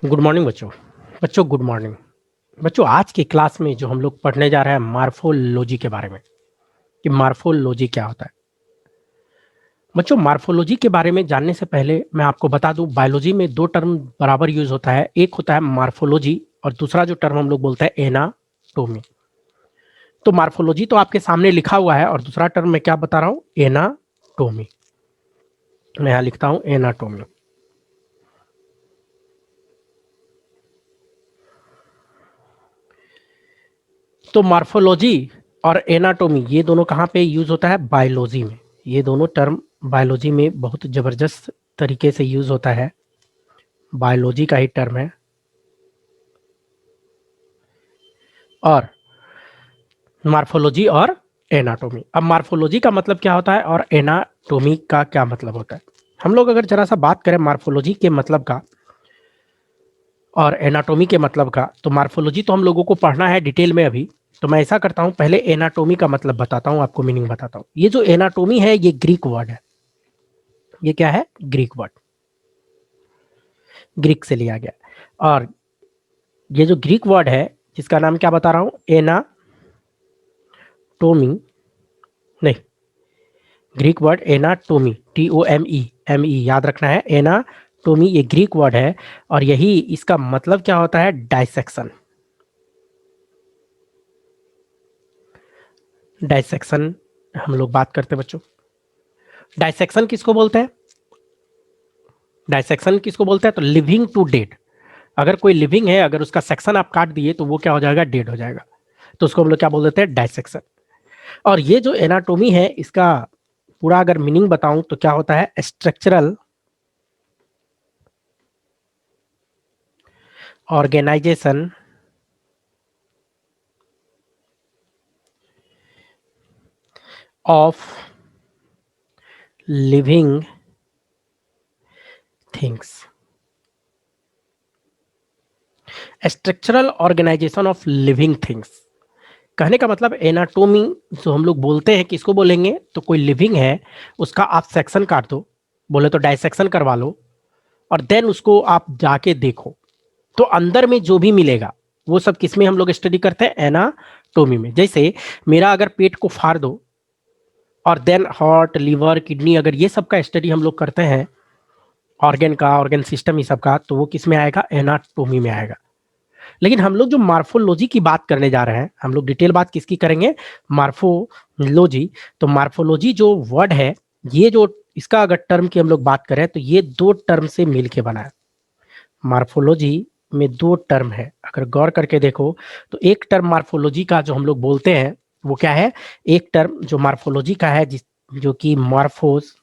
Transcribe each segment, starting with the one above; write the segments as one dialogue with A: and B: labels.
A: Good morning बच्चों। बच्चों good morning. बच्चों आज की क्लास में जो हम लोग पढ़ने जा रहे हैं मार्फोलॉजी के बारे में कि मार्फोलॉजी क्या होता है। बच्चों मार्फोलॉजी के बारे में जानने से पहले मैं आपको बता दूं बायोलॉजी में दो टर्म बराबर यूज होता है। एक होता है मार्फोलॉजी और दूसरा जो टर्म हम लोग बोलते हैं एनाटोमी। तो मार्फोलॉजी तो आपके सामने लिखा हुआ है और दूसरा टर्म मैं क्या बता रहा हूं, एनाटोमी। मैं यहां लिखता हूं एनाटोमी। तो मार्फोलॉजी और एनाटोमी ये दोनों कहाँ पे यूज होता है, बायोलॉजी में। ये दोनों टर्म बायोलॉजी में बहुत जबरदस्त तरीके से यूज होता है, बायोलॉजी का ही टर्म है। और मार्फोलॉजी और एनाटोमी, अब मार्फोलॉजी का मतलब क्या होता है और एनाटोमी का क्या मतलब होता है। हम लोग अगर जरा सा बात करें मार्फोलॉजी के मतलब का और एनाटोमी के मतलब का, तो मार्फोलॉजी तो हम लोगों को पढ़ना है डिटेल में अभी। तो मैं ऐसा करता हूं, पहले एनाटोमी का मतलब बताता हूं, आपको मीनिंग बताता हूं। ये जो एनाटोमी है ये ग्रीक वर्ड है। ये क्या है, ग्रीक वर्ड, ग्रीक से लिया गया। और ये जो ग्रीक वर्ड है जिसका नाम क्या बता रहा हूं, एनाटोमी, नहीं, ग्रीक वर्ड एनाटोमी, TOME, याद रखना है। एनाटोमी ये ग्रीक वर्ड है और यही इसका मतलब क्या होता है, डाइसेक्शन। डाइसेक्शन हम लोग बात करते हैं बच्चों। डाइसेक्शन किसको बोलते हैं, डाइसेक्शन किसको बोलते हैं, तो लिविंग टू डेड। अगर कोई लिविंग है, अगर उसका सेक्शन आप काट दिए तो वो क्या हो जाएगा, डेड हो जाएगा। तो उसको हम लोग क्या बोल देते हैं, डाइसेक्शन। और ये जो एनाटोमी है इसका पूरा अगर मीनिंग बताऊं तो क्या होता है, structural organisation of living things. Structural organisation of living things कहने का मतलब एनाटोमी जो हम लोग बोलते हैं किसको बोलेंगे, तो कोई लिविंग है उसका आप सेक्शन काट दो, बोले तो डाइसेक्शन करवा लो, और देन उसको आप जाके देखो तो अंदर में जो भी मिलेगा वो सब किसमें हम लोग स्टडी करते हैं, एनाटोमी में। जैसे मेरा अगर पेट को फाड़ दो और देन हार्ट, लीवर, किडनी, अगर ये सब का स्टडी हम लोग करते हैं, ऑर्गन का, ऑर्गन सिस्टम ये सब का, तो वो किस में आएगा, एनाटोमी में आएगा। लेकिन हम लोग जो मार्फोलॉजी की बात करने जा रहे हैं, हम लोग डिटेल बात किसकी करेंगे, मार्फोलॉजी। तो मार्फोलॉजी जो वर्ड है, ये जो इसका अगर टर्म की हम लोग बात करें तो ये दो टर्म से मिल के बना है। मार्फोलॉजी में दो टर्म है, अगर गौर करके देखो तो एक टर्म मार्फोलॉजी का जो हम लोग बोलते हैं वो क्या है, एक टर्म जो मार्फोलॉजी का है जिस जो कि मार्फोस,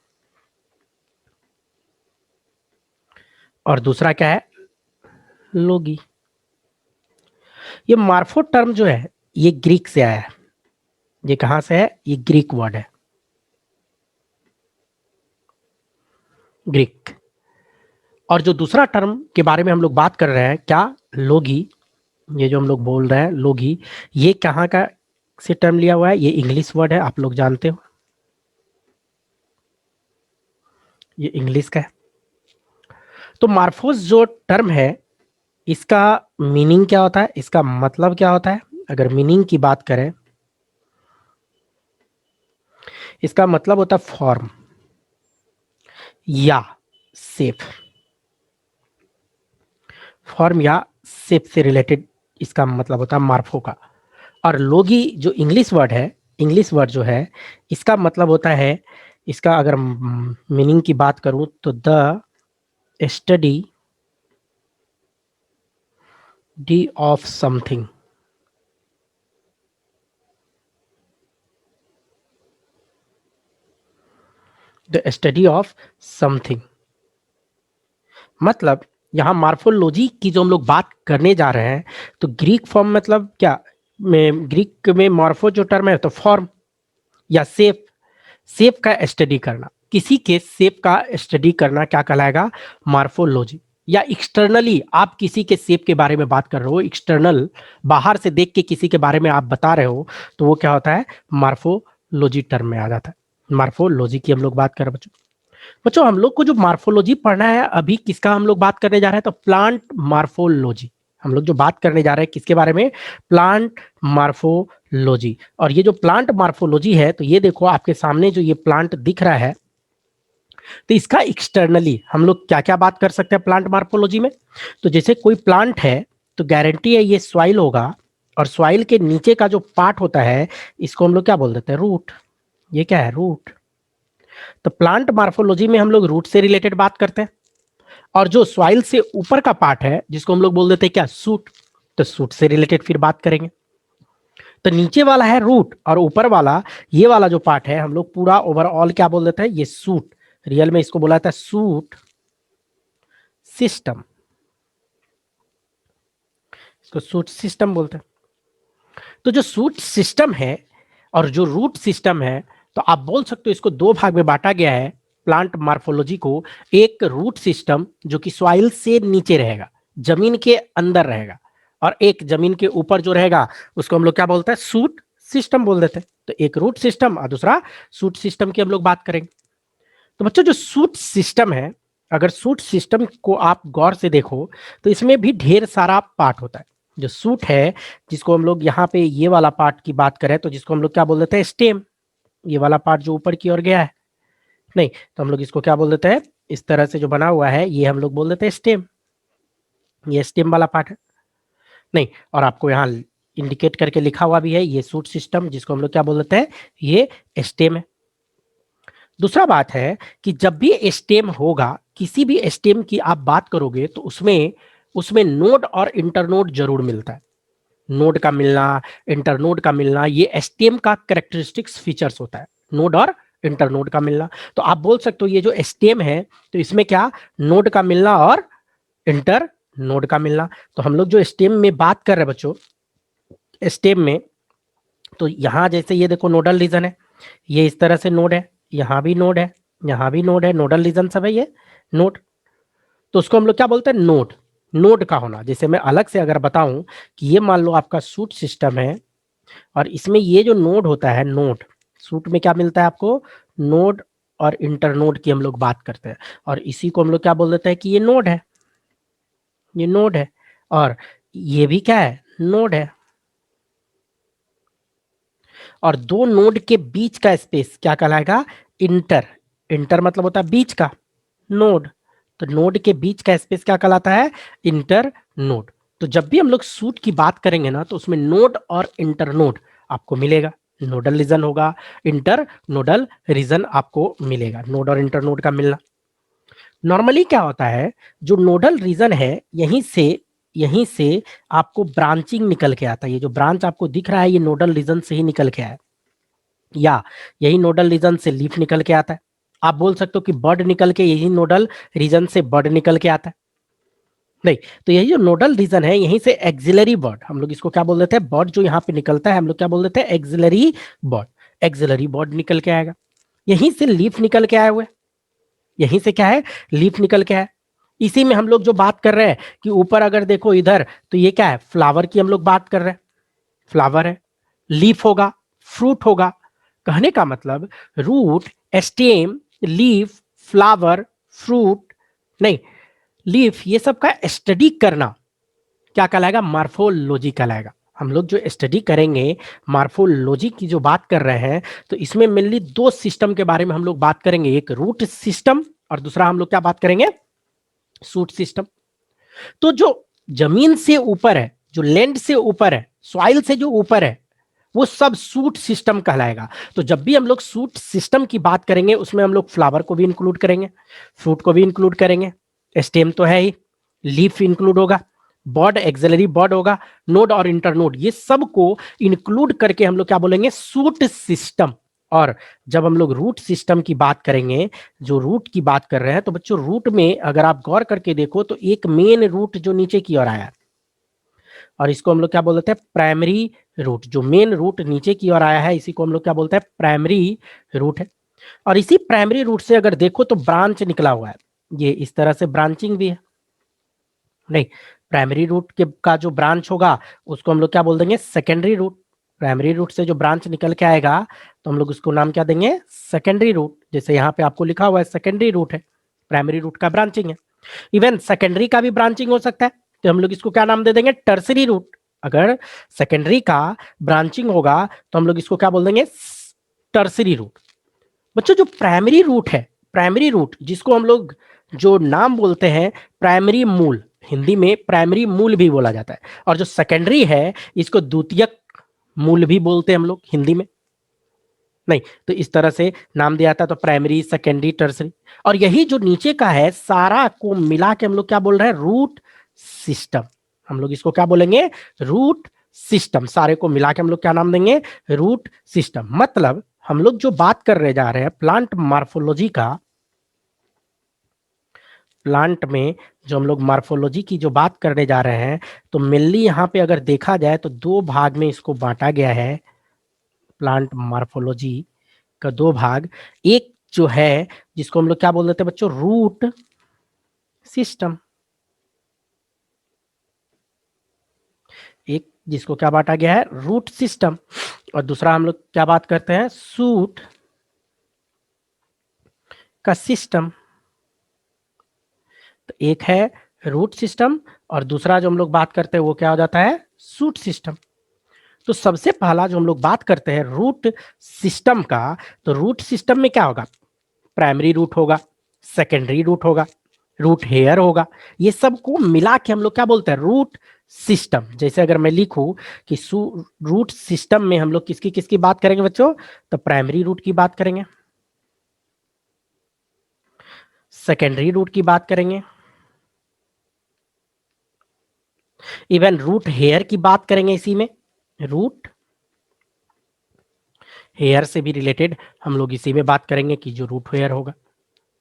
A: और दूसरा क्या है, लोगी। ये मार्फो टर्म जो है ये ग्रीक से आया है। ये कहां से है, ये ग्रीक वर्ड है, ग्रीक। और जो दूसरा टर्म के बारे में हम लोग बात कर रहे हैं क्या, लोगी, ये जो हम लोग बोल रहे हैं लोगी, ये कहाँ का से टर्म लिया हुआ है, ये इंग्लिश वर्ड है, आप लोग जानते हो, ये इंग्लिश का है। तो मार्फोस जो टर्म है इसका मीनिंग क्या होता है, इसका मतलब क्या होता है, अगर मीनिंग की बात करें, इसका मतलब होता है फॉर्म या शेप, फॉर्म या शेप से रिलेटेड इसका मतलब होता है मार्फो का। और लोगी जो इंग्लिश वर्ड है, इंग्लिश वर्ड जो है इसका मतलब होता है, इसका अगर मीनिंग की बात करूं तो the study D of something, the study of something. मतलब यहाँ मार्फोलॉजी की जो हम लोग बात करने जा रहे हैं, तो ग्रीक फॉर्म मतलब क्या, में ग्रीक में मार्फो जो टर्म है तो फॉर्म या शेप, शेप का स्टडी करना, किसी के शेप का स्टडी करना क्या कहलाएगा, मार्फोलॉजी। या एक्सटर्नली आप किसी के शेप के बारे में बात कर रहे हो, एक्सटर्नल बाहर से देख के किसी के बारे में आप बता रहे हो, तो वो क्या होता है, मार्फोलॉजी टर्म में आ जाता है। मार्फोलॉजी की हम लोग बात कर रहे हैं बच्चों। बच्चों हम लोग को जो मार्फोलॉजी पढ़ना है, अभी किसका हम लोग बात करने जा रहे हैं, तो प्लांट मार्फोलॉजी। हम लोग जो बात करने जा रहे हैं किसके बारे में, प्लांट मार्फोलॉजी। और ये जो प्लांट मार्फोलॉजी है, तो ये देखो आपके सामने जो ये प्लांट दिख रहा है, तो इसका एक्सटर्नली हम लोग क्या क्या बात कर सकते हैं प्लांट मार्फोलॉजी में। तो जैसे कोई प्लांट है, तो गारंटी है ये सॉइल होगा, और सॉइल के नीचे का जो पार्ट होता है, इसको हम लोग क्या बोल देते हैं, रूट। ये क्या है, रूट। तो प्लांट मार्फोलॉजी में हम लोग रूट से रिलेटेड बात करते हैं। और जो सॉइल से ऊपर का पार्ट है, जिसको हम लोग बोल देते हैं क्या, सूट, तो सूट से रिलेटेड फिर बात करेंगे। तो नीचे वाला है रूट, और ऊपर वाला ये वाला जो पार्ट है, हम लोग पूरा ओवरऑल क्या बोल देते हैं, ये सूट। रियल में इसको बोला जाता है सूट सिस्टम, इसको सूट सिस्टम बोलते हैं। तो जो सूट सिस्टम है और जो रूट सिस्टम है, तो आप बोल सकते हो इसको दो भाग में बांटा गया है प्लांट मार्फोलॉजी को। एक रूट सिस्टम जो कि सॉइल से नीचे रहेगा, जमीन के अंदर रहेगा, और एक जमीन के ऊपर जो रहेगा उसको हम लोग क्या बोलते हैं, सूट सिस्टम बोल देते हैं। तो एक रूट सिस्टम और दूसरा सूट सिस्टम की हम लोग बात करेंगे। तो बच्चों जो सूट सिस्टम है, अगर सूट सिस्टम को आप गौर से देखो, तो इसमें भी ढेर सारा पार्ट होता है। जो सूट है, जिसको हम लोग यहाँ पे ये वाला पार्ट की बात करें, तो जिसको हम लोग क्या बोल देते हैं, स्टेम। ये वाला पार्ट जो ऊपर की ओर गया है, नहीं, तो हम लोग इसको क्या बोल देते हैं, इस तरह से जो बना हुआ है, ये हम लोग बोल देते हैं स्टेम। ये स्टेम वाला पार्ट है, नहीं, और आपको यहाँ इंडिकेट करके लिखा हुआ भी है, ये सूट सिस्टम, जिसको हम लोग क्या बोल देते हैं, ये स्टेम है। दूसरा बात है कि जब भी स्टेम होगा, किसी भी स्टेम की आप बात करोगे, तो उसमें उसमें नोड और इंटरनोड जरूर मिलता है। नोड का मिलना, इंटरनोड का मिलना, ये स्टेम का कैरेक्टरिस्टिक्स फीचर्स होता है, नोड और इंटरनोड का मिलना। तो आप बोल सकते हो ये जो स्टेम है, तो इसमें क्या, नोड का मिलना और इंटर नोड का मिलना। तो हम लोग जो स्टेम में बात कर रहे हैं बच्चों, स्टेम में, तो यहां जैसे ये देखो नोडल रीजन है, ये इस तरह से नोड है, यहाँ भी नोड है, यहाँ भी नोड है, नोडल रीजन सब है ये नोड। तो उसको हम लोग क्या बोलते हैं, नोड। नोड का होना, जैसे मैं अलग से अगर बताऊं कि ये मान लो आपका सूट सिस्टम है, और इसमें ये जो नोड होता है, नोड, सूट में क्या मिलता है आपको, नोड और इंटरनोड की हम लोग बात करते हैं। और इसी को हम लोग क्या बोल देते हैं कि ये नोड है, ये नोड है, और ये भी क्या है, नोड है। और दो नोड के बीच का स्पेस क्या कहलाएगा, इंटर। इंटर मतलब होता है बीच का, नोड। तो नोड के बीच का स्पेस क्या कहलाता है, इंटर नोड। तो जब भी हम लोग सूट की बात करेंगे ना, तो उसमें नोड और इंटर नोड आपको मिलेगा। नोडल रीजन होगा, इंटर नोडल रीजन आपको मिलेगा, नोड और इंटर नोड का मिलना। नॉर्मली क्या होता है, जो नोडल रीजन है, यहीं से आपको ब्रांचिंग निकल के आता है। ये जो ब्रांच आपको दिख रहा है, ये नोडल रीजन से ही निकल के आया, या यही नोडल रीजन से लीफ निकल के आता है। आप बोल सकते हो कि बर्ड निकल के यही नोडल रीजन से बर्ड निकल के आता है, नहीं, तो यही जो नोडल रीजन है, यहीं से एक्सिलरी बर्ड, हम लोग इसको क्या बोल देते हैं, बर्ड जो यहाँ पे निकलता है, हम लोग क्या बोल देते हैं, एक्सिलरी बर्ड। एक्सिलरी बर्ड निकल के आएगा, यहीं से लीफ निकल के आए हुए, यहीं से क्या है, लीफ निकल के आए। इसी में हम लोग जो बात कर रहे हैं कि ऊपर अगर देखो इधर, तो ये क्या है, फ्लावर की हम लोग बात कर रहे हैं, फ्लावर है, लीफ होगा, फ्रूट होगा। कहने का मतलब root, stem, leaf, flower, fruit, नहीं, लीफ, ये सब का स्टडी करना क्या कहलाएगा, मार्फोलॉजी कहलाएगा। हम लोग जो स्टडी करेंगे, मार्फोलॉजी की जो बात कर रहे हैं, तो इसमें मेनली दो सिस्टम के बारे में हम लोग बात करेंगे, एक रूट सिस्टम और दूसरा हम लोग क्या बात करेंगे, सूट सिस्टम। तो जो जमीन से ऊपर है, जो लैंड से ऊपर है, सॉइल से जो ऊपर है, वो सब सूट सिस्टम कहलाएगा। तो जब भी हम लोग सूट सिस्टम की बात करेंगे, उसमें हम लोग फ्लावर को भी इंक्लूड करेंगे, फ्रूट को भी इंक्लूड करेंगे, स्टेम तो है ही, लीफ इंक्लूड होगा, बॉड, एक्सिलरी बॉड होगा, नोड और इंटरनोड, ये सब को इंक्लूड करके हम लोग क्या बोलेंगे, सूट सिस्टम। और जब हम लोग रूट सिस्टम की बात करेंगे, जो रूट की बात कर रहे हैं, तो बच्चों रूट में अगर आप गौर करके देखो, तो एक मेन रूट जो नीचे की ओर आया है, और इसको हम लोग क्या बोलते हैं, प्राइमरी रूट। जो मेन रूट नीचे की ओर आया है, इसी को हम लोग क्या बोलते हैं, प्राइमरी रूट है। और इसी प्राइमरी रूट से अगर देखो, तो ब्रांच निकला हुआ है, ये इस तरह से ब्रांचिंग भी है, नहीं, प्राइमरी रूट के का जो ब्रांच होगा, उसको हम लोग क्या बोल देंगे, सेकेंडरी रूट। प्राइमरी रूट से जो ब्रांच निकल के आएगा तो हम लोग उसको नाम क्या देंगे, सेकेंडरी रूट। जैसे यहाँ पे आपको लिखा हुआ है सेकेंडरी रूट है, प्राइमरी रूट का ब्रांचिंग है। इवन सेकेंडरी का भी ब्रांचिंग हो सकता है, तो हम लोग इसको क्या नाम दे देंगे, टर्सरी रूट। अगर सेकेंडरी का ब्रांचिंग होगा तो हम लोग इसको क्या बोल देंगे, टर्सरी रूट। बच्चों जो प्राइमरी रूट है, प्राइमरी रूट जिसको हम लोग जो नाम बोलते हैं प्राइमरी मूल, हिंदी में प्राइमरी मूल भी बोला जाता है, और जो सेकेंडरी है इसको द्वितीयक मूल भी बोलते हैं हम लोग हिंदी में। नहीं तो इस तरह से नाम दिया था, तो प्राइमरी, सेकेंडरी, टर्सरी। और यही जो नीचे का है सारा को मिला के हम लोग क्या बोल रहे हैं, रूट सिस्टम। हम लोग इसको क्या बोलेंगे, रूट सिस्टम। सारे को मिला के हम लोग क्या नाम देंगे, रूट सिस्टम। मतलब हम लोग जो बात कर रहे जा रहे हैं प्लांट मार्फोलॉजी का, प्लांट में जो हम लोग मार्फोलॉजी की जो बात करने जा रहे हैं, तो मेनली यहाँ पे अगर देखा जाए तो दो भाग में इसको बांटा गया है। प्लांट मार्फोलॉजी का दो भाग, एक जो है जिसको हम लोग क्या बोल देते हैं बच्चों, रूट सिस्टम। एक जिसको क्या बांटा गया है, रूट सिस्टम, और दूसरा हम लोग क्या बात करते हैं, सूट का सिस्टम। तो एक है रूट सिस्टम और दूसरा जो हम लोग बात करते हैं वो क्या हो जाता है, सूट सिस्टम। तो सबसे पहला जो हम लोग बात करते हैं रूट सिस्टम का, तो रूट सिस्टम में क्या होगा, प्राइमरी रूट होगा, सेकेंडरी रूट होगा, रूट हेयर होगा। ये सब को मिला के हम लोग क्या बोलते हैं, रूट सिस्टम। जैसे अगर मैं लिखूं कि रूट सिस्टम में हम लोग किसकी किसकी बात करेंगे बच्चों, तो प्राइमरी रूट की बात करेंगे, सेकेंडरी रूट की बात करेंगे, इवन रूट हेयर की बात करेंगे इसी में, रूट हेयर से भी रिलेटेड हम लोग इसी में बात करेंगे कि जो रूट हेयर होगा।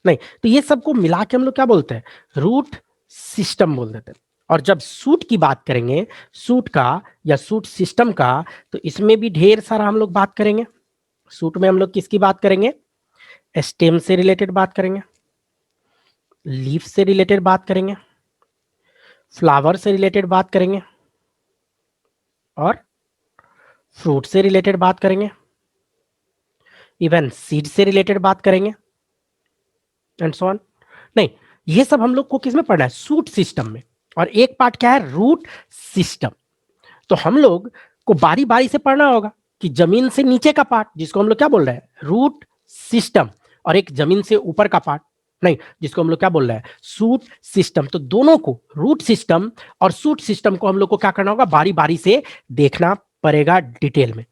A: नहीं तो ये सबको मिला के हम लोग क्या बोलते हैं, रूट सिस्टम बोल देते हैं। और जब सूट की बात करेंगे, सूट का या सूट सिस्टम का, तो इसमें भी ढेर सारा हम लोग बात करेंगे। सूट में हम लोग किसकी बात करेंगे, स्टेम से रिलेटेड बात करेंगे, लीफ से रिलेटेड बात करेंगे, फ्लावर से रिलेटेड बात करेंगे, और फ्रूट से रिलेटेड बात करेंगे, इवन सीड से रिलेटेड बात करेंगे, एंड सो ऑन। नहीं ये सब हम लोग को किस में पढ़ना है, सूट सिस्टम में। और एक पार्ट क्या है, रूट सिस्टम। तो हम लोग को बारी बारी से पढ़ना होगा कि जमीन से नीचे का पार्ट जिसको हम लोग क्या बोल रहे हैं, रूट सिस्टम, और एक जमीन से ऊपर का पार्ट, नहीं जिसको हम लोग क्या बोल रहे हैं, सूट सिस्टम। तो दोनों को, रूट सिस्टम और सूट सिस्टम को हम लोग को क्या करना होगा, बारी बारी से देखना पड़ेगा डिटेल में।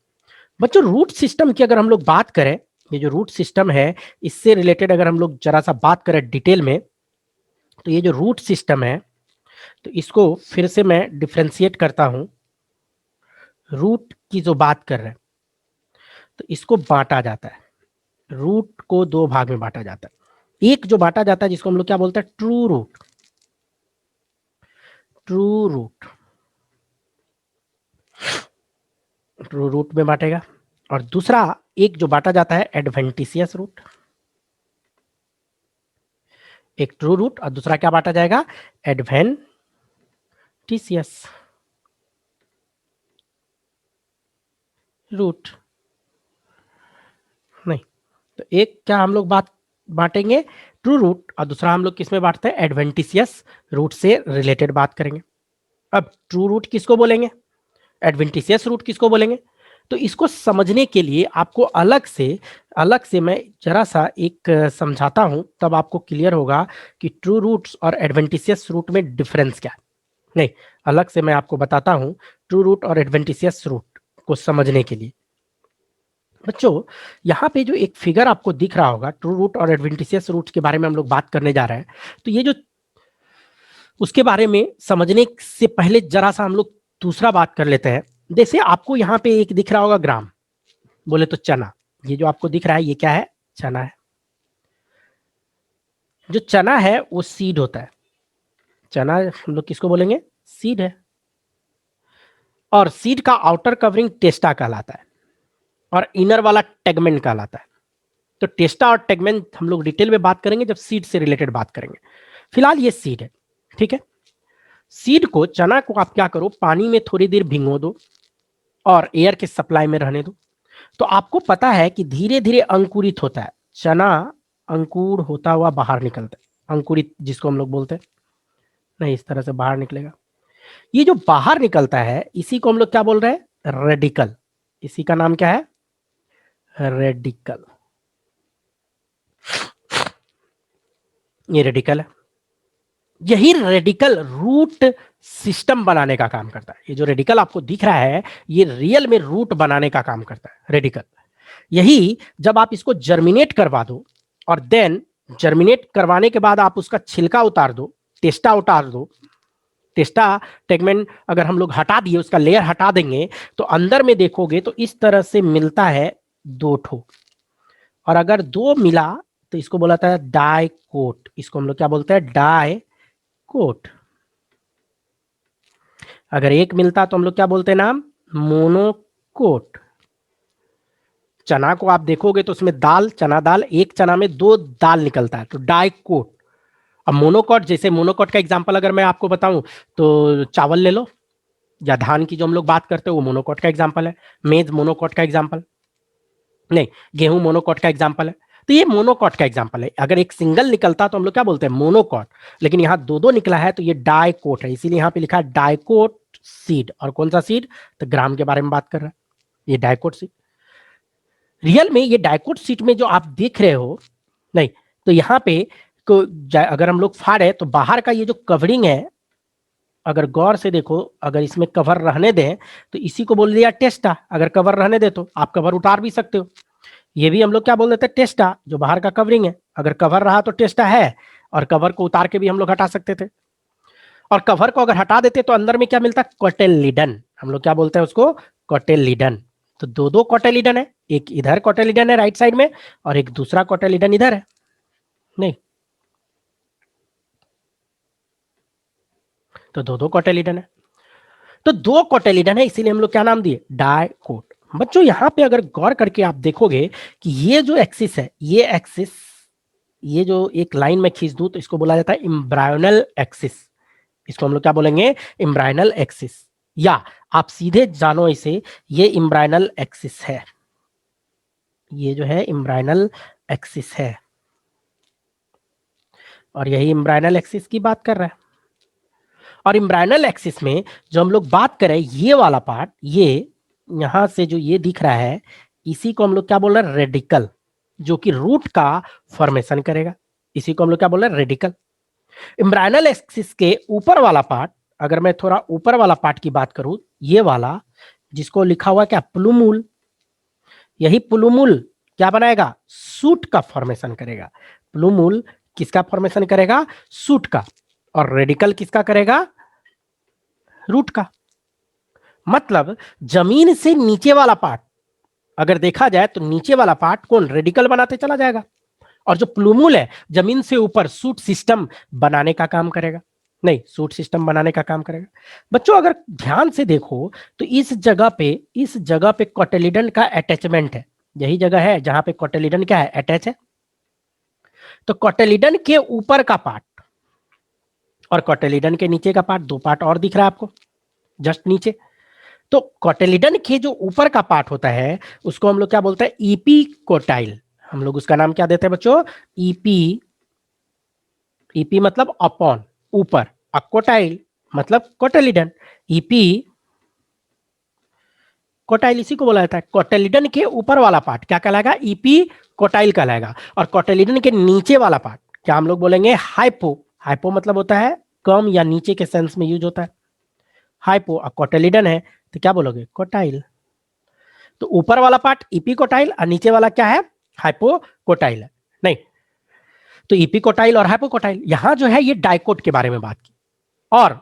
A: बच्चों रूट सिस्टम की अगर हम लोग बात करें, ये जो रूट सिस्टम है इससे रिलेटेड अगर हम लोग जरा सा बात करें डिटेल में, तो ये जो रूट सिस्टम है, तो इसको फिर से मैं डिफ्रेंशिएट करता हूं। रूट की जो बात कर रहे हैं तो इसको बांटा जाता है, रूट को दो भाग में बांटा जाता है। एक जो बांटा जाता है जिसको हम लोग क्या बोलते हैं, true root, true root, true root में बांटेगा। और दूसरा एक जो बांटा जाता है एडवेंटिशियस रूट, एक ट्रू रूट और दूसरा क्या बांटा जाएगा, एडवेंटिशियस रूट। नहीं तो एक क्या हम लोग बात बांटेंगे, ट्रू रूट, और दूसरा हम लोग किसमें बांटते हैं, एडवेंटिशियस रूट से रिलेटेड बात करेंगे। अब ट्रू रूट किसको बोलेंगे, एडवेंटिशियस रूट किसको बोलेंगे, तो इसको समझने के लिए आपको अलग से मैं जरा सा एक समझाता हूं, तब आपको क्लियर होगा कि ट्रू रूट्स और एडवेंटिशियस रूट में डिफरेंस क्या है। नहीं अलग से मैं आपको बताता हूं, ट्रू रूट और एडवेंटिशियस रूट को समझने के लिए। बच्चों यहाँ पे जो एक फिगर आपको दिख रहा होगा, ट्रू रूट और एडवेंटिशियस रूट के बारे में हम लोग बात करने जा रहे हैं, तो ये जो उसके बारे में समझने से पहले जरा सा हम लोग दूसरा बात कर लेते हैं। जैसे आपको यहाँ पे एक दिख रहा होगा ग्राम, बोले तो चना, ये जो आपको दिख रहा है ये क्या है, चना है। जो चना है वो सीड होता है, चना हम लोग किसको बोलेंगे, सीड है। और सीड का आउटर कवरिंग टेस्टा कहलाता है और इनर वाला टेगमेंट कहलाता है। तो टेस्टा और टेगमेंट हम लोग डिटेल में बात करेंगे जब सीड से रिलेटेड बात करेंगे। फिलहाल ये सीड है, ठीक है। सीड को, चना को आप क्या करो, पानी में थोड़ी देर भिगो दो, और एयर के सप्लाई में रहने दो, तो आपको पता है कि धीरे धीरे अंकुरित होता है। चना अंकुर होता हुआ बाहर निकलता है, अंकुरित जिसको हम लोग बोलते हैं, नहीं इस तरह से बाहर निकलेगा। ये जो बाहर निकलता है इसी को हम लोग क्या बोल रहे हैं, रेडिकल। इसी का नाम क्या है, रेडिकल। ये रेडिकल है। यही रेडिकल रूट सिस्टम बनाने का काम करता है। ये जो रेडिकल आपको दिख रहा है ये रियल में रूट बनाने का काम करता है, रेडिकल। यही जब आप इसको जर्मिनेट करवा दो और देन जर्मिनेट करवाने के बाद आप उसका छिलका उतार दो, टेस्टा उतार दो, टेस्टा टेगमेंट अगर हम लोग हटा दिए, उसका लेयर हटा देंगे, तो अंदर में देखोगे तो इस तरह से मिलता है दो ठो। और अगर दो मिला तो इसको बोला था डाइकोट। इसको हम लोग क्या बोलते हैं, डाइकोट। अगर एक मिलता तो हम लोग क्या बोलते हैं नाम, मोनोकोट। चना को आप देखोगे तो उसमें दाल, चना दाल, एक चना में दो दाल निकलता है, तो डाइकोट। अब मोनोकोट, जैसे मोनोकोट का एग्जांपल अगर मैं आपको बताऊं तो चावल ले लो, या धान की जो हम लोग बात करते हैं वो मोनोकोट का एग्जांपल है। मेज मोनोकोट का एग्जांपल, नहीं गेहूं मोनोकोट का एग्जांपल है। तो ये मोनोकोट का एग्जांपल है। अगर एक सिंगल निकलता तो हम लोग क्या बोलते हैं, मोनोकोट। लेकिन यहाँ दो दो निकला है तो ये डाइकोट है, इसीलिए यहाँ पे लिखा है डाइकोट सीड। और कौन सा सीड, तो ग्राम के बारे में बात कर रहा है, ये डाइकोट सीड। रियल में ये डाइकोट सीट में जो आप देख रहे हो, नहीं तो यहाँ पे को अगर हम लोग फाड़े तो बाहर का ये जो कवरिंग है, अगर गौर से देखो, अगर इसमें कवर रहने दें तो इसी को बोल दिया टेस्टा। अगर कवर रहने दे तो आप कवर उतार भी सकते हो। ये भी हम लोग क्या बोल देते हैं, टेस्टा, जो बाहर का कवरिंग है। अगर कवर रहा तो टेस्टा है, और कवर को उतार के भी हम लोग हटा सकते थे। और कवर को अगर हटा देते तो अंदर में क्या मिलता, कोटेलिडन। हम लोग क्या बोलते हैं उसको, कोटेलिडन। तो दो दो कोटेलिडन है, एक इधर कोटेलिडन है राइट साइड में, और एक दूसरा कोटेलिडन इधर है, नहीं तो दो दो कोटेलिडन है। तो दो कोटेलिडन है, इसीलिए हम लोग क्या नाम दिए, डाइकोट। बच्चों यहाँ पे अगर गौर करके आप देखोगे कि ये जो एक्सिस है, ये एक्सिस, ये जो एक लाइन में खींच दूं तो इसको बोला जाता है एम्ब्रायोनल एक्सिस। इसको हम लोग क्या बोलेंगे, एम्ब्रायनल एक्सिस, या आप सीधे जानो इसे, ये एम्ब्रायनल एक्सिस है। ये जो है एम्ब्रायनल एक्सिस है, और यही एम्ब्रायनल एक्सिस की बात कर रहा है। और एम्ब्रायनल एक्सिस में जो हम लोग बात करें, ये वाला पार्ट, ये यहां से जो ये दिख रहा है, इसी को हम लोग क्या बोल रहे हैं, रेडिकल, जो कि रूट का फॉर्मेशन करेगा। इसी को हम लोग क्या बोल रहे हैं, रेडिकल। एम्ब्रायनल एक्सिस के ऊपर वाला पार्ट, अगर मैं थोड़ा ऊपर वाला पार्ट की बात करूं, ये वाला जिसको लिखा हुआ क्या, प्लूमूल, यही प्लूमूल क्या बनाएगा, सूट का फॉर्मेशन करेगा। प्लूमूल किसका फॉर्मेशन करेगा, सूट का। और रेडिकल किसका करेगा, रूट का। मतलब जमीन से नीचे वाला पार्ट अगर देखा जाए तो नीचे वाला पार्ट कौन, रेडिकल बनाते चला जाएगा, और जो प्लूमूल है जमीन से ऊपर सूट सिस्टम बनाने का काम करेगा, नहीं सूट सिस्टम बनाने का काम करेगा। बच्चों अगर ध्यान से देखो तो इस जगह पे कोटेलिडन का अटैचमेंट है। यही जगह है जहां पे कोटेलिडन क्या है, अटैच है। तो कोटेलिडन के ऊपर का पार्ट और कोटेलिडन के नीचे का पार्ट, दो पार्ट और दिख रहा है आपको जस्ट नीचे। तो कोटेलिडन के जो ऊपर का पार्ट होता है उसको हम लोग क्या बोलते हैं, ईपी कोटाइल। हम लोग उसका नाम क्या देते हैं बच्चों, ईपी। ईपी मतलब अपॉन, ऊपर, कोटाइल मतलब कोटेलिडन। ईपी कोटाइल इसी को बोला जाता है। कोटेलिडन के ऊपर वाला पार्ट क्या कहलाएगा, ईपी कोटाइल कहलाएगा। और कोटेलिडन के नीचे वाला पार्ट क्या हम लोग बोलेंगे, हाइपो। हाइपो मतलब होता है कम या नीचे के सेंस में यूज होता है हाइपो। और कोटेलिडन है तो क्या बोलोगे, कोटाइल। तो ऊपर वाला पार्ट ईपी कोटाइल और नीचे वाला क्या है, हाइपो कोटाइल है, नहीं तो ईपी कोटाइल और हाइपो कोटाइल। यहां जो है ये डाइकोट के बारे में बात की। और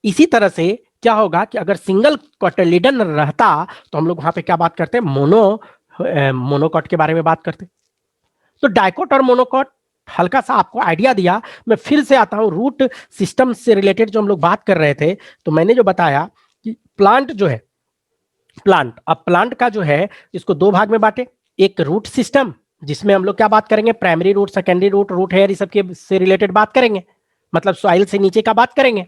A: इसी तरह से क्या होगा कि अगर सिंगल कोटेलिडन रहता तो हम लोग वहां पे क्या बात करते हैं, मोनोकोट के बारे में बात करते। तो डाइकोट और मोनोकोट हल्का सा आपको आइडिया दिया। मैं फिर से आता हूं, रूट सिस्टम से रिलेटेड जो हम लोग बात कर रहे थे, तो मैंने जो बताया कि प्लांट जो है, प्लांट, अब प्लांट का जो है इसको दो भाग में बांटे। एक रूट सिस्टम जिसमें हम लोग क्या बात करेंगे, primary root, secondary root, root hair, इस सब के से रिलेटेड बात करेंगे, मतलब सॉइल से नीचे का बात करेंगे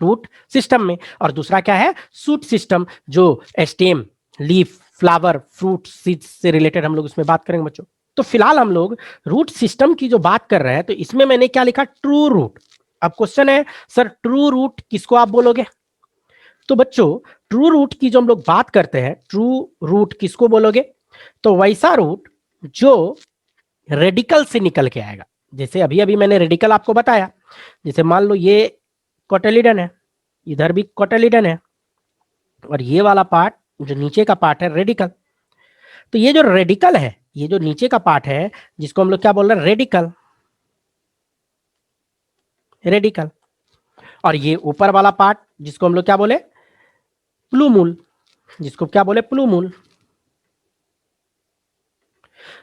A: रूट सिस्टम में। और दूसरा क्या है, सूट सिस्टम, जो stem leaf, flower, fruit, seeds से रिलेटेड हम लोग इसमें बात करेंगे बच्चों। तो फिलहाल हम लोग रूट सिस्टम की जो बात कर रहे हैं, तो इसमें मैंने क्या लिखा, ट्रू रूट। अब क्वेश्चन है सर ट्रू रूट किसको आप बोलोगे? तो बच्चों ट्रू रूट की जो हम लोग बात करते हैं, ट्रू रूट किसको बोलोगे? तो वैसा रूट जो रेडिकल से निकल के आएगा। जैसे अभी अभी मैंने रेडिकल आपको बताया, जैसे मान लो ये कोटेलिडन है, इधर भी कोटेलिडन है, और ये वाला पार्ट जो नीचे का पार्ट है रेडिकल। तो ये जो रेडिकल है, ये जो नीचे का पार्ट है, जिसको हम लोग क्या बोल रहे हैं, रेडिकल, रेडिकल। और ये ऊपर वाला पार्ट जिसको हम लोग क्या बोले, प्लूमूल, जिसको क्या बोले, प्लूमूल।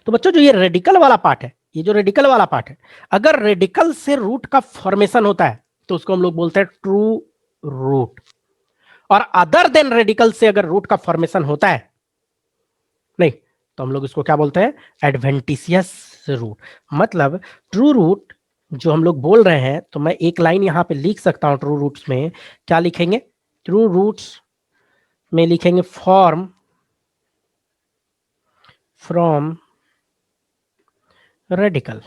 A: तो बच्चों जो ये रेडिकल वाला पार्ट है, ये जो रेडिकल वाला पार्ट है, अगर रेडिकल से रूट का फॉर्मेशन होता है तो उसको हम लोग बोलते हैं ट्रू रूट। और अदर देन रेडिकल से अगर रूट का फॉर्मेशन होता है नहीं, तो हम लोग इसको क्या बोलते हैं, एडवेंटिशियस रूट। मतलब ट्रू रूट जो हम लोग बोल रहे हैं, तो मैं एक लाइन यहां पे लिख सकता हूं ट्रू रूट्स में, क्या लिखेंगे, ट्रू रूट्स में लिखेंगे form from radical,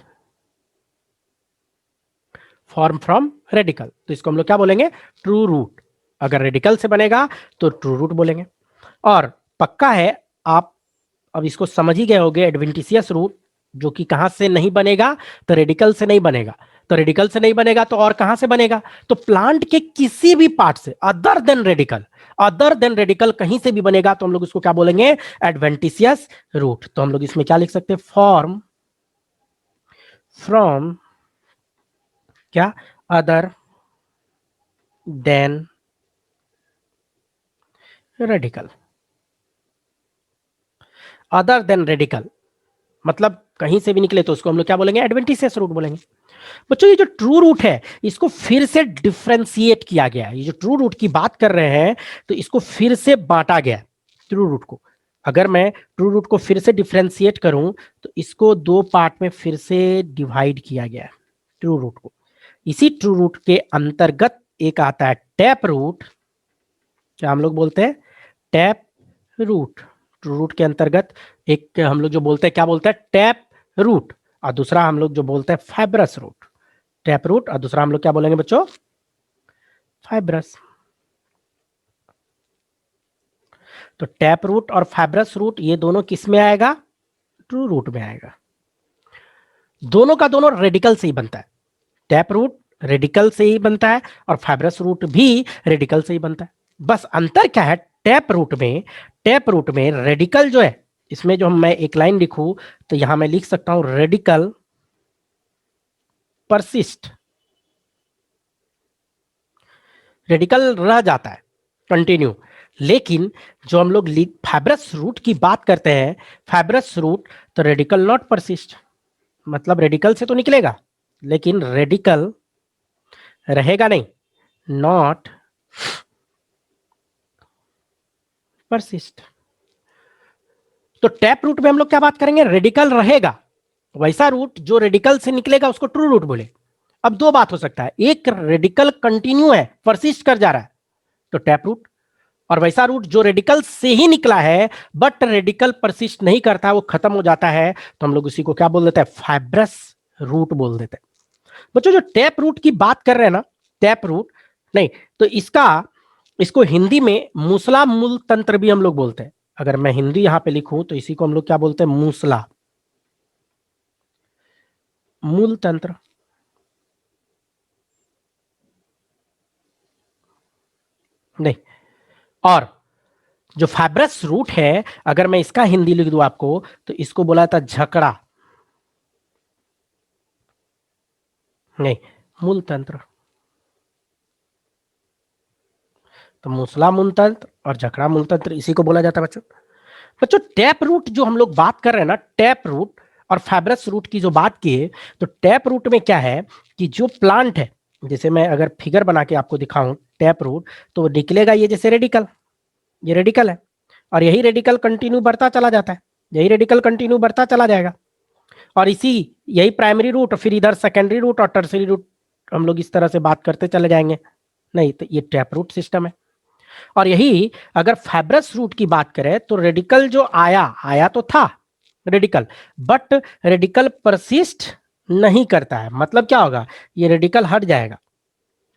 A: form from radical. तो इसको हम लोग क्या बोलेंगे, ट्रू रूट। अगर रेडिकल से बनेगा तो ट्रू रूट बोलेंगे। और पक्का है आप अब इसको समझ ही गए होंगे, एडवेंटिशियस रूट जो कि कहां से नहीं बनेगा, तो रेडिकल से नहीं बनेगा। तो रेडिकल से नहीं बनेगा तो और कहां से बनेगा, तो प्लांट के किसी भी पार्ट से, other than radical, other than radical कहीं से भी बनेगा तो हम लोग उसको क्या बोलेंगे, एडवेंटिशियस रूट। तो हम लोग इसमें क्या लिख सकते हैं, फॉर्म फ्रॉम क्या, other than radical, other than radical मतलब कहीं से भी निकले तो उसको हम लोग क्या बोलेंगे, एडवेंटिशियस रूट बोलेंगे। बच्चों ये जो ट्रू रूट है इसको फिर से डिफ्रेंशिएट किया गया है। ये जो ट्रू रूट की बात कर रहे हैं तो इसको फिर से बांटा गया है ट्रू रूट को। अगर मैं ट्रू रूट को फिर से डिफ्रेंशिएट करूं तो इसको दो पार्ट में फिर से डिवाइड किया गया है ट्रू रूट को। इसी ट्रू रूट के अंतर्गत एक आता है टैप रूट, क्या हम लोग बोलते हैं, टैप रूट। ट्रू रूट के अंतर्गत एक हम लोग जो बोलते हैं, क्या बोलते हैं, टैप रूट। और दूसरा हम लोग जो बोलते हैं फाइब्रस रूट, टैप रूट। और दूसरा हम लोग क्या बोलेंगे बच्चों, फाइब्रस। तो टैप रूट और फाइब्रस रूट ये दोनों किस में आएगा, ट्रू रूट में आएगा। दोनों का दोनों रेडिकल से ही बनता है। टैप रूट रेडिकल से ही बनता है और फाइब्रस रूट भी रेडिकल से ही बनता है। बस अंतर क्या है, टैप रूट में, टैप रूट में रेडिकल जो है, इसमें जो मैं एक लाइन लिखूं तो यहां मैं लिख सकता हूं रेडिकल परसिस्ट, रेडिकल रह जाता है कंटिन्यू। लेकिन जो हम लोग फाइब्रस रूट की बात करते हैं, फाइब्रस रूट, तो रेडिकल नॉट परसिस्ट, मतलब रेडिकल से तो निकलेगा लेकिन रेडिकल रहेगा नहीं, नॉट परसिस्ट। तो टैप रूट में हम लोग क्या बात करेंगे, रेडिकल रहेगा, वैसा रूट जो रेडिकल से निकलेगा उसको ट्रू रूट बोले। अब दो बात हो सकता है, एक रेडिकल कंटिन्यू है, परसिस्ट कर जा रहा है, तो टैप रूट। और वैसा रूट जो रेडिकल से ही निकला है बट रेडिकल परसिस्ट नहीं करता, वो खत्म हो जाता है, तो हम लोग उसी को क्या बोल देते हैं, फाइब्रस रूट बोल देते हैं। बच्चों जो टैप रूट की बात कर रहे हैं ना, टैप रूट नहीं, तो इसको हिंदी में मूसला मूल तंत्र भी हम लोग बोलते हैं। अगर मैं हिंदी यहां पे लिखूं तो इसी को हम लोग क्या बोलते हैं, मूसला मूल तंत्र। नहीं, और जो फाइब्रस रूट है अगर मैं इसका हिंदी लिख दूं आपको तो इसको बोला था झकड़ा, नहीं, मूल तंत्र। तो मूसला मूल तंत्र और झकड़ा मूल तंत्र इसी को बोला जाता है बच्चों। बच्चों टैप रूट जो हम लोग बात कर रहे हैं ना, टैप रूट और फाइब्रस रूट की जो बात की है, तो टैप रूट में क्या है कि जो प्लांट है, जैसे मैं अगर फिगर बना के आपको दिखाऊं टैप रूट, तो निकलेगा ये जैसे रेडिकल, ये रेडिकल है, और यही रेडिकल कंटिन्यू बढ़ता चला जाता है, यही रेडिकल कंटिन्यू बढ़ता चला जाएगा, और इसी यही प्राइमरी रूट, फिर इधर सेकेंडरी रूट और टर्सरी रूट, हम लोग इस तरह से बात करते चले जाएंगे। नहीं, तो ये टैप रूट सिस्टम है। और यही अगर फाइब्रस रूट की बात करें तो रेडिकल जो आया तो था रेडिकल, बट रेडिकल परसिस्ट नहीं करता है। मतलब क्या होगा, ये रेडिकल हट जाएगा।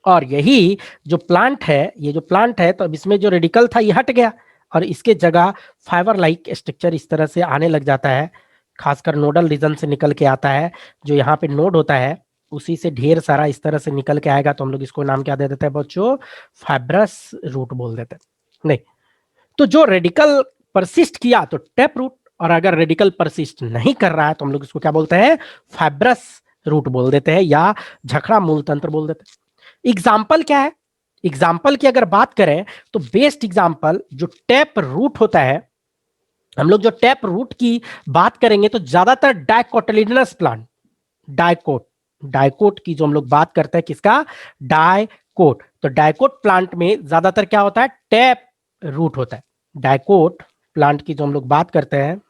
A: और यही जो प्लांट है, ये जो प्लांट है, तो अब इसमें जो रेडिकल था ये हट गया और इसके जगह फाइबर लाइक स्ट्रक्चर इस तरह से आने लग जाता है, खासकर नोडल रीजन से निकल के आता है। जो यहाँ पे नोड होता है उसी से ढेर सारा इस तरह से निकल के आएगा, तो हम लोग इसको नाम क्या दे देते हैं बच्चों, फाइब्रस रूट बोल देते हैं। नहीं, तो जो रेडिकल परसिस्ट किया तो टैप रूट, और अगर रेडिकल परसिस्ट नहीं कर रहा है तो हम लोग इसको क्या बोलते हैं, फाइब्रस रूट बोल देते हैं या झखड़ा मूल तंत्र बोल देते हैं। एग्जाम्पल क्या है, एग्जाम्पल की अगर बात करें तो बेस्ट एग्जाम्पल जो टैप रूट होता है, हम लोग जो टैप रूट की बात करेंगे तो ज्यादातर डाइकोटिलिडनस प्लांट, डाइकोट डाइकोट की जो हम लोग बात करते हैं, किसका, डाइकोट। तो डाइकोट प्लांट में ज्यादातर क्या होता है, टैप रूट होता है। डाइकोट प्लांट की जो हम लोग बात करते हैं,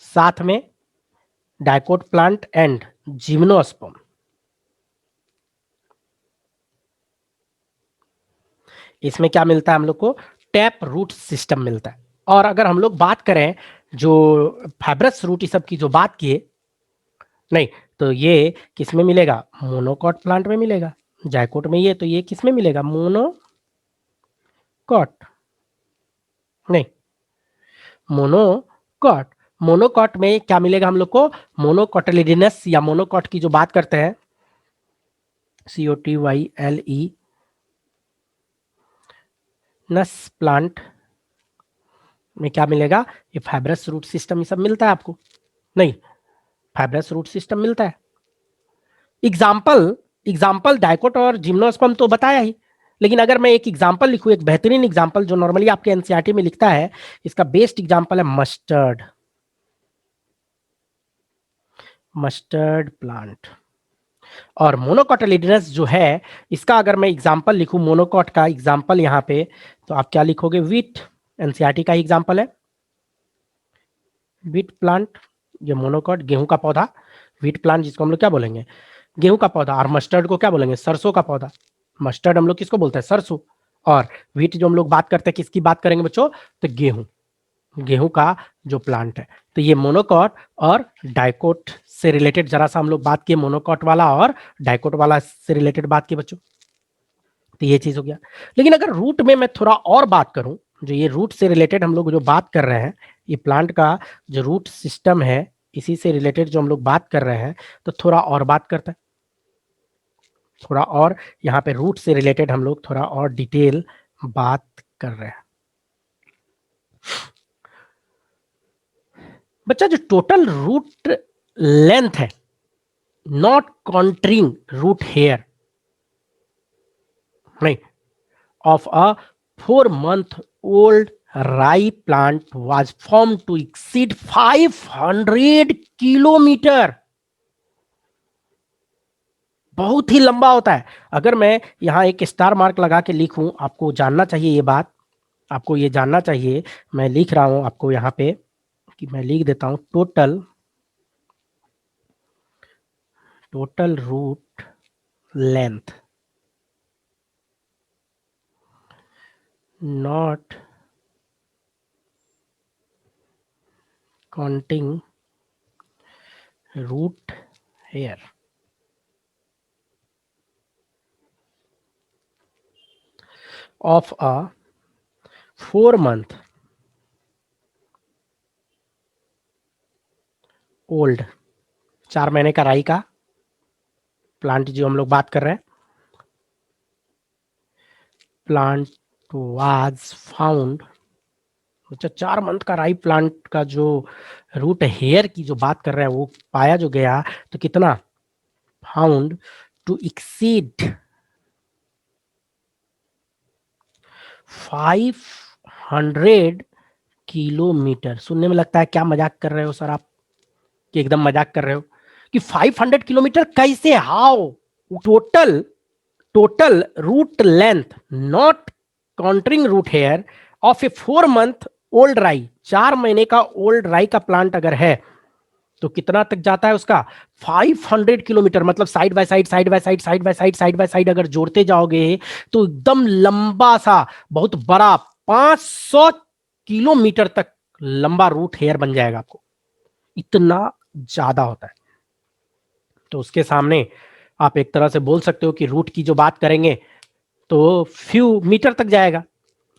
A: साथ में डाइकोट प्लांट एंड जिम्नोस्पर्म, इसमें क्या मिलता है हम लोग को, टैप रूट सिस्टम मिलता है। और अगर हम लोग बात करें जो फाइब्रस रूट सब की जो बात किए, नहीं तो ये किस में मिलेगा, मोनोकॉट प्लांट में मिलेगा। जायकोट में ये, तो ये किस में मिलेगा, मोनोकॉट, नहीं मोनोकॉट। मोनोकॉट में क्या मिलेगा हम लोग को, मोनोकॉटलिडिनस या मोनोकॉट की जो बात करते हैं, COTYLE नस प्लांट में क्या मिलेगा, ये फाइब्रस रूट सिस्टम ये सब मिलता है आपको, नहीं फाइब्रस रूट सिस्टम मिलता है। एग्जाम्पल एग्जाम्पल डाइकोट और जिम्नोस्पर्म तो बताया ही, लेकिन अगर मैं एक एग्जाम्पल लिखूं, एक बेहतरीन एग्जाम्पल जो नॉर्मली आपके एनसीईआरटी में लिखता है, इसका बेस्ट एग्जाम्पल है मस्टर्ड, मस्टर्ड प्लांट। और मोनोकॉटिलिडनस जो है, इसका अगर मैं एग्जाम्पल लिखूं, मोनोकॉट का एग्जाम्पल यहाँ पे, तो आप क्या लिखोगे, वीट, एनसीईआरटी का एग्जाम्पल है वीट प्लांट, ये मोनोकॉट गेहूं का पौधा, वीट प्लांट जिसको हम लोग क्या बोलेंगे, गेहूं का पौधा। और मस्टर्ड को क्या बोलेंगे, सरसों का पौधा। मस्टर्ड हम लोग किसको बोलते हैं, सरसों। और वीट जो हम लोग बात करते हैं, किसकी बात करेंगे बच्चों, तो गेहूं, गेहूं का जो प्लांट है। तो ये मोनोकॉट और डाइकोट से रिलेटेड जरा सा हम लोग बात किए, मोनोकॉट वाला और डाइकोट वाला से रिलेटेड बात की बच्चों, तो ये चीज हो गया। लेकिन अगर रूट में मैं थोड़ा और बात करूं, जो ये रूट से रिलेटेड हम लोग जो बात कर रहे हैं, ये प्लांट का जो रूट सिस्टम है, इसी से रिलेटेड जो हम लोग बात कर रहे हैं, तो थोड़ा और बात करते हैं, थोड़ा और यहाँ पे रूट से रिलेटेड हम लोग थोड़ा और डिटेल बात कर रहे हैं। बच्चा जो टोटल रूट लेंथ है, नॉट काउंटिंग रूट हेयर, नहीं, of a 4-month old rye plant was formed to exceed 500 kilometre, बहुत ही लंबा होता है। अगर मैं यहाँ एक स्टार मार्क लगा के लिखूं, आपको जानना चाहिए ये बात, आपको ये जानना चाहिए, मैं लिख रहा हूं आपको यहाँ पे, कि मैं लिख देता हूं, total root length not counting root hair of a 4-month old, 4 महीने का राई का प्लांट जो हम लोग बात कर रहे हैं, प्लांट वाज फाउंड, अच्छा 4 मंथ का राई प्लांट का जो रूट हेयर की जो बात कर रहे हैं, वो पाया जो गया, तो कितना, फाउंड टू एक्सीड 500 किलोमीटर। सुनने में लगता है क्या मजाक कर रहे हो सर आप, कि एकदम मजाक कर रहे हो, कि 500 किलोमीटर कैसे, how, total root length not countering root hair of a 4-month old rye, 4 महीने का ओल्ड राई का प्लांट अगर है, तो कितना तक जाता है उसका 500 किलोमीटर, मतलब side by side side by side side by side side by side अगर जोड़ते जाओगे तो एकदम लंबा सा बहुत बड़ा 500 किलोमीटर तक लंबा रूट हेयर बन जाएगा आपको, इतना ज्यादा होता है। तो उसके सामने आप एक तरह से बोल सकते हो कि रूट की जो बात करेंगे तो फ्यू मीटर तक जाएगा,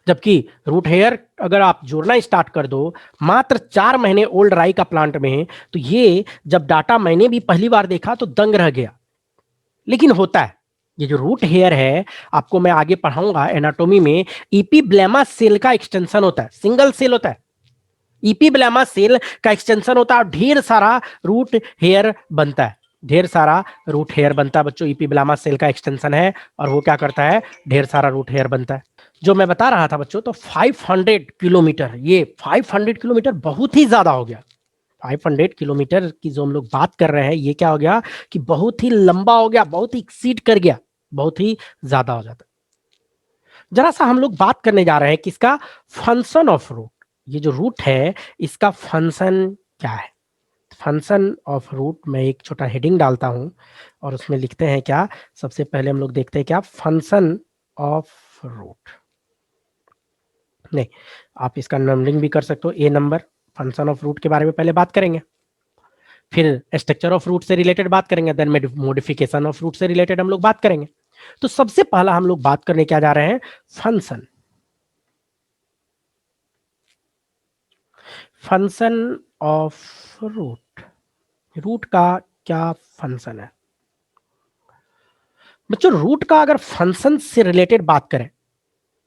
A: जबकि रूट हेयर अगर आप जोड़ना स्टार्ट कर दो मात्र 4 महीने ओल्ड राई का प्लांट में, तो ये जब डाटा मैंने भी पहली बार देखा तो दंग रह गया। लेकिन होता है, ये जो रूट हेयर है आपको मैं आगे पढ़ाऊंगा एनाटोमी में, इपीब्लेमा सेल का एक्सटेंशन होता है, सिंगल सेल होता है, इपीब्लेमा सेल का एक्सटेंशन होता है और ढेर सारा रूट हेयर बनता है, ढेर सारा रूट हेयर बनता है बच्चों, इपीब्लेमा सेल का एक्सटेंशन है और वो क्या करता है, ढेर सारा रूट हेयर बनता है। जो मैं बता रहा था बच्चों, तो 500 किलोमीटर, ये 500 किलोमीटर बहुत ही ज्यादा हो गया। 500 किलोमीटर की जो हम लोग बात कर रहे हैं ये क्या हो गया कि बहुत ही लंबा हो गया, बहुत ही एक्सीड कर गया, बहुत ही ज्यादा हो जाता है। जरा सा हम लोग बात करने जा रहे हैं किसका, फंक्शन ऑफ रूट। ये जो रूट है इसका फंक्शन क्या है। फंक्शन ऑफ रूट में एक छोटा हेडिंग डालता हूं और उसमें लिखते हैं क्या, सबसे पहले हम लोग देखते हैं क्या, फंक्शन ऑफ रूट। नहीं, आप इसका नंबरिंग भी कर सकते हो, ए नंबर। फंक्शन ऑफ रूट के बारे में पहले बात करेंगे, फिर स्ट्रक्चर ऑफ रूट से रिलेटेड बात करेंगे, देन मॉडिफिकेशन ऑफ रूट से रिलेटेड हम लोग बात करेंगे। तो सबसे पहला हम लोग बात करने क्या जा रहे हैं, function. Function of root, root का क्या फंक्शन है बच्चों। रूट का अगर फंक्शन से रिलेटेड बात करें,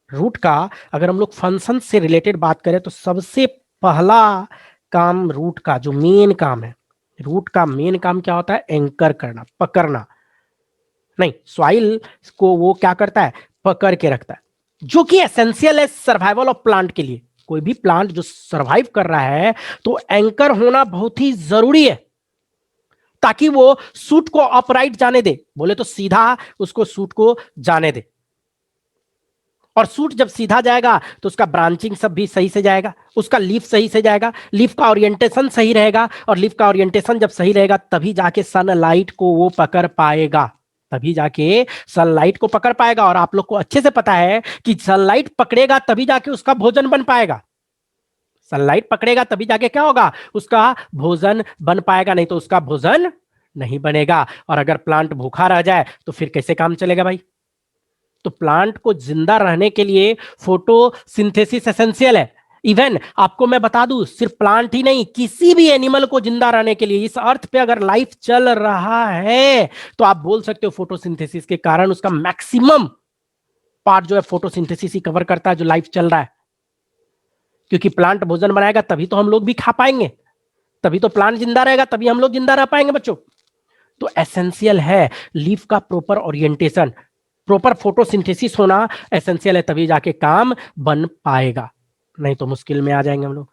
A: रूट का अगर हम लोग फंक्शन से रिलेटेड बात करें तो सबसे पहला काम रूट का जो मेन काम है, रूट का मेन काम क्या होता है, एंकर करना, पकड़ना। नहीं, सॉइल को वो क्या करता है, पकड़ के रखता है, जो कि एसेंशियल है सर्वाइवल ऑफ प्लांट के लिए। कोई भी प्लांट जो सर्वाइव कर रहा है तो एंकर होना बहुत ही जरूरी है, ताकि वो सूट को अपराइट जाने दे, बोले तो सीधा उसको सूट को जाने दे। और सूट जब सीधा जाएगा तो उसका ब्रांचिंग सब भी सही से जाएगा, उसका लीफ सही से जाएगा, लीफ का ओरिएंटेशन सही रहेगा, और लीफ का ओरिएंटेशन जब सही रहेगा तभी जाके सनलाइट को वो पकड़ पाएगा, तभी जाके सनलाइट को पकड़ पाएगा। और आप लोग को अच्छे से पता है कि सनलाइट पकड़ेगा तभी जाके उसका भोजन बन पाएगा, सनलाइट पकड़ेगा तभी जाके क्या होगा, उसका भोजन बन पाएगा, नहीं तो उसका भोजन नहीं बनेगा। और अगर प्लांट भूखा रह जाए तो फिर कैसे काम चलेगा भाई। तो प्लांट को जिंदा रहने के लिए फोटोसिंथेसिस एसेंशियल है। इवन आपको मैं बता दूं, सिर्फ प्लांट ही नहीं, किसी भी एनिमल को जिंदा रहने के लिए, इस अर्थ पे अगर लाइफ चल रहा है तो आप बोल सकते हो फोटोसिंथेसिस के कारण उसका मैक्सिमम पार्ट जो है फोटोसिंथेसिस ही कवर करता है जो लाइफ चल रहा है। क्योंकि प्लांट भोजन बनाएगा तभी तो हम लोग भी खा पाएंगे, तभी तो प्लांट जिंदा रहेगा, तभी हम लोग जिंदा रह पाएंगे बच्चों। तो एसेंशियल है लीफ का प्रॉपर ओरिएंटेशन, प्रॉपर फोटोसिंथेसिस होना एसेंशियल है, तभी जाके काम बन पाएगा, नहीं तो मुश्किल में आ जाएंगे हम लोग।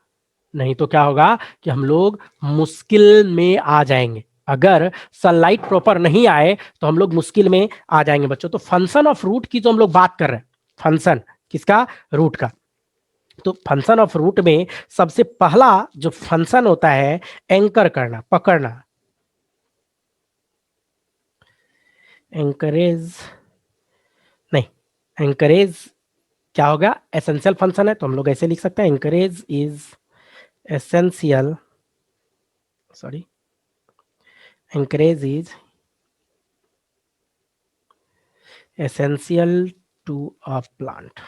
A: नहीं तो क्या होगा कि हम लोग मुश्किल में आ जाएंगे, अगर सनलाइट प्रॉपर नहीं आए तो हम लोग मुश्किल में आ जाएंगे बच्चों। तो फंक्शन ऑफ रूट की जो हम लोग बात कर रहे हैं, फंक्शन किसका, रूट का। तो फंक्शन ऑफ रूट में सबसे पहला जो फंक्शन होता है, एंकर करना, पकड़ना, एंकरेज नहीं, एंकरेज क्या होगा, एसेंशियल फंक्शन है, तो हम लोग ऐसे लिख सकते हैं, anchorage is essential, sorry, anchorage is essential to a plant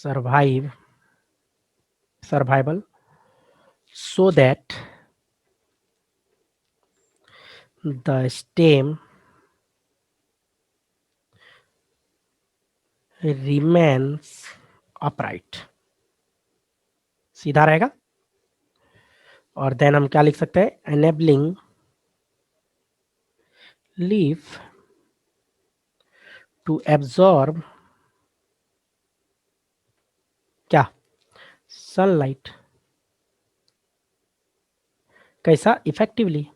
A: survive, survival, so that the stem remains upright, सीधा रहेगा। और देन हम क्या लिख सकते हैं, enabling leaf to absorb क्या, सनलाइट, कैसा, इफेक्टिवली।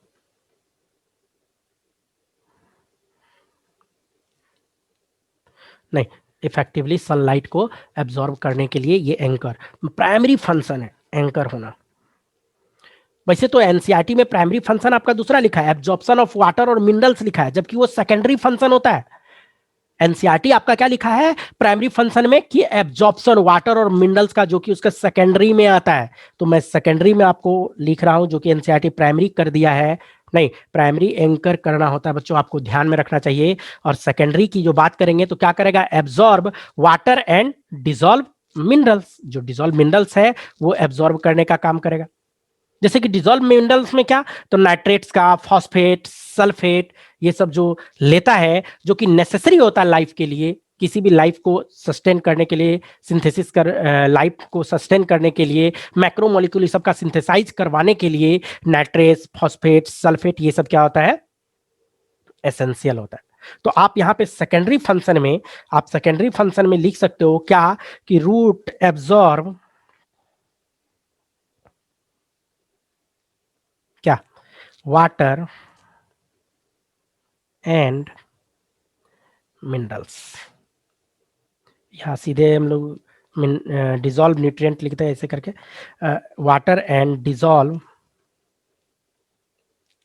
A: नहीं, इफेक्टिवली सनलाइट को एब्जॉर्ब करने के लिए ये एंकर प्राइमरी फंक्शन है, एंकर होना। वैसे तो एनसीईआरटी में प्राइमरी फंक्शन आपका दूसरा लिखा है, एब्जॉर्प्शन ऑफ वाटर और मिनरल्स लिखा है, जबकि वो सेकेंडरी फंक्शन होता है। एनसीईआरटी आपका क्या लिखा है प्राइमरी फंक्शन में कि एब्जॉर्प्शन वाटर और मिनरल्स का, जो कि उसका सेकेंडरी में आता है। तो मैं सेकेंडरी में आपको लिख रहा हूं, जो कि एनसीईआरटी प्राइमरी कर दिया है। नहीं, प्राइमरी एंकर करना होता है बच्चों, आपको ध्यान में रखना चाहिए। और सेकेंडरी की जो बात करेंगे तो क्या करेगा, absorb water and dissolve minerals. जो डिसॉल्व मिनरल्स है वो एब्जॉर्ब करने का काम करेगा। जैसे कि डिसॉल्व मिनरल्स में क्या, तो नाइट्रेट्स का, फॉस्फेट, सल्फेट, ये सब जो लेता है, जो कि नेसेसरी होता है लाइफ के लिए, किसी भी लाइफ को सस्टेन करने के लिए, सिंथेसिस कर लाइफ को सस्टेन करने के लिए, मैक्रोमोलिक्यूल सब का सिंथेसाइज करवाने के लिए नाइट्रेट्स, फॉस्फेट, सल्फेट, ये सब क्या होता है, एसेंशियल होता है। तो आप यहाँ पे सेकेंडरी फंक्शन में, आप सेकेंडरी फंक्शन में लिख सकते हो क्या, कि रूट एब्जॉर्ब क्या, वाटर एंड मिनरल्स। यहाँ सीधे हम लोग डिजॉल्व न्यूट्रिएंट लिखते हैं ऐसे करके, वाटर एंड डिजॉल्व,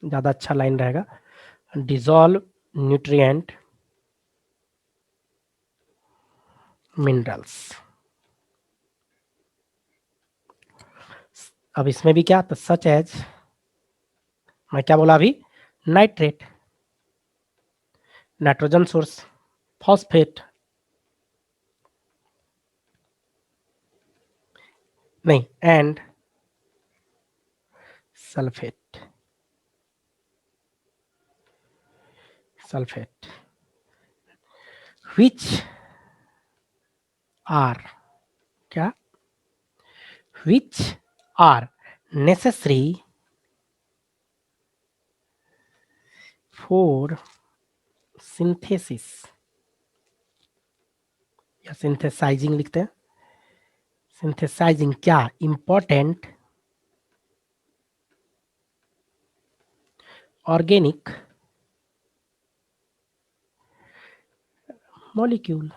A: ज़्यादा अच्छा लाइन रहेगा, डिजॉल्व न्यूट्रिएंट मिनरल्स। अब इसमें भी क्या, तो सच एज, मैं क्या बोला अभी, नाइट्रेट, नाइट्रोजन सोर्स, फॉस्फेट, नहीं, and sulphate, sulphate which are क्या, which are necessary for synthesis, या सिंथेसाइजिंग लिखते हैं, सिंथेसाइजिंग क्या, इंपॉर्टेंट ऑर्गेनिक मॉलिक्यूल,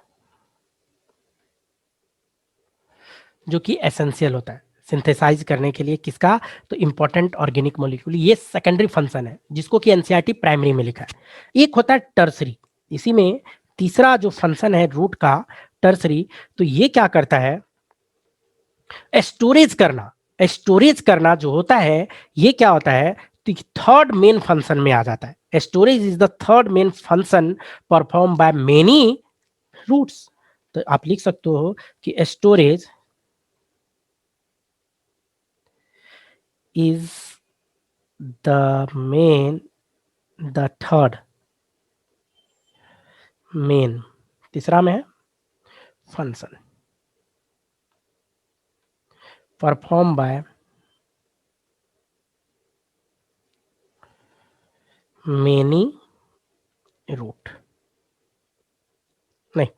A: जो कि एसेंशियल होता है सिंथेसाइज करने के लिए, किसका, तो इंपॉर्टेंट ऑर्गेनिक मॉलिक्यूल। ये सेकेंडरी फंक्शन है जिसको कि एनसीईआरटी प्राइमरी में लिखा है। एक होता है टर्सरी, इसी में तीसरा जो फंक्शन है रूट का, टर्सरी, तो ये क्या करता है, स्टोरेज करना। स्टोरेज करना जो होता है, ये क्या होता है, तो थर्ड मेन फंक्शन में आ जाता है। Storage is the third main function perform by many roots. तो आप लिख सकते हो कि storage is the main, the third main, तीसरा में है function perform by many root, नहीं,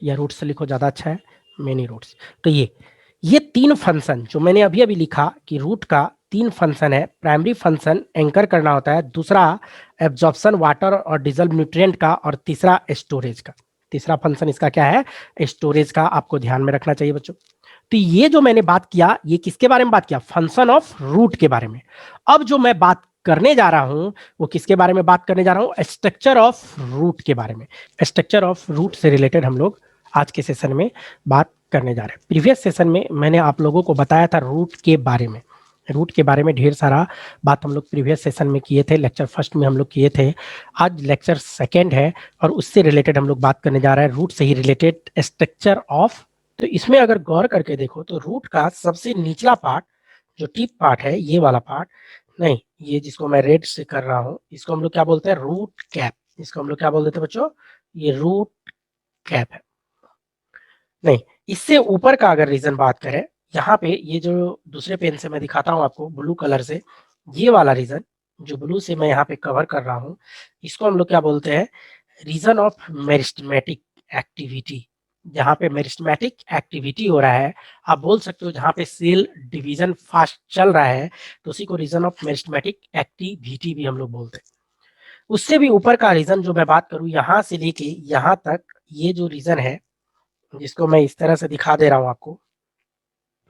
A: या रूट से लिखो ज़्यादा अच्छा है, मेनी रूट्स। तो ये तीन फंक्शन जो मैंने अभी अभी लिखा कि रूट का तीन फंक्शन है, प्राइमरी फंक्शन एंकर करना होता है, दूसरा एब्जॉर्प्शन वाटर और डिजल्व न्यूट्रिएंट का, और तीसरा स्टोरेज का। तीसरा फंक्शन इसका क्या है, स्टोरेज का, आपको ध्यान में रखना चाहिए बच्चों। तो ये जो मैंने बात किया, ये किसके बारे में बात किया, फंक्शन ऑफ रूट के बारे में। अब जो मैं बात करने जा रहा हूं वो किसके बारे में बात करने जा रहा हूं, स्ट्रक्चर ऑफ रूट के बारे में। स्ट्रक्चर ऑफ रूट से रिलेटेड हम लोग आज के सेशन में बात करने जा रहे हैं। प्रीवियस सेशन में मैंने आप लोगों को बताया था रूट के बारे में, रूट के बारे में ढेर सारा बात हम लोग प्रीवियस सेशन में किए थे, लेक्चर फर्स्ट में हम लोग किए थे। आज लेक्चर सेकेंड है और उससे रिलेटेड हम लोग बात करने जा रहे हैं, रूट से ही रिलेटेड स्ट्रक्चर ऑफ। तो इसमें अगर गौर करके देखो तो रूट का सबसे निचला पार्ट, जो टिप पार्ट है, ये वाला पार्ट, नहीं, ये जिसको मैं रेड से कर रहा हूँ, इसको हम लोग क्या बोलते हैं, रूट कैप। इसको हम लोग क्या बोल देते हैं बच्चों, ये रूट कैप है। नहीं, इससे ऊपर का अगर रीजन बात करें, यहाँ पे ये जो दूसरे पेन से मैं दिखाता हूँ आपको ब्लू कलर से, ये वाला रीजन जो ब्लू से मैं यहाँ पे कवर कर रहा हूँ, इसको हम लोग क्या बोलते हैं, रीजन ऑफ मेरिस्टेमेटिक एक्टिविटी। जहाँ पे मेरिस्टेमेटिक एक्टिविटी हो रहा है, आप बोल सकते हो जहाँ पे सेल डिवीजन फास्ट चल रहा है, तो उसी को रीजन ऑफ मेरिस्टेमेटिक एक्टिविटी भी हम लोग बोलते हैं। उससे भी ऊपर का रीजन जो मैं बात करूँ, यहाँ से लेके यहाँ तक, ये जो रीजन है, जिसको मैं इस तरह से दिखा दे रहा हूँ आपको,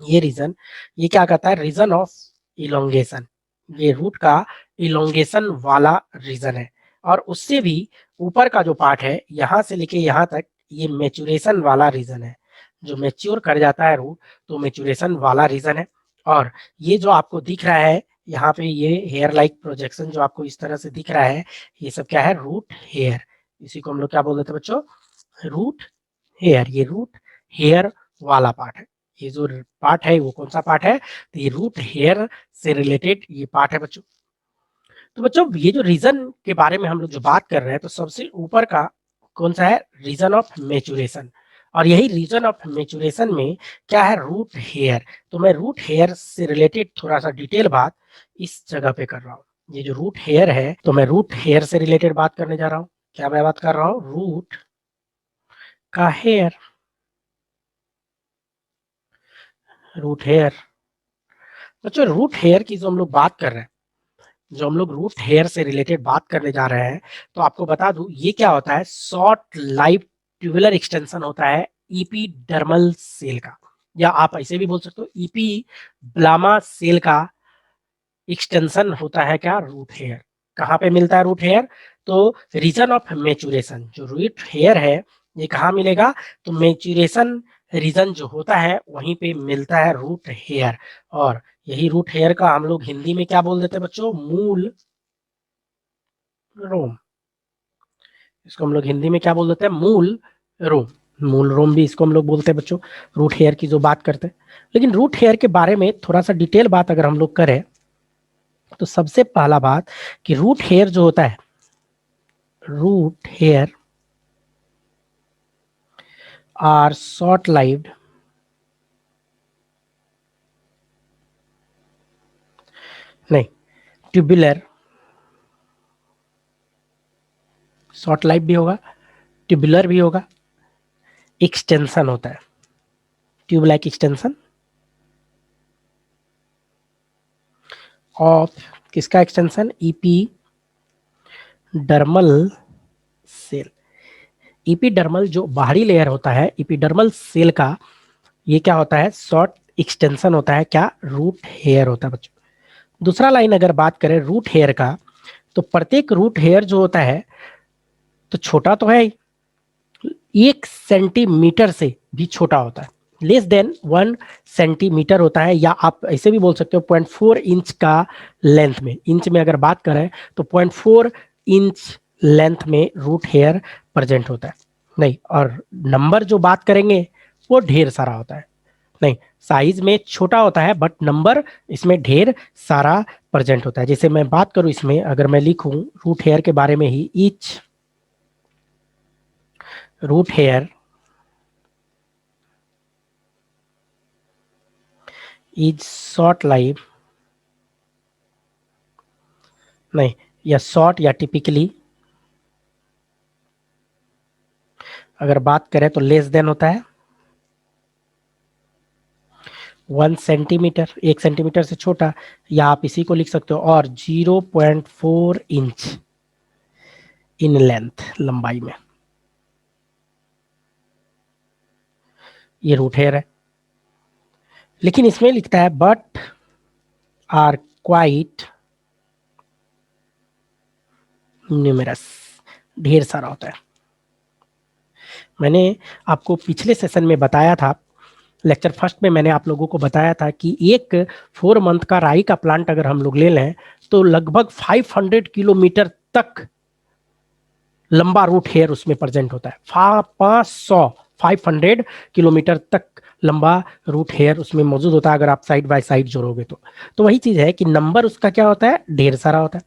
A: ये रीजन, ये क्या कहता है, रीजन ऑफ इलोंगेशन, ये रूट का इलोंगेशन वाला रीजन है। और उससे भी ऊपर का जो पार्ट है, यहाँ से लेके यहाँ तक, ये मैच्योरेशन वाला रीजन है। जो मैच्योर कर जाता है रूट, तो मैच्योरेशन वाला रीजन है। और ये जो आपको दिख रहा है यहाँ पे, ये हेयर लाइक प्रोजेक्शन जो आपको इस तरह से दिख रहा है, ये सब क्या है, रूट हेयर। इसी को हम लोग क्या बोल देते हैं बच्चों, रूट हेयर। ये रूट हेयर वाला पार्ट है। ये जो पार्ट है वो कौन सा पार्ट है, तो ये रूट हेयर से रिलेटेड ये पार्ट है बच्चों। तो बच्चों ये जो रीजन के बारे में हम लोग जो बात कर रहे हैं, तो सबसे ऊपर का कौन सा है, रीजन ऑफ मेचुरेशन। और यही रीजन ऑफ मेचुरेशन में क्या है, रूट हेयर। तो मैं रूट हेयर से रिलेटेड थोड़ा सा डिटेल बात इस जगह पे कर रहा हूँ। ये जो रूट हेयर है, तो मैं रूट हेयर से रिलेटेड बात करने जा रहा हूँ। क्या मैं बात कर रहा हूँ, रूट का हेयर, रूट हेयर। बच्चों रूट हेयर की जो हम लोग बात कर रहे हैं, जो हम लोग रूट हेयर से रिलेटेड बात करने जा रहे हैं, तो आपको बता दूं ये क्या होता है, शॉर्ट लाइफ ट्यूबुलर एक्सटेंशन होता है इपीडर्मल सेल का, या आप ऐसे भी बोल सकते हो इपीब्लामा सेल का एक्सटेंशन होता है क्या, रूट हेयर। कहाँ पे मिलता है रूट हेयर, तो रीजन ऑफ मेचुरेशन, जो रूट हेयर है ये कहाँ मिलेगा, तो मेचुरेशन रीजन जो होता है वहीं पे मिलता है रूट हेयर। और यही रूट हेयर का हम लोग हिंदी में क्या बोल देते हैं बच्चों, मूल रोम। इसको हम लोग हिंदी में क्या बोल देते हैं, मूल रोम। मूल रोम भी इसको हम लोग बोलते हैं बच्चों, रूट हेयर की जो बात करते हैं। लेकिन रूट हेयर के बारे में थोड़ा सा डिटेल बात अगर हम लोग करें, तो सबसे पहला बात कि रूट हेयर जो होता है, root hair are short lived, नहीं, ट्यूबुलर, शॉर्ट लाइफ भी होगा, ट्यूबुलर भी होगा, एक्सटेंशन होता है, ट्यूब लाइक एक्सटेंशन ऑफ, किसका extension, epidermal cell. Epidermal जो बाहरी लेयर होता है, इपीडर्मल सेल का ये क्या होता है, शॉर्ट एक्सटेंशन होता है क्या, रूट हेयर होता है बच्चों। दूसरा लाइन अगर बात करें रूट हेयर का, तो प्रत्येक रूट हेयर जो होता है, तो छोटा तो है ही, 1 सेंटीमीटर से भी छोटा होता है, लेस देन 1 सेंटीमीटर होता है, या आप ऐसे भी बोल सकते हो 0.4 इंच का लेंथ में। इंच में अगर बात करें तो 0.4 इंच लेंथ में रूट हेयर प्रेजेंट होता है। नहीं, और नंबर जो बात करेंगे वो ढेर सारा होता है। नहीं, साइज में छोटा होता है बट नंबर इसमें ढेर सारा प्रेजेंट होता है। जैसे मैं बात करूं इसमें, अगर मैं लिखूं रूट हेयर के बारे में ही, each root hair is short life, नहीं, या शॉर्ट या टिपिकली अगर बात करें तो लेस देन होता है 1 सेंटीमीटर, 1 सेंटीमीटर से छोटा, या आप इसी को लिख सकते हो, और 0.4 इंच इन लेंथ, लंबाई में, ये रूट हेयर है। लेकिन इसमें लिखता है बट आर क्वाइट न्यूमेरस, ढेर सारा होता है। मैंने आपको पिछले सेशन में बताया था, लेक्चर फर्स्ट में मैंने आप लोगों को बताया था कि एक 4 मंथ का राई का प्लांट अगर हम लोग ले लें, तो लगभग 500 किलोमीटर तक लंबा रूट हेयर उसमें प्रेजेंट होता है। 500 किलोमीटर तक लंबा रूट हेयर उसमें मौजूद होता है, अगर आप साइड बाय साइड जोड़ोगे तो वही चीज है कि नंबर उसका क्या होता है, ढेर सारा होता है।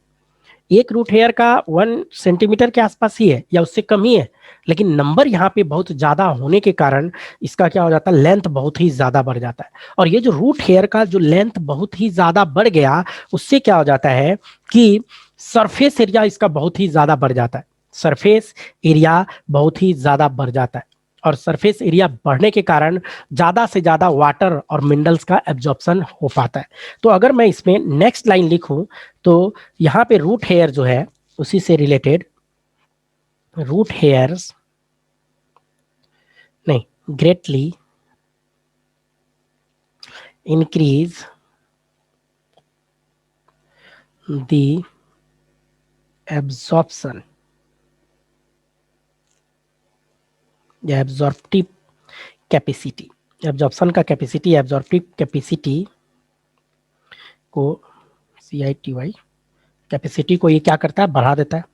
A: एक रूट हेयर का 1 सेंटीमीटर के आसपास ही है या उससे कम ही है, लेकिन नंबर यहाँ पे बहुत ज्यादा होने के कारण इसका क्या हो जाता है, लेंथ बहुत ही ज्यादा बढ़ जाता है। और ये जो रूट हेयर का जो लेंथ बहुत ही ज्यादा बढ़ गया, उससे क्या हो जाता है कि सरफेस एरिया इसका बहुत ही ज्यादा बढ़ जाता है। सरफेस एरिया बहुत ही ज्यादा बढ़ जाता है, और सरफेस एरिया बढ़ने के कारण ज्यादा से ज्यादा वाटर और मिनरल्स का एब्जॉर्प्शन हो पाता है। तो अगर मैं इसमें नेक्स्ट लाइन लिखूं, तो यहाँ पे रूट हेयर जो है उसी से रिलेटेड, रूट हेयर्स, नहीं, ग्रेटली increase the absorption या एब्जॉर्प्टिव कैपेसिटी, एब्जॉर्प्शन का कैपेसिटी, एब्जॉर्प्टिव कैपेसिटी को CITY कैपेसिटी को ये क्या करता है, बढ़ा देता है।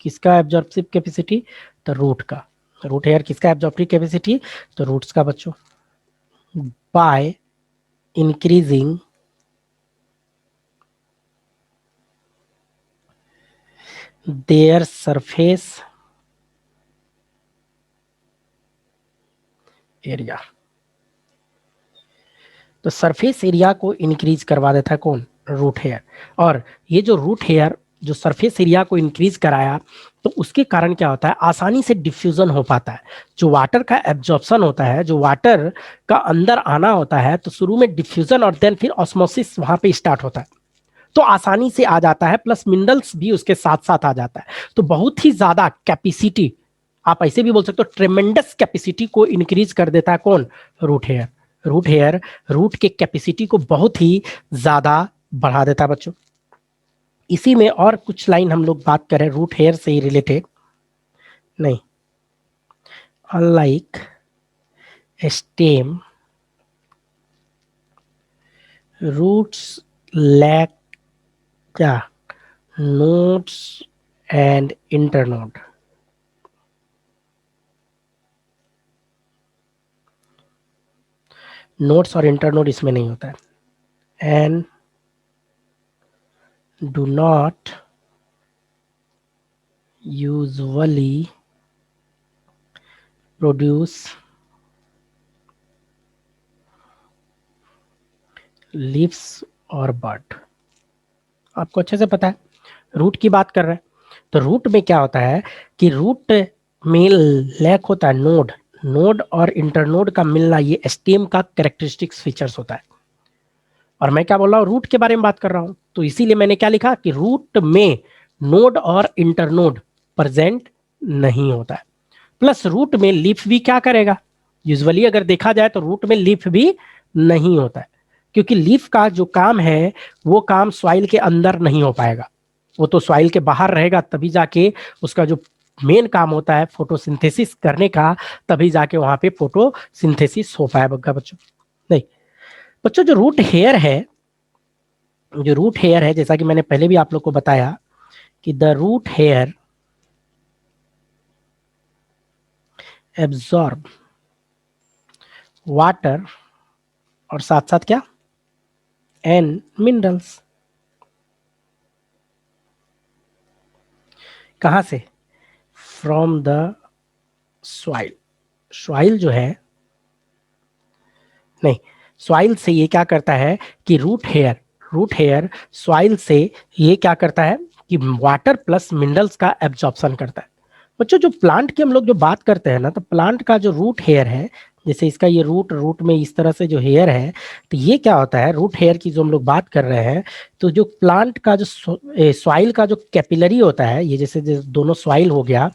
A: किसका एब्जॉर्प्टिव कैपेसिटी, तो रूट का। रूट हेयर किसका एब्जॉर्प्टिव कैपेसिटी, तो रूट्स का बच्चों। By increasing their surface area, तो सरफेस एरिया को इंक्रीज करवा देता है कौन, रूट हेयर। और ये जो रूट हेयर जो सरफेस एरिया को इंक्रीज कराया, तो उसके कारण क्या होता है, आसानी से डिफ्यूजन हो पाता है। जो वाटर का एब्जॉर्प्शन होता है, जो वाटर का अंदर आना होता है, तो शुरू में डिफ्यूजन और देन फिर ऑस्मोसिस वहां पे स्टार्ट होता है, तो आसानी से आ जाता है, प्लस मिनरल्स भी उसके साथ साथ आ जाता है। तो बहुत ही ज्यादा कैपेसिटी, आप ऐसे भी बोल सकते हो ट्रेमेंडस कैपेसिटी को इंक्रीज कर देता है कौन, root hair. Root hair root के कैपेसिटी को बहुत ही ज्यादा बढ़ा देता है बच्चों। इसी में और कुछ लाइन हम लोग बात करें रूट हेयर से ही रिलेटेड, नहीं, अनलाइक स्टेम रूट्स लैक क्या, नोड्स एंड इंटरनोड। नोड्स और इंटरनोड इसमें नहीं होता है। And do not usually produce leaves और बड। आपको अच्छे से पता है रूट की बात कर रहे हैं, तो रूट में क्या होता है कि रूट में लैक होता है नोड, नोड और इंटरनोड का मिलना, ये स्टेम का कैरेक्टरिस्टिक्स फीचर्स होता है। और मैं क्या बोल रहा हूँ, रूट के बारे में बात कर रहा हूँ, तो इसीलिए मैंने क्या लिखा कि रूट में नोड और इंटरनोड प्रेजेंट नहीं होता है। प्लस रूट में लीफ भी क्या करेगा, यूजुअली अगर देखा जाए तो रूट में लीफ भी नहीं होता है, क्योंकि लीफ का जो काम है वो काम सॉइल के अंदर नहीं हो पाएगा, वो तो सॉइल के बाहर रहेगा, तभी जाके उसका जो मेन काम होता है फोटोसिंथेसिस करने का, तभी जाके वहां पे फोटोसिंथेसिस हो पाएगा बच्चों। नहीं बच्चों, जो रूट हेयर है जैसा कि मैंने पहले भी आप लोग को बताया कि the root hair absorb water और साथ साथ क्या, एंड मिनरल्स। कहां से, फ्रॉम द सॉइल। सॉइल जो है, नहीं, सॉइल से ये क्या करता है कि रूट हेयर सॉइल से ये क्या करता है कि वाटर प्लस मिनरल्स का एब्जॉर्प्शन करता है। बच्चों जो प्लांट की हम लोग जो बात करते हैं ना, तो प्लांट का जो रूट हेयर है, जैसे इसका ये रूट में इस तरह से जो हेयर है, तो ये क्या होता है, रूट हेयर की जो हम लोग बात कर रहे हैं, तो जो प्लांट का जो सॉइल का जो कैपिलरी होता है, ये जैसे दोनों सॉइल हो गया,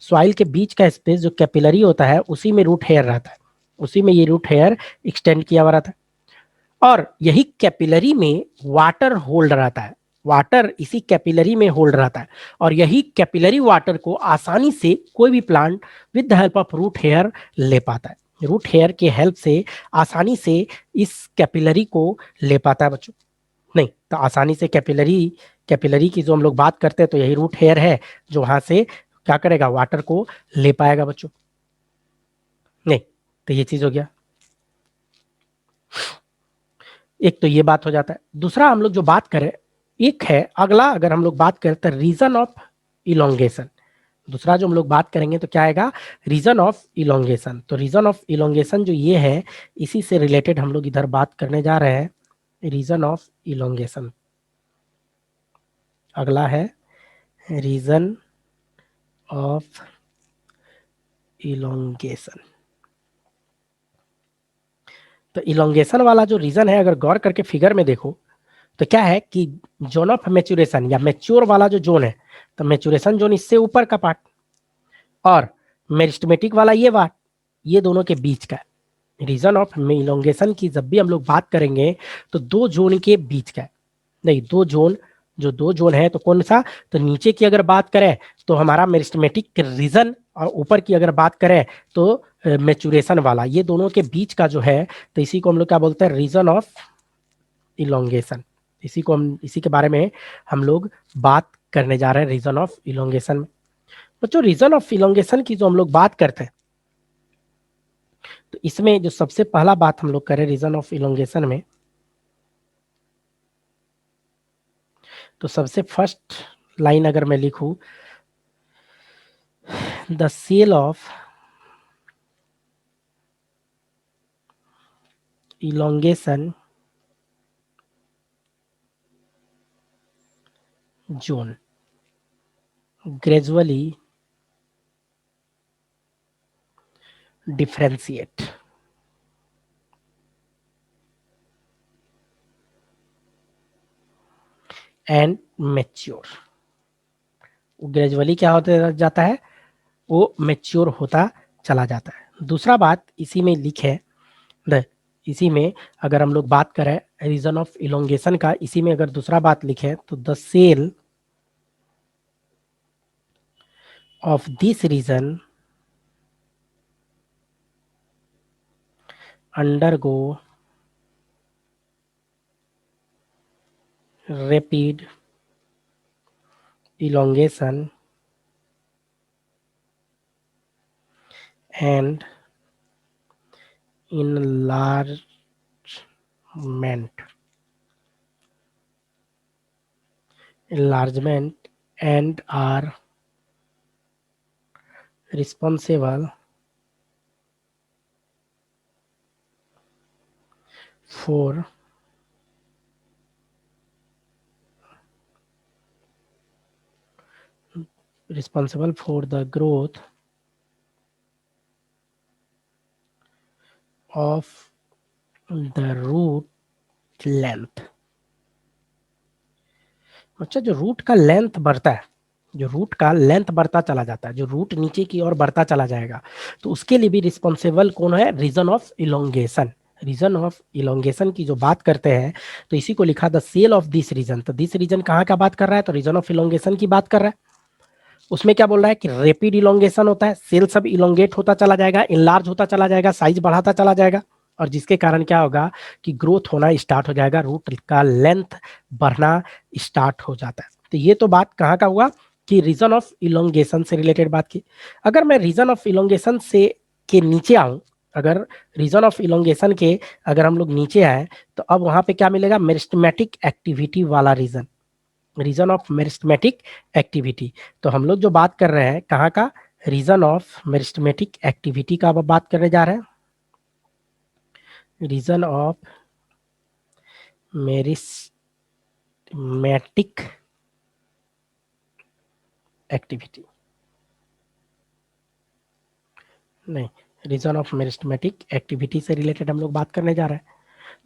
A: सॉइल के बीच का स्पेस जो कैपिलरी होता है, उसी में रूट हेयर रहता है, उसी में ये रूट हेयर एक्सटेंड किया हुआ रहता है। और यही कैपिलरी में वाटर होल्ड रहता है, वाटर इसी कैपिलरी में होल्ड रहता है, और यही कैपिलरी वाटर को आसानी से कोई भी plant with the help of root hair ले पाता है। रूट हेयर के हेल्प से आसानी से इस कैपिलरी को ले पाता है बच्चों। नहीं तो आसानी से कैपिलरी की जो हम लोग बात करते हैं, तो यही रूट हेयर है जो वहां से क्या करेगा, वाटर को ले पाएगा बच्चों। नहीं तो ये चीज हो गया, एक तो ये बात हो जाता है। दूसरा हम लोग जो बात करें, एक है अगला, अगर हम लोग बात करें तो रीजन ऑफ इलोंगेशन। दूसरा जो हम लोग बात करेंगे तो क्या आएगा, रीजन ऑफ इलोंगेशन। तो रीजन ऑफ इलोंगेशन जो ये है, इसी से रिलेटेड हम लोग इधर बात करने जा रहे हैं, रीजन ऑफ इलोंगेशन। अगला है रीजन ऑफ इलोंगेशन। तो इलोंगेशन वाला जो रीजन है, अगर गौर करके फिगर में देखो, तो क्या है कि जोन ऑफ मैच्योरेशन या मैच्योर वाला जो जोन है, तो मैच्योरेशन जोन इससे ऊपर का पार्ट, और मेरिस्टेमेटिक वाला ये पार्ट, ये दोनों के बीच का है। रीजन ऑफ इलोंगेशन की जब भी हम लोग बात करेंगे तो दो जोन के बीच का है। नहीं, दो जोन, जो दो जोन है तो कौन सा, तो नीचे की अगर बात करें तो हमारा मेरिस्टेमेटिक रीजन, और ऊपर की अगर बात करें तो मेचुरेशन वाला, ये दोनों के बीच का जो है, तो इसी को हम लोग क्या बोलते हैं, रीजन ऑफ इलोंगेशन। इसी को हम, इसी के बारे में हम लोग बात करने जा रहे हैं, रीजन ऑफ इलोंगेशन में। बच्चों रीजन ऑफ इलोंगेशन की जो हम लोग बात करते हैं, तो इसमें जो सबसे पहला बात हम लोग करें रीजन ऑफ इलोंगेशन में, तो सबसे फर्स्ट लाइन अगर मैं लिखूं, the cell of elongation zone gradually differentiate and mature। Gradually क्या होता जाता है, वो मेच्योर होता चला जाता है। दूसरा बात इसी में लिखे, द इसी में अगर हम लोग बात करें रीजन ऑफ इलोंगेशन का, इसी में अगर दूसरा बात लिखे तो the cell of this region undergo rapid elongation and enlargement and are responsible for the growth of the root length। अच्छा, जो रूट का लेंथ बढ़ता है, जो रूट का लेंथ बढ़ता चला जाता है, जो रूट नीचे की ओर बढ़ता चला जाएगा, तो उसके लिए भी रिस्पॉन्सिबल कौन है, region of elongation. Region of elongation की जो बात करते हैं, तो इसी को लिखा the cell of this region. तो दिस रीजन कहाँ का बात कर रहा है, तो रीजन ऑफ इलोंगेशन की बात कर रहा है। उसमें क्या बोल रहा है कि रेपिड इलोंगेशन होता है, सेल सब इलोंगेट होता चला जाएगा, इनलार्ज होता चला जाएगा, साइज बढ़ाता चला जाएगा, और जिसके कारण क्या होगा कि ग्रोथ होना स्टार्ट हो जाएगा, रूट का लेंथ बढ़ना स्टार्ट हो जाता है। तो ये तो बात कहाँ का हुआ कि रीजन ऑफ इलोंगेशन से रिलेटेड बात की। अगर मैं रीजन ऑफ इलोंगेशन से के नीचे आऊं, अगर रीजन ऑफ इलोंगेशन के अगर हम लोग नीचे आए, तो अब वहां पे क्या मिलेगा, मेरिस्टेमेटिक एक्टिविटी वाला region, region of meristematic activity. तो हम लोग जो बात कर रहे हैं कहाँ का, रीजन ऑफ मेरिस्टेमेटिक एक्टिविटी का अब बात करने जा रहे हैं। रीजन ऑफ मेरिस्टेमेटिक एक्टिविटी, नहीं, रीजन ऑफ मेरिस्टेमेटिक एक्टिविटी से रिलेटेड हम लोग बात करने जा रहे हैं।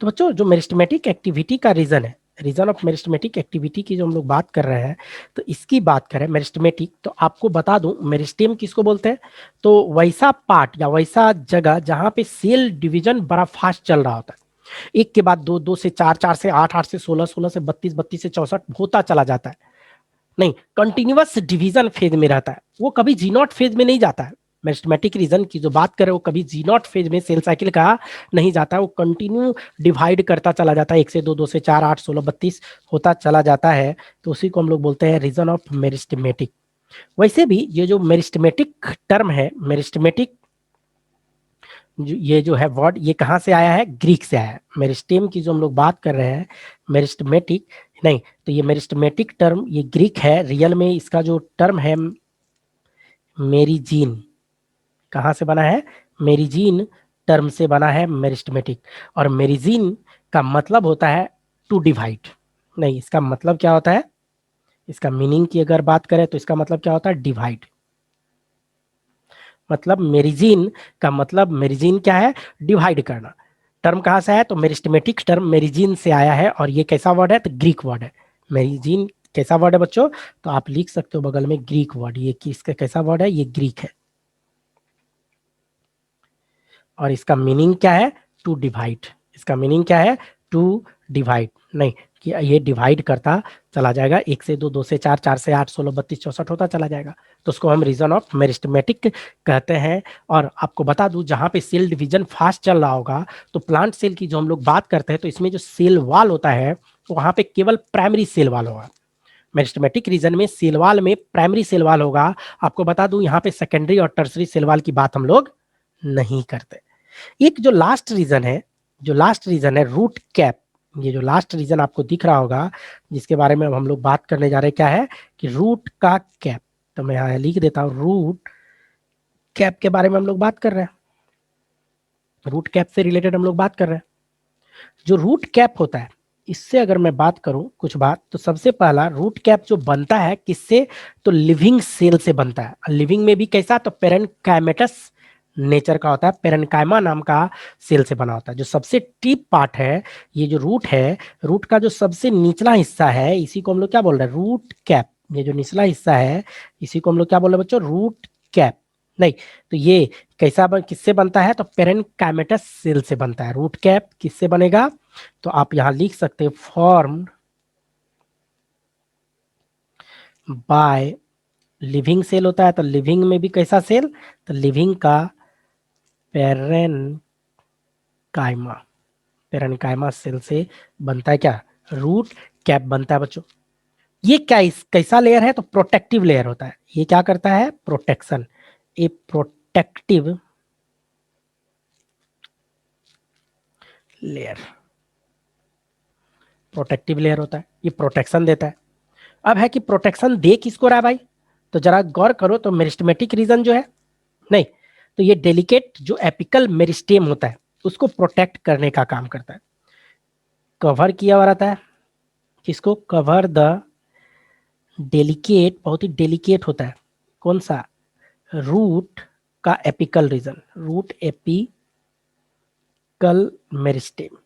A: तो बच्चों जो मेरिस्टेमेटिक एक्टिविटी का रीजन है, रीजन ऑफ मेरिस्टेमेटिक एक्टिविटी की जो हम लोग बात कर रहे हैं, तो इसकी बात करें मेरिस्टेमेटिक, तो आपको बता दूं मेरिस्टेम किसको बोलते हैं, तो वैसा पार्ट या वैसा जगह जहां पे सेल डिवीजन बड़ा फास्ट चल रहा होता है, एक के बाद दो, दो से चार, चार से आठ, आठ से 16, 16 से 32, 32 से 64 होता चला जाता है, नहीं, कंटिन्यूअस डिवीजन फेज में रहता है, वो कभी जी नॉट फेज में नहीं जाता है। मेरिस्टेमेटिक रीजन की जो बात करें वो कभी जी नॉट फेज में सेल साइकिल का नहीं जाता है, वो कंटिन्यू डिवाइड करता चला जाता है, एक से दो, दो से चार, आठ, 16, 32 होता चला जाता है, तो उसी को हम लोग बोलते हैं रीजन ऑफ मेरिस्टेमेटिक। वैसे भी ये जो मेरिस्टेमेटिक टर्म है, मेरिस्टेमेटिक ये जो है वर्ड, ये कहाँ से आया है, ग्रीक से आया है। मेरिस्टेम की जो हम लोग बात कर रहे हैं, मेरिस्टेमेटिक, नहीं, तो ये मेरिस्टेमेटिक टर्म ये ग्रीक है, रियल में इसका जो टर्म है मेरिजीन, कहाँ से बना है, मेरिजीन टर्म से बना है मेरिस्टेमेटिक। और मेरिजीन का मतलब होता है टू डिवाइड, नहीं, इसका मतलब क्या होता है, इसका मीनिंग की अगर बात करें तो इसका मतलब क्या होता है, डिवाइड। मतलब मेरिजीन का मतलब, मेरिजीन क्या है, डिवाइड करना। टर्म कहाँ से है, तो मेरिस्टेमेटिक टर्म मेरिजीन से आया है, और ये कैसा वर्ड है, तो ग्रीक वर्ड है। मेरिजीन कैसा वर्ड है बच्चों, तो आप लिख सकते हो बगल में ग्रीक वर्ड, ये किसका कैसा वर्ड है, ये ग्रीक है। और इसका मीनिंग क्या है? To divide. इसका मीनिंग क्या है? To divide. नहीं कि ये डिवाइड करता चला जाएगा, 1 से 2, 2 से 4, 4 से 8, 16, 32, 64 होता चला जाएगा। तो उसको हम रीजन ऑफ मेरिस्टेमेटिक कहते हैं। और आपको बता दूं, जहां पे सेल डिवीजन फास्ट चल रहा होगा, तो प्लांट सेल की जो हम लोग बात करते हैं, तो इसमें जो सेल वाल होता है, वहां पे केवल प्राइमरी सेल वाल होगा। मेरिस्टेमेटिक रीजन में सेल वाल में प्राइमरी सेल वाल होगा। आपको बता दूं, यहाँ पे सेकेंडरी और टर्सरी सेल वाल की बात हम लोग नहीं करते। एक जो लास्ट रीजन है, जो लास्ट रीजन है रूट कैप, ये जो लास्ट रीजन आपको दिख रहा होगा, जिसके बारे में हम लोग बात करने जा रहे हैं, क्या है कि रूट का कैप। तो मैं यहां लिख देता हूं, रूट कैप के बारे में हम लोग बात कर रहे हैं, रूट कैप से रिलेटेड हम लोग बात कर रहे हैं। जो रूट कैप होता है, इससे अगर मैं बात करूं कुछ बात, तो सबसे पहला रूट कैप जो बनता है किससे? तो लिविंग सेल से बनता है। लिविंग में भी कैसा? तो पेरेन्काइमेटस नेचर का होता है, पेरेन्काइमा नाम का सेल से बना होता है। जो सबसे टीप पार्ट है, ये जो रूट है, रूट का जो सबसे निचला हिस्सा है, इसी को हम लोग क्या बोल रहे हैं? Root cap. ये जो निचला हिस्सा है, इसी को हम लोग क्या बोल रहे हैं बच्चों? Root cap. नहीं, तो ये किससे बनता है? तो पेरेन्काइमेटस सेल से बनता है। रूट कैप किससे बनेगा? तो आप यहां लिख सकते हैं, फॉर्म्ड बाय लिविंग सेल होता है। तो लिविंग में भी कैसा सेल? तो लिविंग का पेरेन्काइमा, पेरेन्काइमा सेल से बनता है क्या? रूट कैप बनता है बच्चों। ये क्या कैसा लेयर है? तो प्रोटेक्टिव लेयर होता है। ये क्या करता है? प्रोटेक्शन। ए प्रोटेक्टिव लेयर, प्रोटेक्टिव लेयर होता है, ये प्रोटेक्शन देता है। अब है कि प्रोटेक्शन दे किसको रहा है भाई? तो जरा गौर करो, तो मेरिस्टेमेटिक रीजन जो है, नहीं, तो ये डेलिकेट जो एपिकल मेरिस्टेम होता है, उसको प्रोटेक्ट करने का काम करता है। कवर किया हुआ रहता है किसको? कवर द डेलिकेट, बहुत ही डेलिकेट होता है, कौन सा? रूट का apical region, root apical meristem,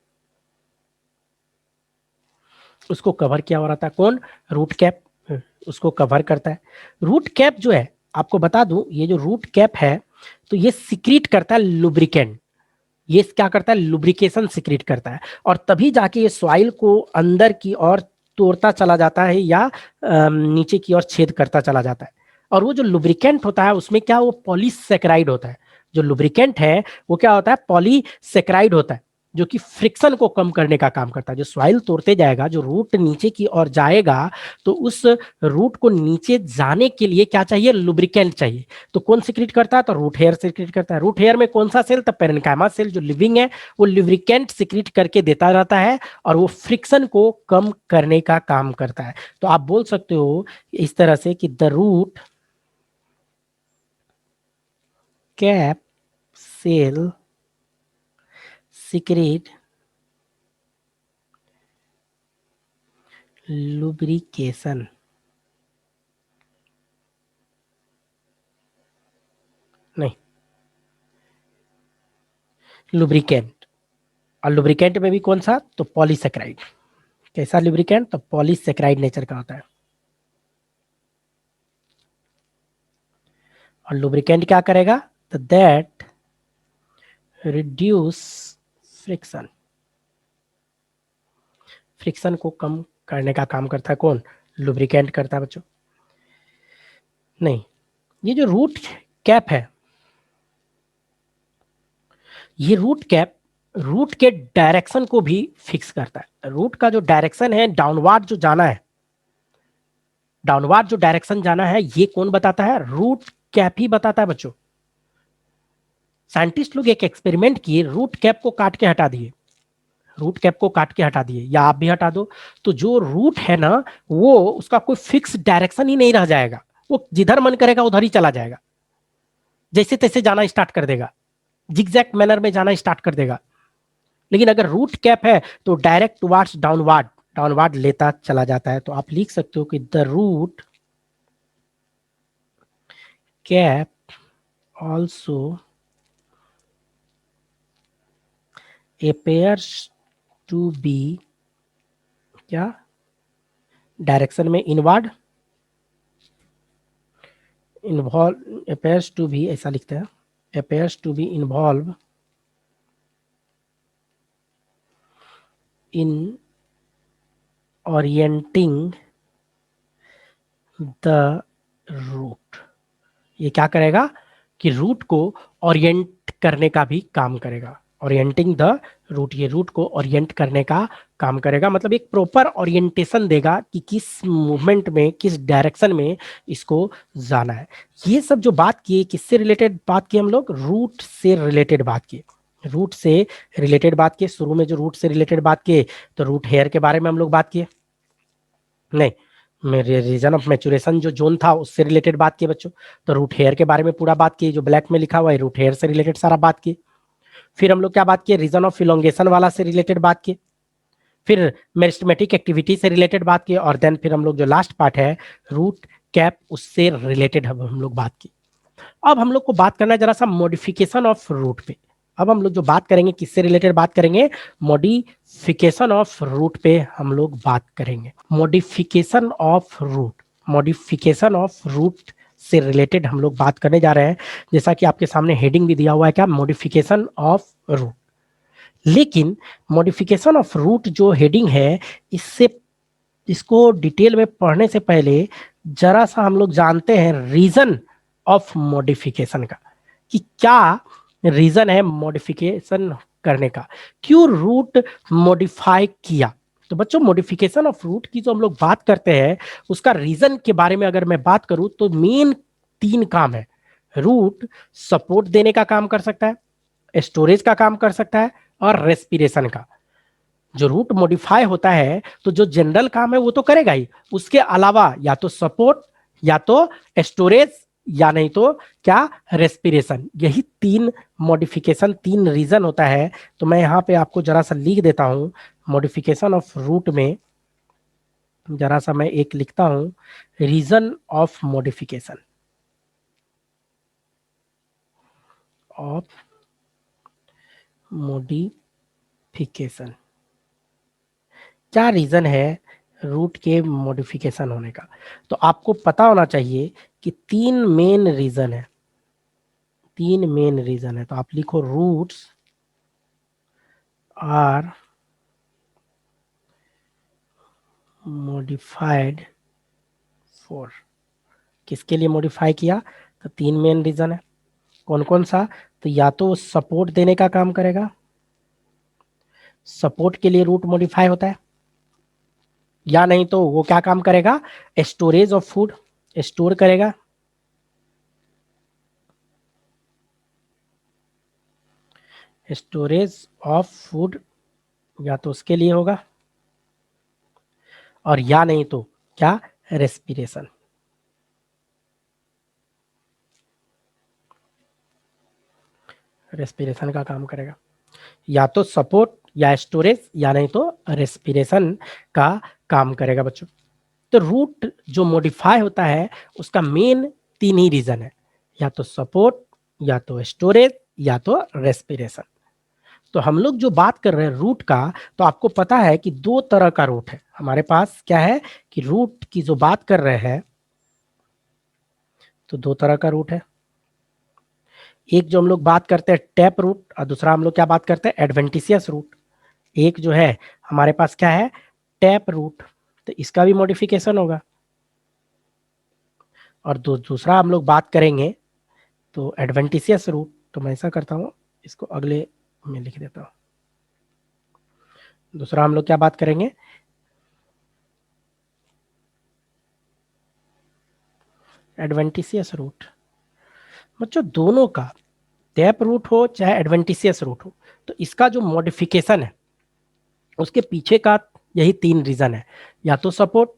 A: उसको कवर किया हुआ रहता है। कौन? रूट कैप उसको कवर करता है। रूट कैप जो है, आपको बता दूं, ये जो रूट कैप है, तो ये सिक्रीट करता है लुब्रिकेंट। ये क्या करता है? लुब्रिकेशन सिक्रीट करता है, और तभी जाके ये सॉइल को अंदर की ओर तोड़ता चला जाता है, या नीचे की ओर छेद करता चला जाता है। और वो जो लुब्रिकेंट होता है, उसमें क्या, वो पॉलीसेकेराइड होता है। जो लुब्रिकेंट है वो क्या होता है? पॉलीसेकेराइड होता है, जो कि फ्रिक्शन को कम करने का काम करता है। जो सॉइल तोड़ते जाएगा, जो रूट नीचे की ओर जाएगा, तो उस रूट को नीचे जाने के लिए क्या चाहिए? लुब्रिकेंट चाहिए। तो कौन सिक्रीट करता है? तो रूट हेयर सिक्रीट करता है। रूट हेयर में कौन सा सेल? तो पेरेन्काइमा सेल जो लिविंग है, वो लुब्रिकेंट सिक्रीट करके देता रहता है, और वो फ्रिक्शन को कम करने का काम करता है। तो आप बोल सकते हो इस तरह से कि the root cap cell secrete lubrication. नहीं, लुब्रिकेंट। और लुब्रिकेंट में भी कौन सा? तो पॉलीसेकेराइड। कैसा लुब्रिकेंट? तो पॉलीसेकेराइड नेचर का होता है। और लुब्रिकेंट क्या करेगा? तो दैट रिड्यूस फ्रिक्शन, फ्रिक्शन को कम करने का काम करता है। कौन? लुब्रिकेंट करता है बच्चों। नहीं, ये जो रूट कैप है, ये रूट कैप रूट के डायरेक्शन को भी फिक्स करता है। रूट का जो डायरेक्शन है, डाउनवर्ड जो जाना है, डाउनवर्ड जो डायरेक्शन जाना है, ये कौन बताता है? रूट कैप ही बताता है बच्चों। साइंटिस्ट लोग एक एक्सपेरिमेंट किए, रूट कैप को काट के हटा दिए, रूट कैप को काट के हटा दिए, या आप भी हटा दो, तो जो रूट है ना, वो उसका कोई फिक्स डायरेक्शन ही नहीं रह जाएगा। वो जिधर मन करेगा उधर ही चला जाएगा, जैसे तैसे जाना स्टार्ट कर देगा, जिगजैग मैनर में जाना स्टार्ट कर देगा। लेकिन अगर रूट कैप है, तो डायरेक्ट टुवार्ड्स डाउनवर्ड, डाउनवर्ड लेता चला जाता है। तो आप लिख सकते हो कि the root cap also appears to be क्या? डायरेक्शन में inward, involve, appears to be, ऐसा लिखते हैं, appears to be involved in orienting the root. ये क्या करेगा कि रूट को ओरिएंट करने का भी काम करेगा। ओरिएंटिंग द रूट, ये रूट को ओरिएंट करने का काम करेगा, मतलब एक प्रॉपर ओरिएंटेशन देगा कि किस मूवमेंट में, किस डायरेक्शन में इसको जाना है। ये सब जो बात की, किससे रिलेटेड बात की हम लोग? रूट से रिलेटेड बात की। रूट से रिलेटेड बात की। शुरू में जो रूट से रिलेटेड बात किए तो रूट हेयर के बारे में हम लोग बात किए, नहीं, मेरे रीजन ऑफ मैचुरेशन जो जोन था उससे रिलेटेड बात की बच्चों। तो रूट हेयर के बारे में पूरा बात की, जो ब्लैक में लिखा हुआ है रूट हेयर से रिलेटेड सारा बात की। फिर हम लोग क्या बात किए? रीजन ऑफ इलोंगेशन वाला से रिलेटेड बात की। फिर मेरिस्टेमेटिक एक्टिविटी से रिलेटेड बात की, और देन फिर हम लोग जो लास्ट पार्ट है रूट कैप, उससे रिलेटेड हम लोग बात की। अब हम लोग को बात करना है जरा सा मॉडिफिकेशन ऑफ रूट पे। अब हम लोग जो बात करेंगे किससे रिलेटेड बात करेंगे? मॉडिफिकेशन ऑफ रूट पे हम लोग बात करेंगे। Modification of root, modification of root से रिलेटेड हम लोग बात करने जा रहे हैं। जैसा कि आपके सामने हेडिंग भी दिया हुआ है, क्या? Modification of root. लेकिन मॉडिफिकेशन ऑफ रूट जो हेडिंग है, इससे इसको डिटेल में पढ़ने से पहले जरा सा हम लोग जानते हैं रीजन ऑफ मॉडिफिकेशन का, कि क्या रीजन है मॉडिफिकेशन करने का, क्यों रूट मॉडिफाई किया। तो बच्चों, मॉडिफिकेशन ऑफ रूट की जो हम लोग बात करते हैं, उसका रीजन के बारे में अगर मैं बात करूं तो मेन 3 काम है। रूट सपोर्ट देने का काम कर सकता है, स्टोरेज का काम कर सकता है, और रेस्पिरेशन का। जो रूट मॉडिफाई होता है तो जो जनरल काम है वो तो करेगा ही, उसके अलावा या तो सपोर्ट, या तो स्टोरेज, या नहीं तो क्या? रेस्पिरेशन। यही 3 मॉडिफिकेशन, 3 रीजन होता है। तो मैं यहाँ पे आपको जरा सा लिख देता हूँ मॉडिफिकेशन ऑफ रूट में, जरा सा मैं एक लिखता हूँ, region of modification of modification. क्या रीजन है रूट के मॉडिफिकेशन होने का? तो आपको पता होना चाहिए कि 3 मेन रीजन है। 3 मेन रीजन है, तो आप लिखो रूट्स आर मॉडिफाइड फॉर। किसके लिए मॉडिफाई किया? तो 3 मेन रीजन है। कौन कौन सा? तो या तो सपोर्ट देने का काम करेगा, सपोर्ट के लिए रूट मॉडिफाई होता है, या नहीं तो वो क्या काम करेगा? स्टोरेज ऑफ फूड, स्टोर करेगा, स्टोरेज ऑफ फूड, या तो उसके लिए होगा, और या नहीं तो क्या? रेस्पिरेशन। रेस्पिरेशन का काम करेगा, या तो सपोर्ट या स्टोरेज, या नहीं तो रेस्पिरेशन का काम करेगा बच्चों। तो रूट जो मॉडिफाई होता है उसका मेन 3 ही रीजन है, या तो सपोर्ट, या तो स्टोरेज, या तो रेस्पिरेशन। तो हम लोग जो बात कर रहे हैं रूट का, तो आपको पता है कि 2 तरह का रूट है हमारे पास। क्या है कि रूट की जो बात कर रहे हैं तो 2 तरह का रूट है। एक जो हम लोग बात करते हैं टैप रूट, और दूसरा हम लोग क्या बात करते हैं? Adventitious root. एक जो है हमारे पास क्या है? टैप रूट, तो इसका भी मॉडिफिकेशन होगा। और दूसरा हम लोग बात करेंगे तो एडवेंटिशियस रूट। तो मैं ऐसा करता हूँ, इसको अगले में लिख देता हूँ। दूसरा हम लोग क्या बात करेंगे? Adventitious root. बच्चों, दोनों का, टैप रूट हो चाहे एडवेंटिशियस रूट हो, तो इसका जो मॉडिफिकेशन है उसके पीछे का यही 3 रीजन है, या तो सपोर्ट,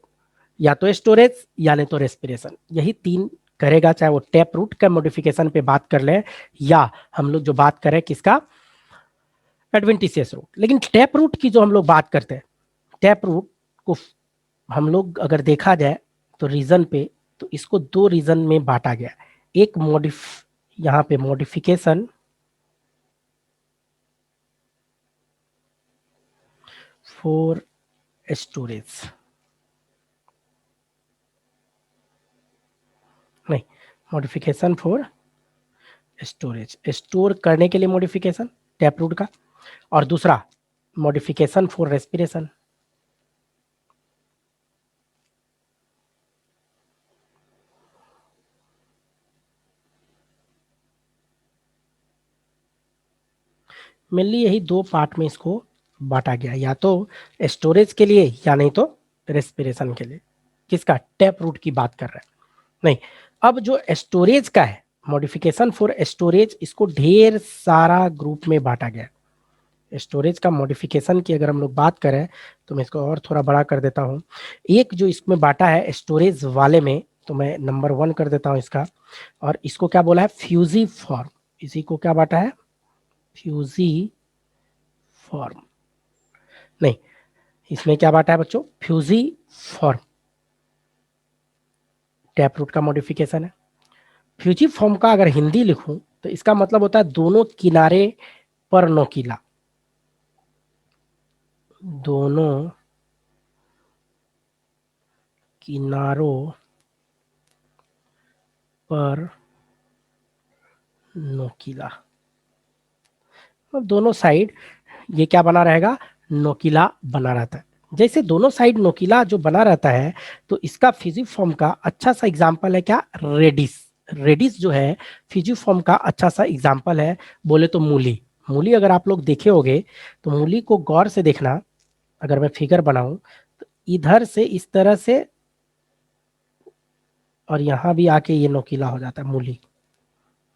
A: या तो स्टोरेज, या नहीं तो रेस्पिरेशन। यही 3 करेगा, चाहे वो टैप रूट का मॉडिफिकेशन पे बात कर ले, या हम लोग जो बात करें किसका? Adventitious root. लेकिन टैप रूट की जो हम लोग बात करते हैं, टैप रूट को हम लोग अगर देखा जाए तो रीजन पे, तो इसको 2 रीजन में बांटा गया। एक यहाँ पे मॉडिफिकेशन फॉर स्टोरेज, नहीं, मॉडिफिकेशन फॉर स्टोरेज, स्टोर करने के लिए मॉडिफिकेशन टैप रूट का। और दूसरा मॉडिफिकेशन फॉर रेस्पिरेशन। मेनली यही दो पार्ट में इसको बांटा गया, या तो स्टोरेज के लिए या नहीं तो रेस्पिरेशन के लिए। किसका? टैप रूट की बात कर रहे हैं। नहीं, अब जो स्टोरेज का है, मॉडिफिकेशन फॉर स्टोरेज, इसको ढेर सारा ग्रुप में बांटा गया। स्टोरेज का मॉडिफिकेशन की अगर हम लोग बात करें तो मैं इसको और थोड़ा बड़ा कर देता हूँ। एक जो इसमें बांटा है स्टोरेज वाले में, तो मैं नंबर 1 कर देता हूँ इसका, और इसको क्या बोला है? Fusiform. इसी को क्या बांटा है? Fusiform. नहीं, इसमें क्या बांटा है बच्चों? Fusiform. टैप रूट का मॉडिफिकेशन है। फ्यूजी फॉर्म का अगर हिंदी लिखूं तो इसका मतलब होता है दोनों किनारे पर नोकीला। दोनों किनारों पर नोकीला, और दोनों साइड ये क्या बना रहेगा? नोकीला बना रहता है। जैसे दोनों साइड नोकीला जो बना रहता है, तो इसका फिजिफॉर्म का अच्छा सा एग्जांपल है क्या? रेडिस। रेडिस जो है फिजिफॉर्म का अच्छा सा एग्जांपल है। बोले तो मूली। मूली अगर आप लोग देखे होगे तो मूली को गौर से देखना। अगर मैं फिगर बनाऊं तो इधर से इस तरह से, और यहां भी आके ये नोकीला हो जाता है मूली।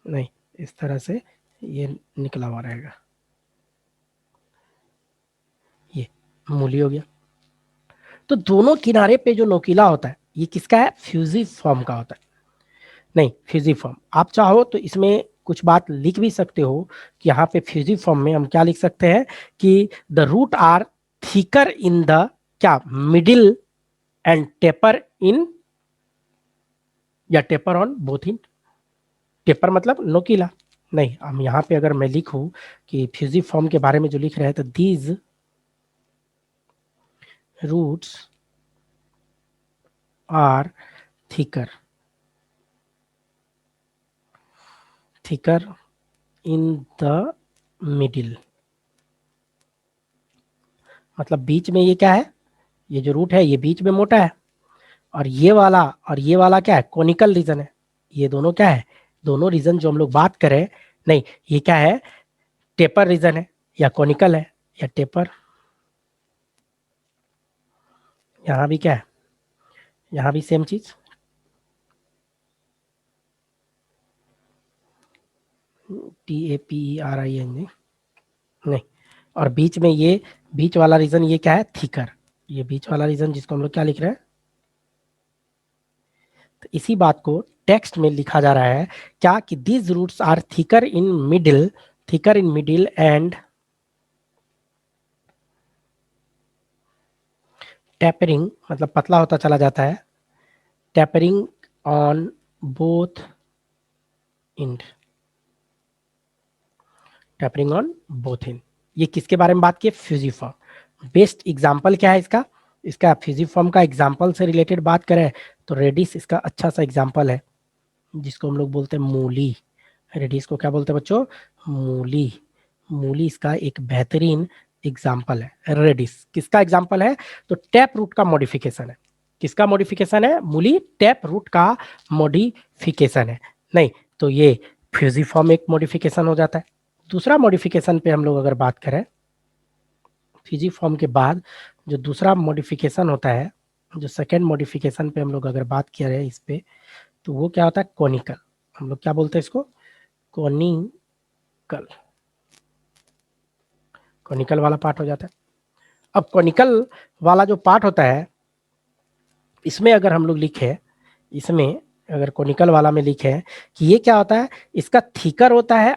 A: नहीं, इस तरह से ये निकला हुआ रहेगा, ये मूली हो गया। तो दोनों किनारे पे जो नोकीला होता है ये किसका है? फ्यूजिफॉर्म का होता है। नहीं, फ्यूजिफॉर्म आप चाहो तो इसमें कुछ बात लिख भी सकते हो कि यहाँ पे फ्यूजिफॉर्म में हम क्या लिख सकते हैं कि the root are thicker in the क्या मिडिल एंड टेपर इन, या taper on both in. Taper मतलब नोकीला। नहीं, हम यहाँ पे अगर मैं लिखूं कि फ्यूजिफॉर्म के बारे में जो लिख रहे हैं, तो these roots are thicker, thicker in the middle. मतलब बीच में ये क्या है? ये जो रूट है ये बीच में मोटा है, और ये वाला क्या है? कोनिकल रीजन है। ये दोनों क्या है? दोनों रीजन जो हम लोग बात करें, नहीं ये क्या है? टेपर रीजन है या कोनिकल है या टेपर। यहाँ भी क्या है? यहाँ भी सेम चीज, TAPERIN। नहीं, और बीच में ये बीच वाला रीजन ये क्या है? थिकर। ये बीच वाला रीजन जिसको हम लोग क्या लिख रहे हैं? तो इसी बात को टेक्स्ट में लिखा जा रहा है क्या कि these roots are thicker in middle, thicker in middle and tapering, मतलब पतला होता चला जाता है, tapering on both end, tapering on both end. ये किसके बारे में बात की? फ्यूजिफॉर्म। बेस्ट एग्जांपल क्या है इसका? इसका फ्यूजिफॉर्म का एग्जांपल से रिलेटेड बात करें तो रेडिस इसका अच्छा सा एग्जांपल है, जिसको हम लोग बोलते हैं मूली। रेडिस को क्या बोलते हैं बच्चों? मूली। मूली इसका एक बेहतरीन एग्जाम्पल है। रेडिस किसका एग्जाम्पल है? तो टैप रूट का मॉडिफिकेशन है। किसका मॉडिफिकेशन है? मूली टैप रूट का मॉडिफिकेशन है। नहीं, तो ये फ्यूजिफॉर्म एक मॉडिफिकेशन हो जाता है। दूसरा मॉडिफिकेशन पे हम लोग अगर बात करें, फ्यूजिफॉर्म के बाद जो दूसरा मॉडिफिकेशन होता है, जो सेकेंड मॉडिफिकेशन पे हम लोग अगर बात किया है इस पे, तो वो क्या होता है? कोनिकल। हम लोग क्या बोलते हैं इसको? कोनिकल। कोनिकल वाला पार्ट हो जाता है। अब कोनिकल वाला जो पार्ट होता है, इसमें अगर हम लोग लिखे, इसमें अगर कोनिकल वाला में लिखे कि ये क्या होता है, इसका थिकर होता है,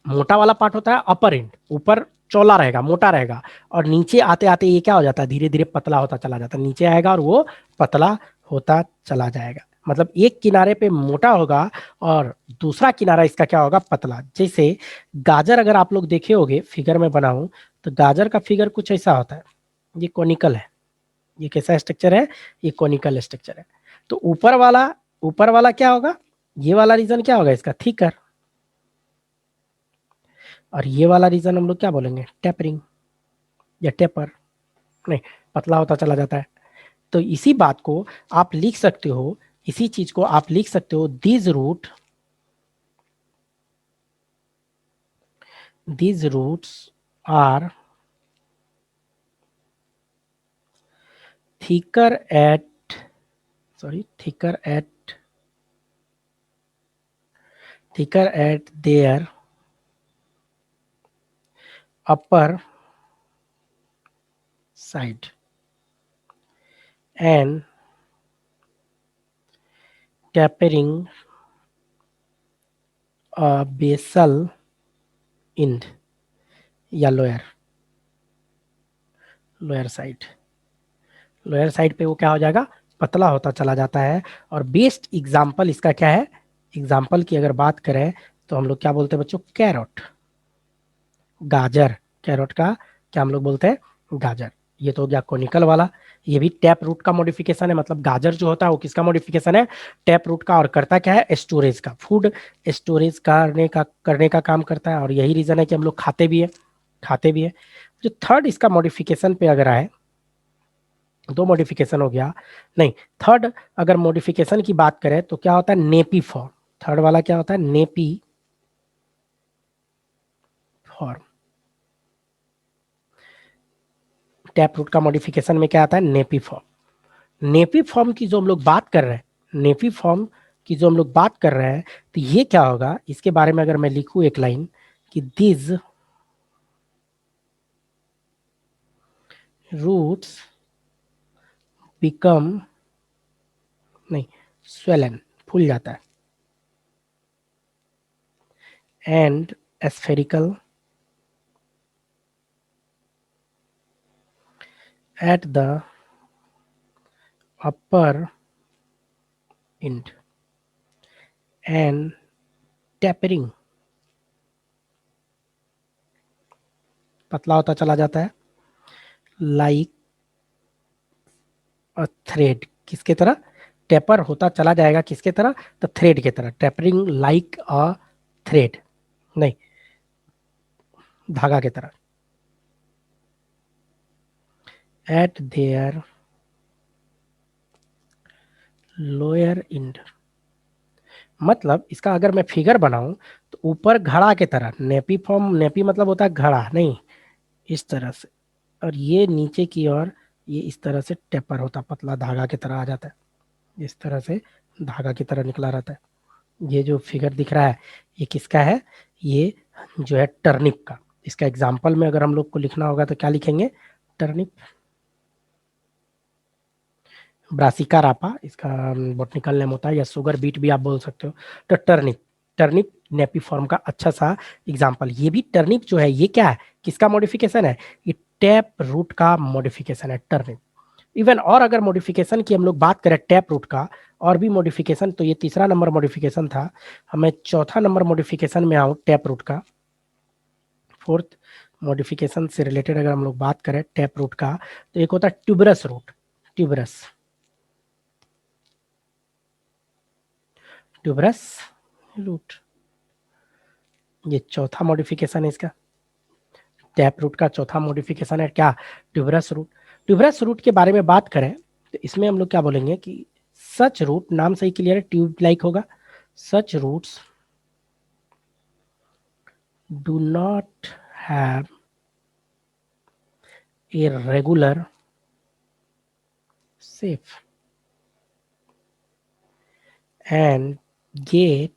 A: मोटा वाला पार्ट होता है अपर एंड, ऊपर चौला रहेगा, मोटा रहेगा, और नीचे आते आते ये क्या हो जाता है? धीरे धीरे पतला होता चला जाता है, नीचे आएगा और वो पतला होता चला जाएगा। मतलब एक किनारे पे मोटा होगा और दूसरा किनारा इसका क्या होगा? पतला। जैसे गाजर अगर आप लोग देखे होगे, फिगर में बनाऊं तो गाजर का फिगर कुछ ऐसा होता है। ये कोनिकल है। ये कैसा स्ट्रक्चर है? ये कोनिकल स्ट्रक्चर है। तो ऊपर वाला क्या होगा? ये वाला रीजन क्या होगा इसका? थिकर। और ये वाला रीजन हम लोग क्या बोलेंगे? टेपरिंग। या टेपर, नहीं, पतला होता चला जाता है। तो इसी बात को आप लिख सकते हो, इसी चीज को आप लिख सकते हो, these roots are thicker at their upper side and tapering a basal end या लोअर साइड पे वो क्या हो जाएगा, पतला होता चला जाता है। और बेस्ट एग्जाम्पल इसका क्या है, एग्जाम्पल की अगर बात करें तो हम लोग क्या बोलते हैं बच्चों, कैरोट, गाजर। कैरोट का क्या हम लोग बोलते हैं, गाजर। ये तो हो गया कोनिकल वाला। ये भी टैप रूट का मॉडिफिकेशन है, मतलब गाजर जो होता है वो किसका मॉडिफिकेशन है, टैप रूट का। और करता क्या है, स्टोरेज का, फूड स्टोरेज करने का काम करता है। और यही रीजन है कि हम लोग खाते भी है। जो थर्ड इसका मॉडिफिकेशन पे अगर आए, दो मॉडिफिकेशन हो गया, नहीं, थर्ड अगर मॉडिफिकेशन की बात करें तो क्या होता है, नेपी फॉर्म। थर्ड वाला क्या होता है, नेपी फॉर्म। टैप रूट का मॉडिफिकेशन में क्या आता है, नेपी फॉर्म। नेपी फॉर्म की जो हम लोग बात कर रहे हैं, नेपी फॉर्म की जो हम लोग बात कर रहे हैं, तो ये क्या होगा, इसके बारे में अगर मैं लिखूं एक लाइन कि दिस रूट्स बिकम, नहीं, स्वेलन, फूल जाता है, and spherical at the upper end and tapering, पतला होता चला जाता है, लाइक अ थ्रेड, किसके तरह, टेपर होता चला जाएगा किसके तरह, तो थ्रेड की तरह, टेपरिंग लाइक अ थ्रेड, नहीं, धागा की तरह, एट देयर लोअर एंड। मतलब इसका अगर मैं फिगर बनाऊं तो ऊपर घड़ा की तरह, नेपी फॉर्म, नेपी मतलब होता है घड़ा, नहीं, इस तरह से, और ये नीचे की ओर ये इस तरह से टेपर होता, पतला धागा की तरह आ जाता है, इस तरह से धागा की तरह निकला रहता है। ये जो फिगर दिख रहा है ये किसका है, ये जो है टर्निप का। इसका एग्जाम्पल में अगर हम लोग को लिखना होगा तो क्या लिखेंगे, टर्निप, ब्रासिका रापा इसका बॉटनिकल नेम होता है, या सुगर बीट भी आप बोल सकते हो। तो टर्निप, टर्निप नेपी फॉर्म का अच्छा सा एग्जाम्पल। ये भी टर्निप जो है ये क्या है, किसका मॉडिफिकेशन है, ये टैप रूट का मॉडिफिकेशन है टर्निप। इवन और अगर मॉडिफिकेशन की हम लोग बात करें टैप रूट का, और भी मॉडिफिकेशन, तो ये तीसरा नंबर मॉडिफिकेशन था, हमें चौथा नंबर मॉडिफिकेशन में आऊँ टैप रूट का, फोर्थ मॉडिफिकेशन से रिलेटेड अगर हम लोग बात करें टैप रूट का, तो एक होता है tuberous root, tuberous, tuberous root, ये चौथा मॉडिफिकेशन है इसका, टैप रूट का चौथा मॉडिफिकेशन है क्या, ट्यूबरस रूट। ट्यूबरस रूट के बारे में बात करें तो इसमें हम लोग क्या बोलेंगे कि सच रूट, नाम सही क्लियर है, ट्यूब लाइक होगा, such roots do not have a regular shape and get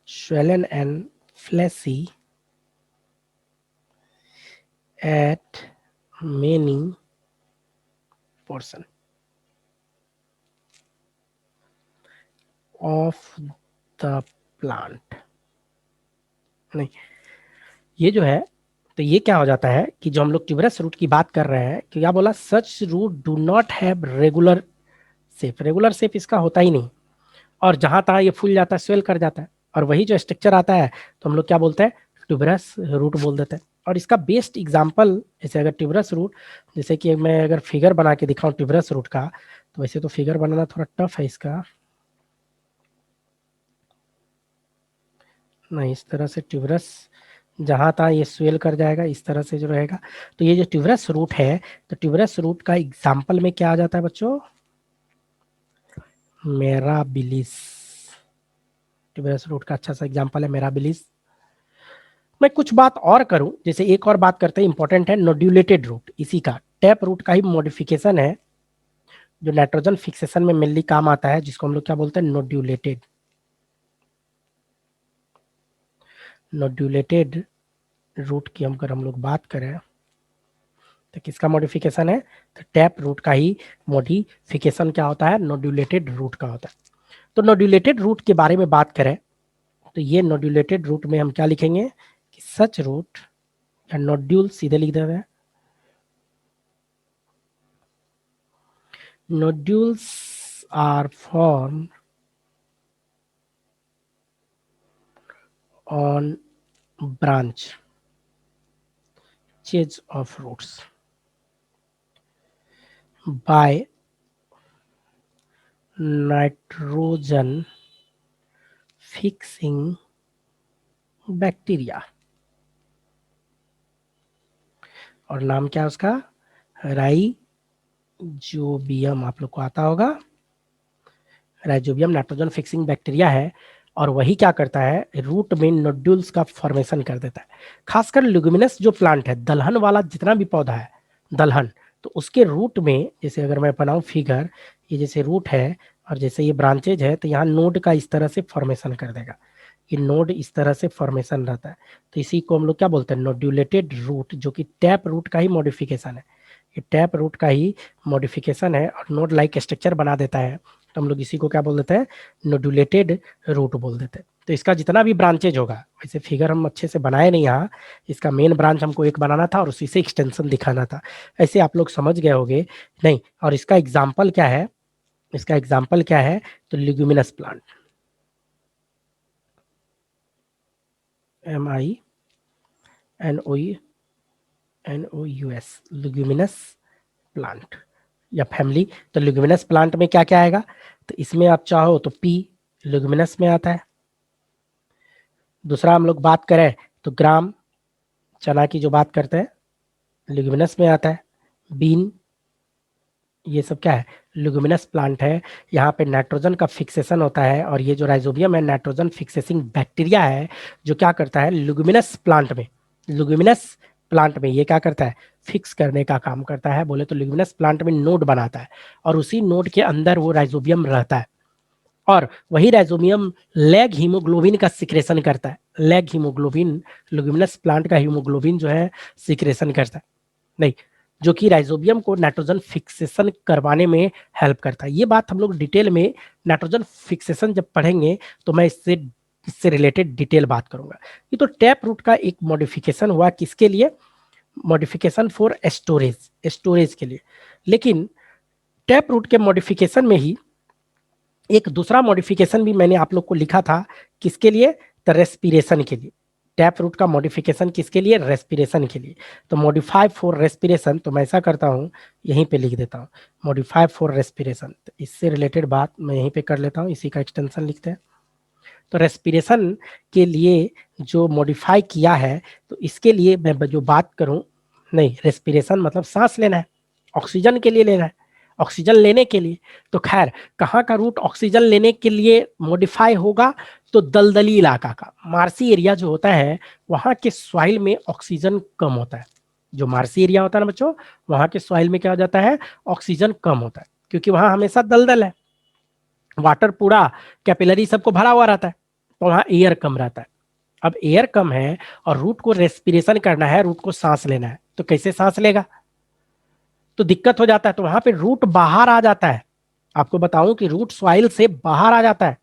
A: swollen and fleshy at many portion of the plant। नहीं, ये जो है, तो ये क्या हो जाता है कि जो हम लोग ट्यूबरस रूट की बात कर रहे हैं, कि क्या बोला, such root do not have regular shape, regular shape इसका होता ही नहीं, और जहां तहां ये फूल जाता है, स्वेल कर जाता है, और वही जो स्ट्रक्चर आता है तो हम लोग क्या बोलते हैं, ट्यूबरस रूट बोल देते हैं। और इसका बेस्ट एग्जांपल, जैसे अगर ट्यूबरस रूट, जैसे कि मैं अगर फिगर बना के दिखाऊं ट्यूबरस रूट का, तो वैसे तो फिगर बनाना थोड़ा टफ है इसका, नहीं, इस तरह से ट्यूबरस जहाँ था ये स्वेल कर जाएगा इस तरह से जो रहेगा। तो ये जो ट्यूबरस रूट है, तो ट्यूबरस रूट का एग्जाम्पल में क्या आ जाता है बच्चों? मेराबिलिस। ट्यूबरस रूट का अच्छा सा एग्जाम्पल है मेराबिलिस। मैं कुछ बात और करूं, जैसे एक और बात करते हैं, इंपॉर्टेंट है नोड्यूलेटेड रूट। इसी का टैप रूट का ही मॉडिफिकेशन है जो नाइट्रोजन फिक्सेशन में मेनली काम आता है, जिसको हम लोग क्या बोलते हैं? नोड्यूलेटेड। नोड्यूलेटेड रूट की अगर हम लोग बात करें तो किसका मॉडिफिकेशन है? तो टैप रूट का ही मॉडिफिकेशन क्या होता है? नोड्यूलेटेड रूट का होता है। तो नोड्यूलेटेड रूट के बारे में बात करें तो ये नोड्यूलेटेड रूट में हम क्या लिखेंगे कि सच रूट या नोड्यूल सीधे लिख देते हैं। Nodules are form on branches of roots by nitrogen fixing bacteria. और नाम क्या है उसका? राइजोबियम। आप लोग को आता होगा, राइजोबियम नाइट्रोजन फिक्सिंग बैक्टीरिया है। और वही क्या करता है? रूट में नोड्यूल्स का फॉर्मेशन कर देता है। खासकर ल्यूमिनस जो प्लांट है, दलहन वाला जितना भी पौधा है, दलहन, तो उसके रूट में, जैसे अगर मैं बनाऊं फिगर, ये जैसे रूट है और जैसे ये ब्रांचेज है, तो यहाँ नोड का इस तरह से फॉर्मेशन कर देगा। ये नोड इस तरह से फॉर्मेशन रहता है। तो इसी को हम लोग क्या बोलते हैं? नोड्यूलेटेड रूट, जो कि टैप रूट का ही मॉडिफिकेशन है। ये टैप रूट का ही मॉडिफिकेशन है और नोड लाइक स्ट्रक्चर बना देता है। तो हम लोग इसी को क्या बोल देते हैं? नोड्यूलेटेड रूट बोल देते हैं। तो इसका जितना भी ब्रांचेज होगा, वैसे फिगर हम अच्छे से बनाए नहीं यहाँ, इसका मेन ब्रांच हमको एक बनाना था और उसी से एक्सटेंशन दिखाना था। ऐसे आप लोग समझ गए होंगे नहीं? और इसका एग्जाम्पल क्या है? इसका एग्जाम्पल क्या है? तो leguminous plant, MINOUS, leguminous plant या फैमिली। तो लिग्यूमिनस प्लांट में क्या क्या आएगा? तो इसमें आप चाहो तो पी लिग्यूमिनस में आता है। दूसरा हम लोग बात करें तो ग्राम, चना की जो बात करते हैं, लिग्यूमिनस में आता है। बीन, ये सब क्या है? लिग्यूमिनस प्लांट है। यहाँ पे नाइट्रोजन का फिक्सेशन होता है और ये जो राइजोबियम है, नाइट्रोजन फिक्सेसिंग बैक्टीरिया है, जो क्या करता है लिग्यूमिनस प्लांट में, लिग्यूमिनस प्लांट में ये क्या करता है? फिक्स करने का काम करता है। बोले तो लिग्यूमिनस प्लांट में नोड बनाता है और उसी नोड के अंदर वो राइजोबियम रहता है और वही राइजोबियम लैग हीमोग्लोबिन का सिक्रेशन करता है। लैग हीमोग्लोबिन, लिग्यूमिनस प्लांट का हीमोग्लोबिन जो है सिक्रेशन करता है, नहीं, जो कि राइजोबियम को नाइट्रोजन फिक्सेशन करवाने में हेल्प करता है। ये बात हम लोग डिटेल में नाइट्रोजन फिक्सेशन जब पढ़ेंगे तो मैं इससे रिलेटेड डिटेल बात करूंगा। ये तो टैप रूट का एक मॉडिफिकेशन हुआ, किसके लिए? मॉडिफिकेशन फॉर स्टोरेज, स्टोरेज के लिए। लेकिन टैप रूट के मॉडिफिकेशन में ही एक दूसरा मॉडिफिकेशन भी मैंने आप लोग को लिखा था, किसके लिए? तो रेस्पिरेशन के लिए। टैप रूट का मॉडिफिकेशन किसके लिए? रेस्पिरेशन के लिए। तो मॉडिफाई फॉर रेस्पिरेशन, तो मैं ऐसा करता हूँ, यहीं पे लिख देता हूँ मॉडिफाई फॉर रेस्पिरेशन। तो इससे रिलेटेड बात मैं यहीं पे कर लेता हूँ, इसी का एक्सटेंशन लिखते हैं। तो रेस्पिरेशन के लिए जो मॉडिफाई किया है, तो इसके लिए मैं जो बात करूँ, नहीं, रेस्पिरेशन मतलब सांस लेना है, ऑक्सीजन के लिए लेना है, ऑक्सीजन लेने के लिए। तो खैर, कहाँ का रूट ऑक्सीजन लेने के लिए मॉडिफाई होगा? तो दलदली इलाका का, मार्सी एरिया जो होता है, वहाँ के सॉइल में ऑक्सीजन कम होता है। जो मार्सी एरिया होता है ना बच्चों, वहाँ के सॉइल में क्या हो जाता है? ऑक्सीजन कम होता है, क्योंकि वहाँ हमेशा दलदल है, वाटर पूरा कैपिलरी सबको भरा हुआ रहता है, तो वहाँ एयर कम रहता है। अब एयर कम है और रूट को रेस्पिरेशन करना है, रूट को सांस लेना है, तो कैसे सांस लेगा? तो दिक्कत हो जाता है। तो वहां पे रूट बाहर आ जाता है। आपको बताऊं कि रूट सॉइल से बाहर आ जाता है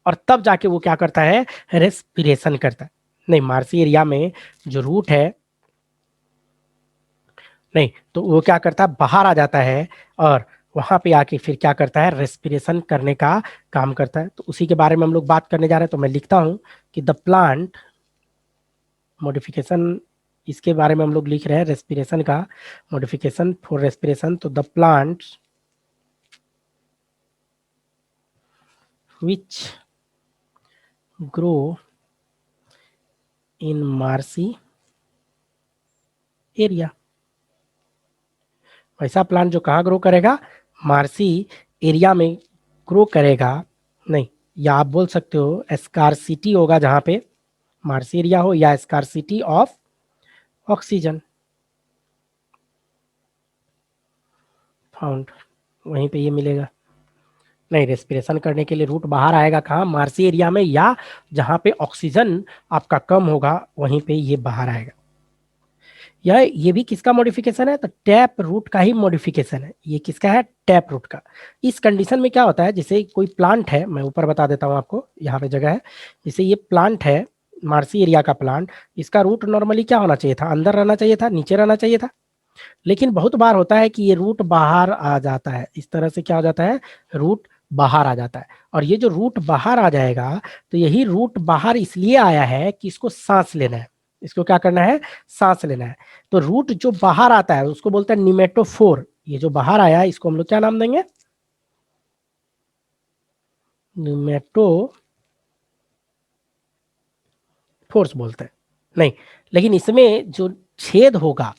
A: और तब जाके वो क्या करता है? रेस्पिरेशन करता है। नहीं, मार्सी एरिया में जो रूट है, नहीं, तो वो क्या करता है? बाहर आ जाता है और वहां पे आके फिर क्या करता है? रेस्पिरेशन करने का काम करता है। तो उसी के बारे में हम लोग बात करने जा रहे हैं। तो मैं लिखता हूं कि द प्लांट मॉडिफिकेशन, इसके बारे में हम लोग लिख रहे हैं रेस्पिरेशन का मॉडिफिकेशन फॉर रेस्पिरेशन। तो the plant which grow in marshy area. वैसा प्लांट जो कहाँ ग्रो करेगा, मार्सी एरिया में ग्रो करेगा। नहीं, या आप बोल सकते हो स्कार्सिटी होगा जहां पे मार्सी एरिया हो, या स्कार्सिटी ऑफ ऑक्सीजन फाउंड, वहीं पे ये मिलेगा। नहीं, रेस्पिरेशन करने के लिए रूट बाहर आएगा कहाँ, मार्सी एरिया में, या जहां पे ऑक्सीजन आपका कम होगा वहीं पे ये बाहर आएगा। ये भी किसका मॉडिफिकेशन है, तो टैप रूट का ही मॉडिफिकेशन है। ये किसका है, टैप रूट का। इस कंडीशन में क्या होता है, जैसे कोई प्लांट है, मैं ऊपर बता देता हूँ आपको, यहाँ पे जगह है। जैसे ये प्लांट है, मार्सी एरिया का प्लांट, इसका रूट नॉर्मली क्या होना चाहिए था, अंदर रहना चाहिए था, नीचे रहना चाहिए था। लेकिन बहुत बार होता है कि ये रूट बाहर आ जाता है, इस तरह से क्या हो जाता है, रूट बाहर आ जाता है। और ये जो रूट बाहर आ जाएगा, तो यही रूट बाहर इसलिए आया है कि इसको सांस लेना है। इसको क्या करना है, सांस लेना है। तो रूट जो बाहर आता है उसको बोलते हैं निमेटोफोर। ये जो बाहर आया है इसको हम लोग क्या नाम देंगे, निमेटोफोर्स बोलते हैं। नहीं, लेकिन इसमें जो छेद होगा,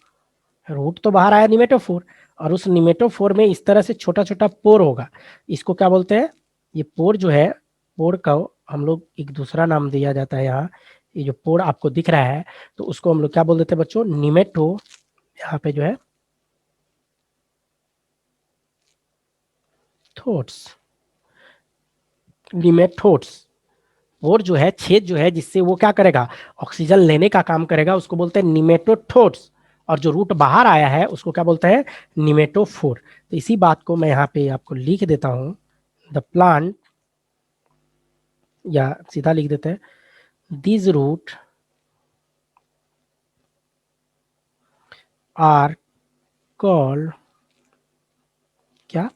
A: रूट तो बाहर आया निमेटोफोर, और उस निमेटोफोर में इस तरह से छोटा छोटा पोर होगा। इसको क्या बोलते हैं, ये पोर जो है, पोर का हम लोग एक दूसरा नाम दिया जाता है यहाँ। ये जो पोर आपको दिख रहा है, तो उसको हम लोग क्या बोल देते हैं बच्चों, निमेटो, यहाँ पे जो है थोट्स, निमेटोड्स। पोर जो है, छेद जो है जिससे वो क्या करेगा, ऑक्सीजन लेने का काम करेगा, उसको बोलते हैं निमेटोथोड्स। और जो रूट बाहर आया है उसको क्या बोलते हैं, निमेटोफोर। तो इसी बात को मैं यहाँ पे आपको लिख देता हूँ, द प्लांट, या सीधा लिख देते हैं, दिस रूट आर कॉल्ड क्या,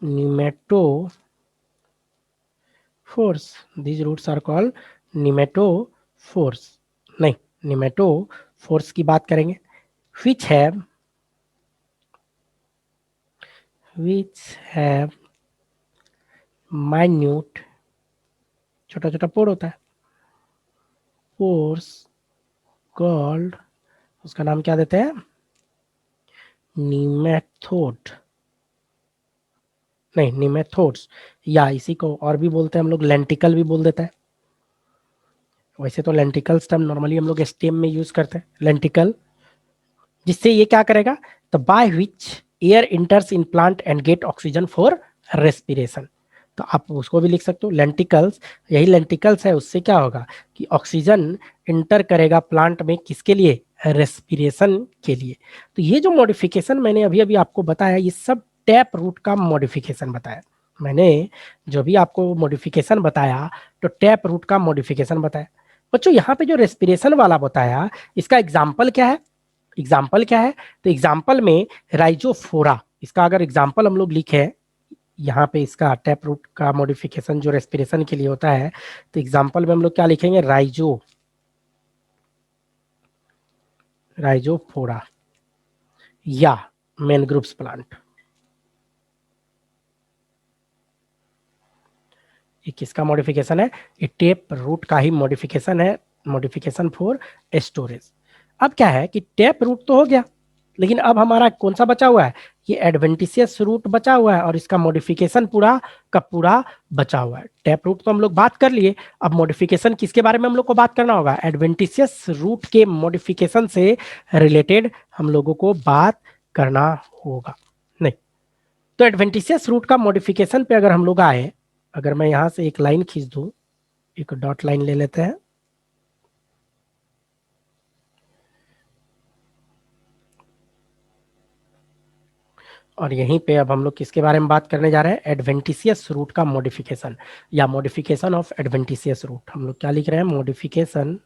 A: pneumatophores. This roots are called pneumatophores. नहीं, निमेटोफोर्स की बात करेंगे, विच हैव, माइन्यूट, छोटा छोटा पोर होता है, पोर्स कॉल्ड, उसका नाम क्या देते हैं, निमेथोड। नहीं, निमेथोड्स, या इसी को और भी बोलते हैं हम लोग, लेंटिकल भी बोल देते हैं। वैसे तो लेंटिकल्स टर्म नॉर्मली हम लोग स्टेम में यूज करते हैं, लेंटिकल। जिससे ये क्या करेगा, तो by which air इंटर्स in plant and gate oxygen for respiration. तो आप उसको भी लिख सकते हो लेंटिकल्स। यही लेंटिकल्स है, उससे क्या होगा कि ऑक्सीजन इंटर करेगा प्लांट में, किसके लिए, रेस्पिरेशन के लिए। तो ये जो मॉडिफिकेशन मैंने अभी अभी आपको बताया, ये सब टैप रूट का मॉडिफिकेशन बताया मैंने। जो भी आपको मॉडिफिकेशन बताया, तो टैप रूट का मॉडिफिकेशन बताया। बच्चों यहाँ पे जो रेस्पिरेशन वाला बताया, इसका एग्जाम्पल क्या है, एग्जाम्पल क्या है, तो एग्जाम्पल में राइजोफोरा, इसका अगर एग्जाम्पल हम लोग लिखे यहाँ पे, इसका टैप रूट का मॉडिफिकेशन जो रेस्पिरेशन के लिए होता है, तो एग्जाम्पल में हम लोग क्या लिखेंगे, राइजोफोरा या मैनग्रोव्स प्लांट। ये किसका मॉडिफिकेशन है, ये टेप रूट का ही मॉडिफिकेशन है, मॉडिफिकेशन फॉर स्टोरेज। अब क्या है कि टेप रूट तो हो गया, लेकिन अब हमारा कौन सा बचा हुआ है, ये एडवेंटिशियस रूट बचा हुआ है, और इसका मॉडिफिकेशन पूरा का पूरा बचा हुआ है। टैप रूट तो हम लोग बात कर लिए, अब मॉडिफिकेशन किसके बारे में हम लोग को बात करना होगा, एडवेंटिशियस रूट के मॉडिफिकेशन से रिलेटेड हम लोगों को बात करना होगा। नहीं, तो एडवेंटिशियस रूट का मॉडिफिकेशन पे अगर हम लोग आए, अगर मैं यहां से एक लाइन खींच दूं, एक डॉट लाइन ले लेते हैं, और यहीं पे अब हम लोग किसके बारे में बात करने जा रहे हैं, एडवेंटिशियस रूट का मॉडिफिकेशन, या मॉडिफिकेशन ऑफ एडवेंटिशियस रूट। हम लोग क्या लिख रहे हैं, मॉडिफिकेशन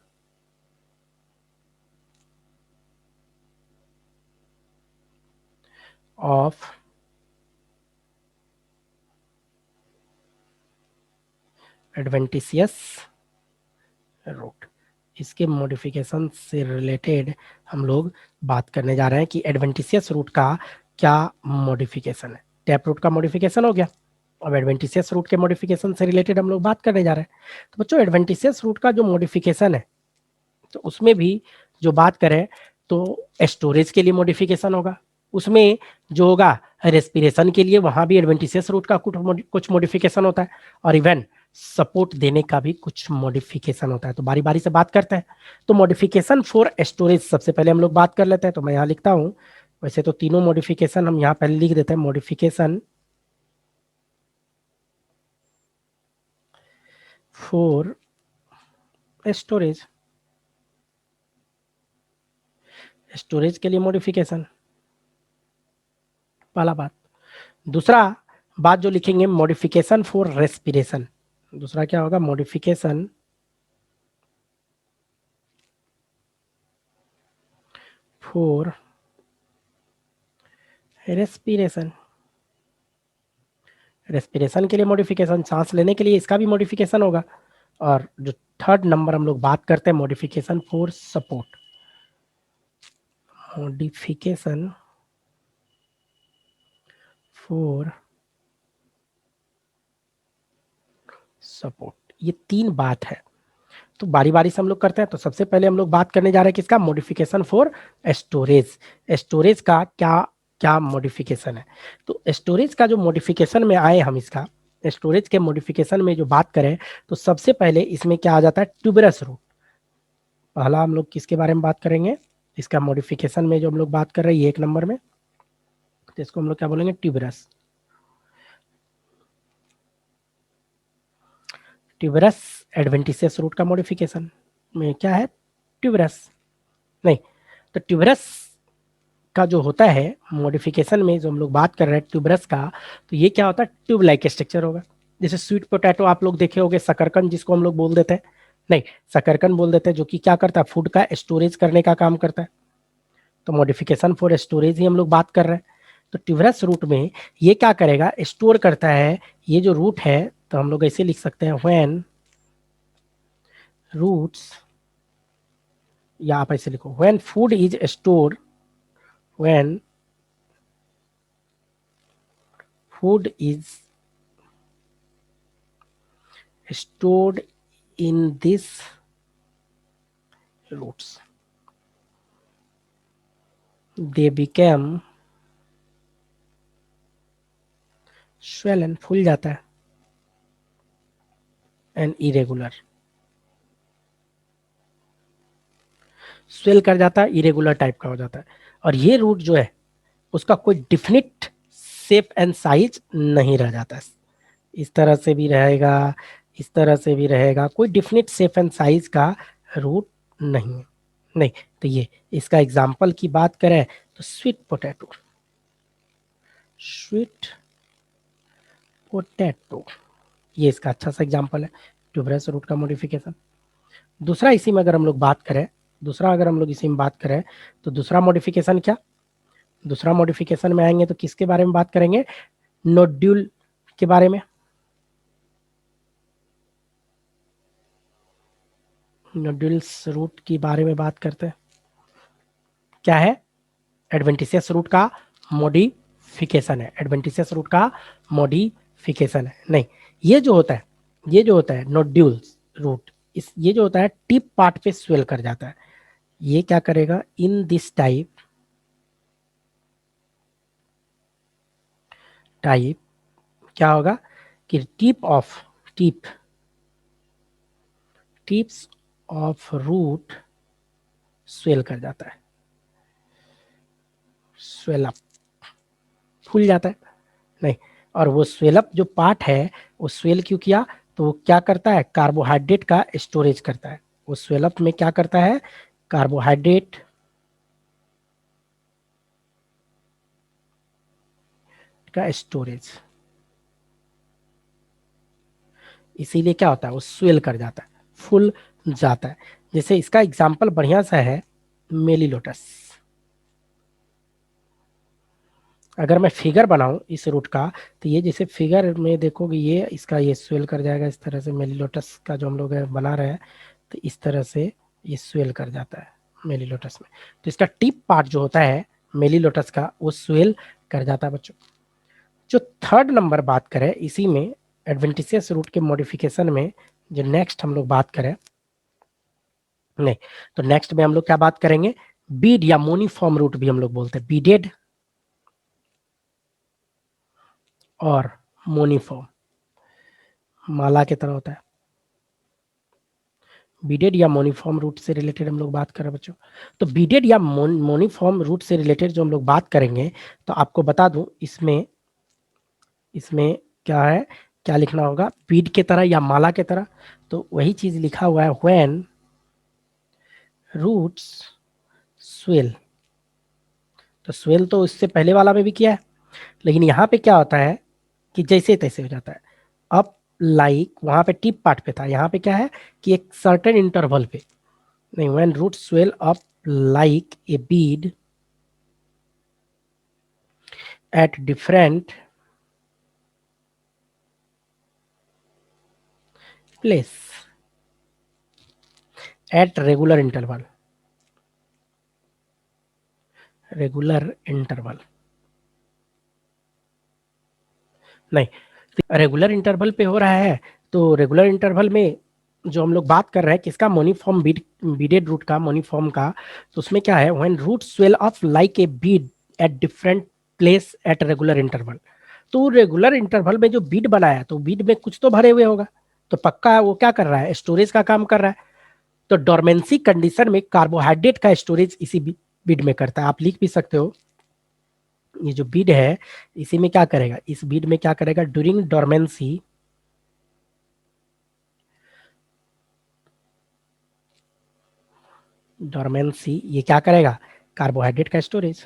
A: ऑफ एडवेंटिशियस रूट। इसके मॉडिफिकेशन से रिलेटेड हम लोग बात करने जा रहे हैं कि एडवेंटिशियस रूट का क्या मॉडिफिकेशन है। टैप रूट का मॉडिफिकेशन हो गया, अब एडवेंटिशियस रूट के मॉडिफिकेशन से रिलेटेड हम लोग बात करने जा रहे हैं। तो बच्चों एडवेंटिशियस रूट का जो मॉडिफिकेशन है तो उसमें भी जो बात करें तो स्टोरेज के लिए मॉडिफिकेशन होगा, उसमें जो होगा रेस्पिरेशन के लिए वहां भी एडवेंटिशियस रूट का कुछ मॉडिफिकेशन होता है, और इवन सपोर्ट देने का भी कुछ मॉडिफिकेशन होता है। तो बारी बारी से बात करते हैं। तो मॉडिफिकेशन फॉर स्टोरेज सबसे पहले हम लोग बात कर लेते हैं। तो मैं यहाँ लिखता हूँ, वैसे तो तीनों मॉडिफिकेशन हम यहाँ पहले लिख देते हैं, मॉडिफिकेशन फॉर स्टोरेज, स्टोरेज के लिए मॉडिफिकेशन, पहला बात। दूसरा बात जो लिखेंगे मॉडिफिकेशन फॉर रेस्पिरेशन, दूसरा क्या होगा मॉडिफिकेशन फॉर रेस्पिरेशन, रेस्पिरेशन के लिए मॉडिफिकेशन, सांस लेने के लिए इसका भी मॉडिफिकेशन होगा। और जो थर्ड नंबर हम लोग बात करते हैं modification for support, modification for support, ये तीन बात है। तो बारी बारी से हम लोग करते हैं। तो सबसे पहले हम लोग बात करने जा रहे हैं किसका, मॉडिफिकेशन फॉर स्टोरेज। स्टोरेज का क्या क्या मॉडिफिकेशन है। तो स्टोरेज का जो मॉडिफिकेशन में आए हम, इसका स्टोरेज के मॉडिफिकेशन में जो बात करें तो सबसे पहले इसमें क्या आ जाता है, ट्यूबरस रूट। पहला हम लोग किसके बारे में बात करेंगे, इसका मॉडिफिकेशन में जो हम लोग बात कर रहे हैं ये एक नंबर में, तो इसको हम लोग क्या बोलेंगे, ट्यूबरस। ट्यूबरस एडवेंटिशियस रूट का मॉडिफिकेशन में क्या है, ट्यूबरस नहीं। तो ट्यूबरस का जो होता है मॉडिफिकेशन में जो हम लोग बात कर रहे हैं ट्यूबरस का, तो ये क्या होता है, ट्यूब लाइक स्ट्रक्चर होगा। जैसे स्वीट पोटैटो आप लोग देखे होंगे, शकरकंद जिसको हम लोग बोल देते हैं, नहीं शकरकंद बोल देते हैं, जो कि क्या करता है, फूड का स्टोरेज करने का काम करता है। तो मॉडिफिकेशन फॉर स्टोरेज ही हम लोग बात कर रहे हैं। तो ट्यूबरस रूट में ये क्या करेगा, स्टोर करता है। ये जो रूट है तो हम लोग ऐसे लिख सकते हैं, व्हेन रूट्स, या आप ऐसे लिखो, when food is store, when food is stored in these roots, they become swollen, फूल जाता है, एंड इरेगुलर, स्वेल कर जाता है, इरेगुलर टाइप का हो जाता है। और ये रूट जो है उसका कोई डिफिनिट शेप एंड साइज नहीं रह जाता है। इस तरह से भी रहेगा, इस तरह से भी रहेगा, कोई डिफिनिट शेप एंड साइज का रूट नहीं है। नहीं, तो ये इसका एग्जाम्पल की बात करें तो स्वीट पोटैटो, स्वीट पोटैटो ये इसका अच्छा सा एग्जाम्पल है, ट्यूबरस रूट का मॉडिफिकेशन। दूसरा इसी में अगर हम लोग बात करें, दूसरा अगर हम लोग इसी में बात करें तो दूसरा मॉडिफिकेशन क्या, दूसरा मॉडिफिकेशन में आएंगे तो किसके बारे में बात करेंगे, नोड्यूल के बारे में। नोड्यूल्स रूट के बारे में बात करते हैं, क्या है, एडवेंटिशियस रूट का मॉडिफिकेशन है, एडवेंटिशियस रूट का मॉडिफिकेशन है। नहीं, ये जो होता है, ये जो होता है नोड्यूल्स रूट, इस ये जो होता है टिप पार्ट पे स्वेल कर जाता है। ये क्या करेगा, इन दिस टाइप, टाइप क्या होगा कि tip of, tip, tips of root swell कर जाता है, स्वेल अप, फूल जाता है। नहीं, और वो स्वेल अप जो पार्ट है वो स्वेल क्यों किया, तो वो क्या करता है, कार्बोहाइड्रेट का स्टोरेज करता है। वो स्वेल अप में क्या करता है, कार्बोहाइड्रेट का स्टोरेज, इसीलिए क्या होता है वो स्वेल कर जाता है, फुल जाता है। जैसे इसका एग्जाम्पल बढ़िया सा है मेलीलोटस। अगर मैं फिगर बनाऊं इस रूट का, तो ये जैसे फिगर में देखोगे ये इसका ये स्वेल कर जाएगा इस तरह से, मेलीलोटस का जो हम लोग बना रहे हैं तो इस तरह से ये स्वेल कर जाता है मेलीलोटस में। तो इसका टिप पार्ट जो होता है मेलीलोटस का वो स्वेल कर जाता है बच्चों। जो थर्ड नंबर बात करें इसी में एडवेंटिशियस रूट के मॉडिफिकेशन में, जो नेक्स्ट हम लोग बात करें, नहीं तो नेक्स्ट में हम लोग क्या बात करेंगे, बीड या मोनिफॉर्म रूट भी हम लोग बोलते हैं, बीडेड और मोनिफॉर्म, माला की तरह होता है। बीडेड या मोनिफॉर्म रूट से रिलेटेड हम लोग बात कर रहे हैं बच्चों। तो बीडेड या मोनिफॉर्म रूट से रिलेटेड जो हम लोग बात करेंगे, तो आपको बता दूं इसमें इसमें क्या है, क्या लिखना होगा, बीड के तरह या माला के तरह। तो वही चीज लिखा हुआ है, व्हेन रूट्स स्वेल। तो स्वेल तो इससे पहले वाला में भी किया है, लेकिन यहाँ पे क्या होता है कि जैसे तैसे हो जाता है। अब लाइक वहां पे टिप पार्ट पे था, यहाँ पे क्या है कि एक सर्टेन इंटरवल पे, नहीं, when root swell up like a bead at different place at regular interval, regular interval नहीं, रेगुलर इंटरवल पे हो रहा है। तो रेगुलर इंटरवल में जो हम लोग बात कर रहे हैं किसका, मोनिफॉर्म बीडेड रूट का, मोनिफॉर्म का। तो उसमें क्या है, when root swell up like a bead at different place at regular interval. तो रेगुलर इंटरवल में जो बीड बनाया, तो बीड में कुछ तो भरे हुए होगा, तो पक्का वो क्या कर रहा है, स्टोरेज का काम कर रहा है। तो डोरमेंसी कंडीशन में कार्बोहाइड्रेट का स्टोरेज इसी बीड में करता है। आप लिख भी सकते हो, ये जो बीड है इसी में क्या करेगा, इस बीड में क्या करेगा, ड्यूरिंग डोरमेंसी, डोरमेंसी ये क्या करेगा, कार्बोहाइड्रेट का स्टोरेज,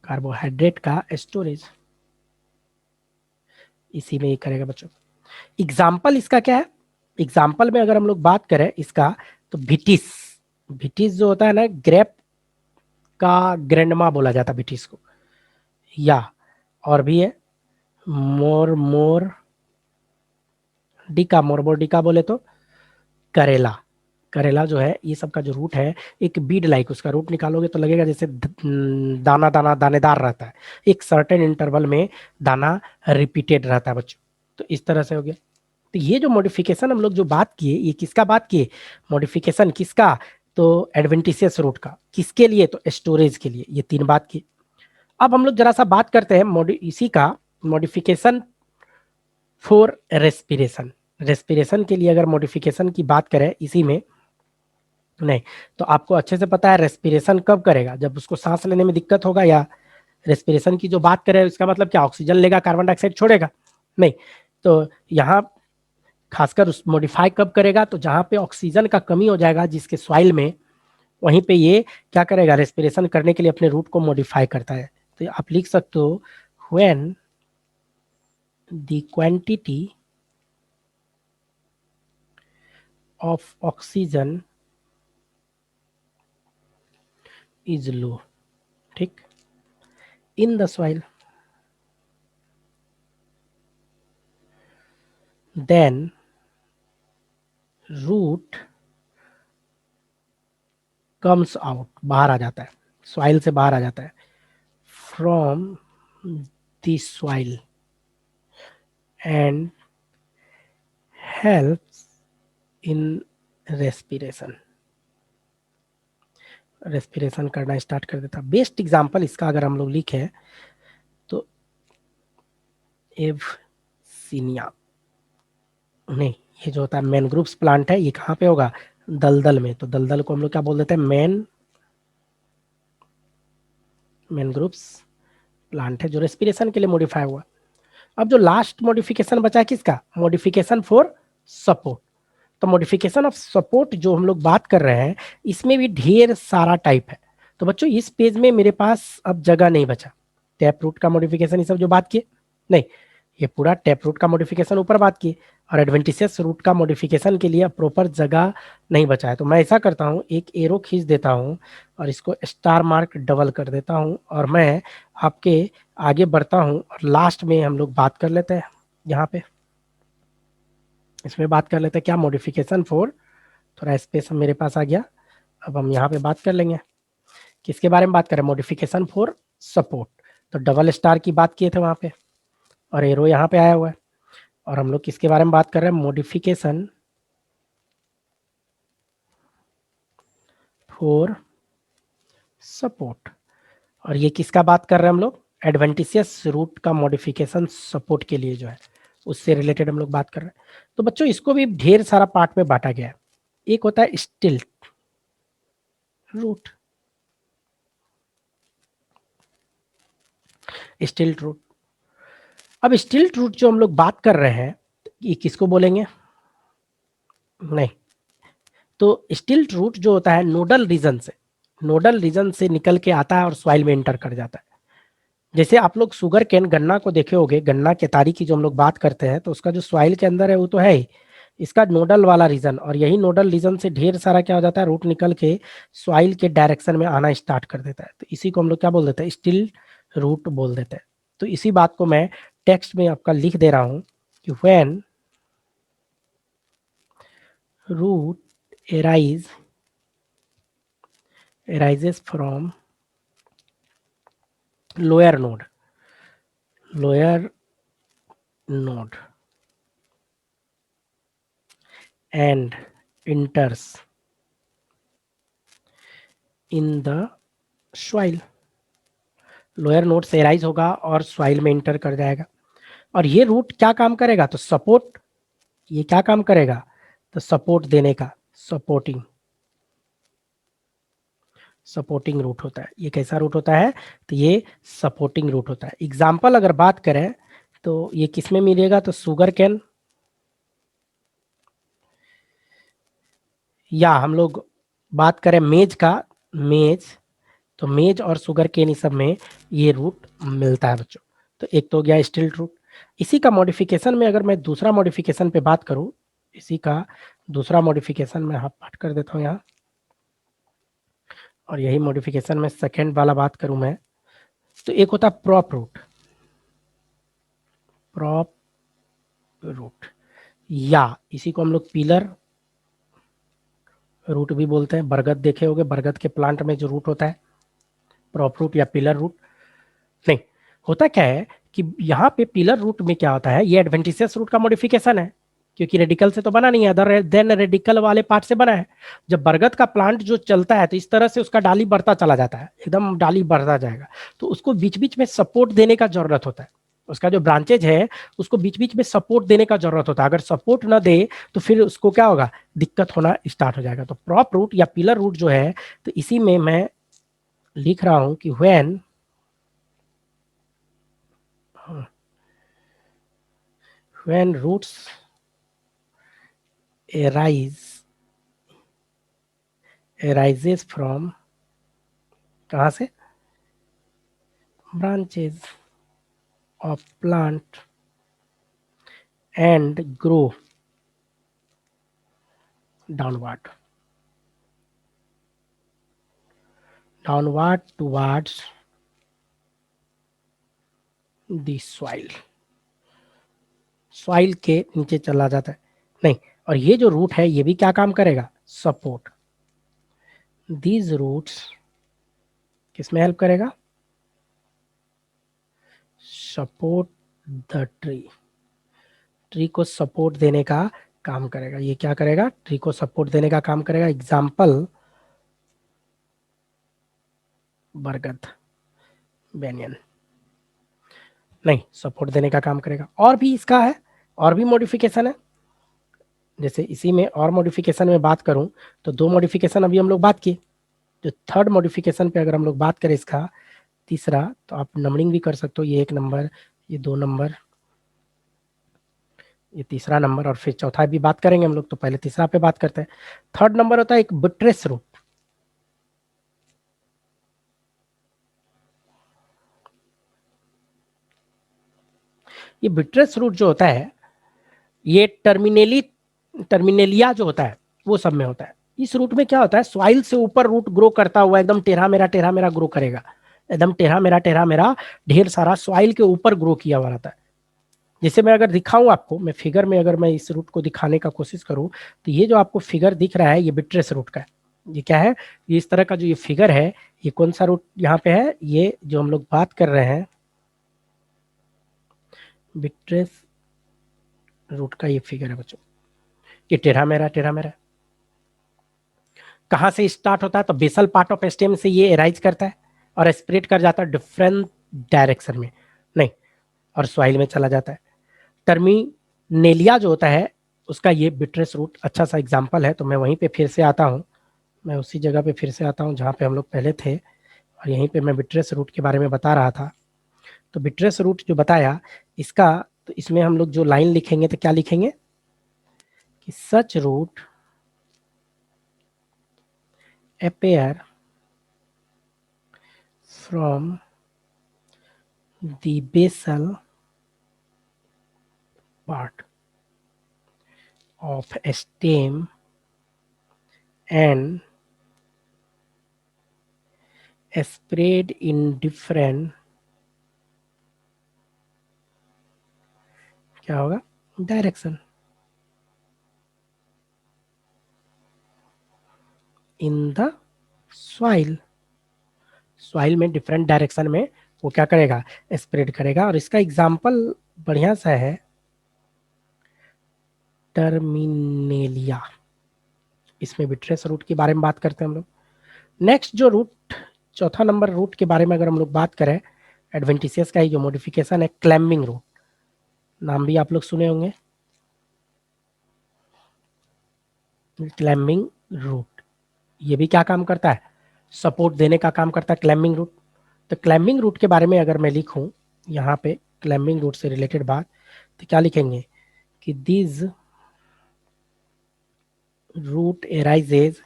A: कार्बोहाइड्रेट का स्टोरेज इसी में ही करेगा बच्चों। एग्जाम्पल इसका क्या है, एग्जाम्पल में अगर हम लोग बात करें इसका, तो विटिस, विटिस जो होता है ना, ग्रेप का ग्रैंडमा बोला जाता है विटिस को, या और भी है मोर डिका, मोरबोडिका बोले तो करेला, करेला जो है ये सब का जो रूट है, एक बीड लाइक, उसका रूट निकालोगे तो लगेगा जैसे दाना दाना दानेदार रहता है, एक सर्टेन इंटरवल में दाना रिपीटेड रहता है बच्चों। तो इस तरह से हो गया। तो ये जो मॉडिफिकेशन हम लोग जो बात किए, ये किसका बात किए, मॉडिफिकेशन किसका, तो एडवेंटिशियस रूट का, किसके लिए, तो स्टोरेज के लिए, ये तीन बात की। अब हम लोग जरा सा बात करते हैं इसी का मॉडिफिकेशन फॉर रेस्पिरेशन। रेस्पिरेशन के लिए अगर मॉडिफिकेशन की बात करें इसी में, नहीं तो आपको अच्छे से पता है रेस्पिरेशन कब करेगा, जब उसको सांस लेने में दिक्कत होगा, या रेस्पिरेशन की जो बात करें इसका मतलब क्या, ऑक्सीजन लेगा कार्बन डाइऑक्साइड छोड़ेगा, नहीं। तो यहाँ खासकर उस मॉडिफाई कब करेगा, तो जहाँ पे ऑक्सीजन का कमी हो जाएगा जिसके सॉइल में, वहीं पे ये क्या करेगा, रेस्पिरेशन करने के लिए अपने रूट को मॉडिफाई करता है। तो आप लिख सकते हो, when the quantity of oxygen is low, ठीक, in the soil, then root comes out, बाहर आ जाता है, सॉइल से बाहर आ जाता है, from the soil and helps in respiration, respiration करना स्टार्ट कर देता। बेस्ट एग्जांपल इसका अगर हम लोग लिखे तो एवसीनिया, नहीं, ये जो होता है मैनग्रोव्स प्लांट है, ये कहाँ पे होगा, दलदल में। तो दलदल को हम लोग क्या बोल देते हैं, मैनग्रोव्स प्लांट है जो रेस्पिरेशन के लिए मॉडिफाई हुआ। अब जो लास्ट मॉडिफिकेशन बचा है किसका, मॉडिफिकेशन फॉर सपोर्ट। तो मॉडिफिकेशन ऑफ सपोर्ट जो हम लोग बात कर रहे हैं, इसमें भी ढेर सारा टाइप है। तो बच्चों इस पेज में मेरे पास अब जगह नहीं बचा, टैप रूट का मॉडिफिकेशन ये सब जो बात किए, नहीं, ये पूरा टैप रूट का मॉडिफिकेशन ऊपर बात की, और एडवेंटिशियस रूट का मॉडिफिकेशन के लिए प्रॉपर जगह नहीं बचा है। तो मैं ऐसा करता हूँ, एक एरो खींच देता हूँ और इसको स्टार मार्क डबल कर देता हूँ, और मैं आपके आगे बढ़ता हूँ, और लास्ट में हम लोग बात कर लेते हैं, यहाँ पे इसमें बात कर लेते हैं क्या, मॉडिफिकेशन फॉर, थोड़ा स्पेस मेरे पास आ गया, अब हम यहाँ पे बात कर लेंगे किसके बारे में बात करें, मॉडिफिकेशन फॉर सपोर्ट। तो डबल स्टार की बात किए थे वहां पे, और एरो यहाँ पे आया हुआ है, और हम लोग किसके बारे में बात कर रहे हैं, मॉडिफिकेशन फॉर सपोर्ट। और ये किसका बात कर रहे हैं हम लोग, एडवेंटिशियस रूट का मॉडिफिकेशन सपोर्ट के लिए जो है, उससे रिलेटेड हम लोग बात कर रहे हैं। तो बच्चों इसको भी ढेर सारा पार्ट में बांटा गया है। एक होता है स्टिल्ट रूट, स्टिल्ट रूट। अब स्टिल्ट रूट जो हम लोग बात कर रहे हैं, ये किसको बोलेंगे, नहीं, तो स्टिल्ट रूट जो होता है नोडल रीजन से निकल के आता है और सॉइल में एंटर कर जाता है। जैसे आप लोग शुगर कैन गन्ना को देखे होगे, गन्ना केतारी की जो हम लोग बात करते हैं, तो उसका जो सॉइल के अंदर है वो तो है ही, इसका नोडल वाला रीजन, और यही नोडल रीजन से ढेर सारा क्या हो जाता है, रूट निकल के सॉइल के डायरेक्शन में आना स्टार्ट कर देता है। तो इसी को हम लोग क्या बोल देते हैं, स्टिल रूट बोल देते हैं। तो इसी बात को मैं टेक्स्ट में आपका लिख दे रहा हूं कि when root arises from lower node and enters in the soil। Lower node से राइज होगा और सॉइल में इंटर कर जाएगा। और ये रूट क्या काम करेगा, तो सपोर्ट, ये क्या काम करेगा, तो सपोर्ट देने का, सपोर्टिंग रूट होता है। ये कैसा रूट होता है, तो ये सपोर्टिंग रूट होता है। एग्जाम्पल अगर बात करें तो ये किस में मिलेगा, तो शुगर कैन, या हम लोग बात करें मेज का, मेज, तो मेज और शुगर केन सब में ये रूट मिलता है बच्चों। तो एक तो हो गया स्टिल्ट रूट। इसी का मॉडिफिकेशन में अगर मैं दूसरा मॉडिफिकेशन पे बात करूं, इसी का दूसरा मॉडिफिकेशन में हाफ पार्ट कर देता हूं यहाँ, और यही मॉडिफिकेशन में सेकेंड वाला बात करूं मैं, तो एक होता है प्रॉप रूट, या इसी को हम लोग पिलर रूट भी बोलते हैं। बरगद देखे होंगे, बरगद के प्लांट में जो रूट होता है, प्रॉप रूट या पिलर रूट। नहीं, होता क्या है कि यहाँ पे पिलर रूट में क्या होता है, ये एडवेंटिशियस रूट का मॉडिफिकेशन है, क्योंकि रेडिकल से तो बना नहीं है, अदर देन रेडिकल वाले पार्ट से बना है। जब बरगद का प्लांट जो चलता है तो इस तरह से उसका डाली बढ़ता चला जाता है, एकदम डाली बढ़ता जाएगा, तो उसको बीच बीच में सपोर्ट देने का जरूरत होता है। उसका जो ब्रांचेज है उसको बीच बीच में सपोर्ट देने का जरूरत होता है। अगर सपोर्ट ना दे तो फिर उसको क्या होगा, दिक्कत होना स्टार्ट हो जाएगा। तो प्रॉप रूट या पिलर रूट जो है, तो इसी में मैं लिख रहा हूं कि when roots arises from, कहाँ से, branches of plant and grow downward towards the soil के नीचे चला जाता है। नहीं, और ये जो रूट है ये भी क्या काम करेगा, सपोर्ट। दीज रूट्स किसमें हेल्प करेगा, सपोर्ट द ट्री को सपोर्ट देने का काम करेगा। ये क्या करेगा, ट्री को सपोर्ट देने का काम करेगा। एग्जाम्पल बरगद, बेनियन, नहीं, सपोर्ट देने का काम करेगा। और भी इसका है, और भी मॉडिफिकेशन है। जैसे इसी में और मॉडिफिकेशन में बात करूं तो दो मॉडिफिकेशन अभी हम लोग बात किए। जो थर्ड मॉडिफिकेशन पे अगर हम लोग बात करें इसका, तीसरा, तो आप नंबरिंग भी कर सकते हो, ये 1 नंबर, ये 2 नंबर, ये तीसरा नंबर, और फिर चौथा भी बात करेंगे हम लोग। तो पहले तीसरा पे बात करते हैं। थर्ड नंबर होता है एक बुट्रेस रूट। ये बुट्रेस रूट जो होता है, ये टर्मिनेलिया जो होता है वो सब में होता है। इस रूट में क्या होता है, सॉइल से ऊपर रूट ग्रो करता हुआ एकदम टेढ़ा मेरा ग्रो करेगा, एकदम टेढ़ा मेरा ढेर सारा सॉइल के ऊपर ग्रो किया हुआ रहता है। जैसे मैं अगर दिखाऊं आपको, मैं फिगर में अगर मैं इस रूट को दिखाने का कोशिश करूं, तो ये जो आपको फिगर दिख रहा है ये बिट्रेस रूट का है। ये क्या है, ये इस तरह का जो ये फिगर है, ये कौन सा रूट यहाँ पे है, ये जो हम लोग बात कर रहे हैं बिट्रेस रूट का ये फिगर है बच्चों। ये टेढ़ा मेरा कहाँ से स्टार्ट होता है, तो बेसल पार्ट ऑफ स्टेम से ये एराइज करता है और स्प्रेड कर जाता है डिफरेंट डायरेक्शन में, नहीं, और सॉइल में चला जाता है। टर्मिनेलिया जो होता है उसका ये बिट्रेस रूट अच्छा सा एग्जाम्पल है। तो मैं वहीं पे फिर से आता हूँ, मैं उसी जगह पे फिर से आता हूँ जहाँ पे हम लोग पहले थे, और यहीं पे मैं बिट्रेस रूट के बारे में बता रहा था। तो बिट्रेस रूट जो बताया इसका, तो इसमें हम लोग जो लाइन लिखेंगे तो क्या लिखेंगे कि सच root appear from the basal part of stem and spread in different, क्या होगा, direction in the soil. Soil में डिफरेंट डायरेक्शन में वो क्या करेगा, स्प्रेड करेगा। और इसका एग्जाम्पल बढ़िया सा है टर्मिनेलिया। इसमें भी ट्रेस रूट के बारे में बात करते हैं हम लोग। नेक्स्ट जो रूट, चौथा नंबर रूट के बारे में अगर हम लोग बात करें, एडवेंटिशियस का ही जो मॉडिफिकेशन है क्लैम्बिंग रूट, नाम भी आप लोग सुने होंगे, क्लैम्बिंग रूट। ये भी क्या काम करता है, सपोर्ट देने का काम करता है क्लैम्बिंग रूट। तो क्लैम्बिंग रूट के बारे में अगर मैं लिखूं यहाँ पे क्लैम्बिंग रूट से रिलेटेड बात, तो क्या लिखेंगे कि this root arises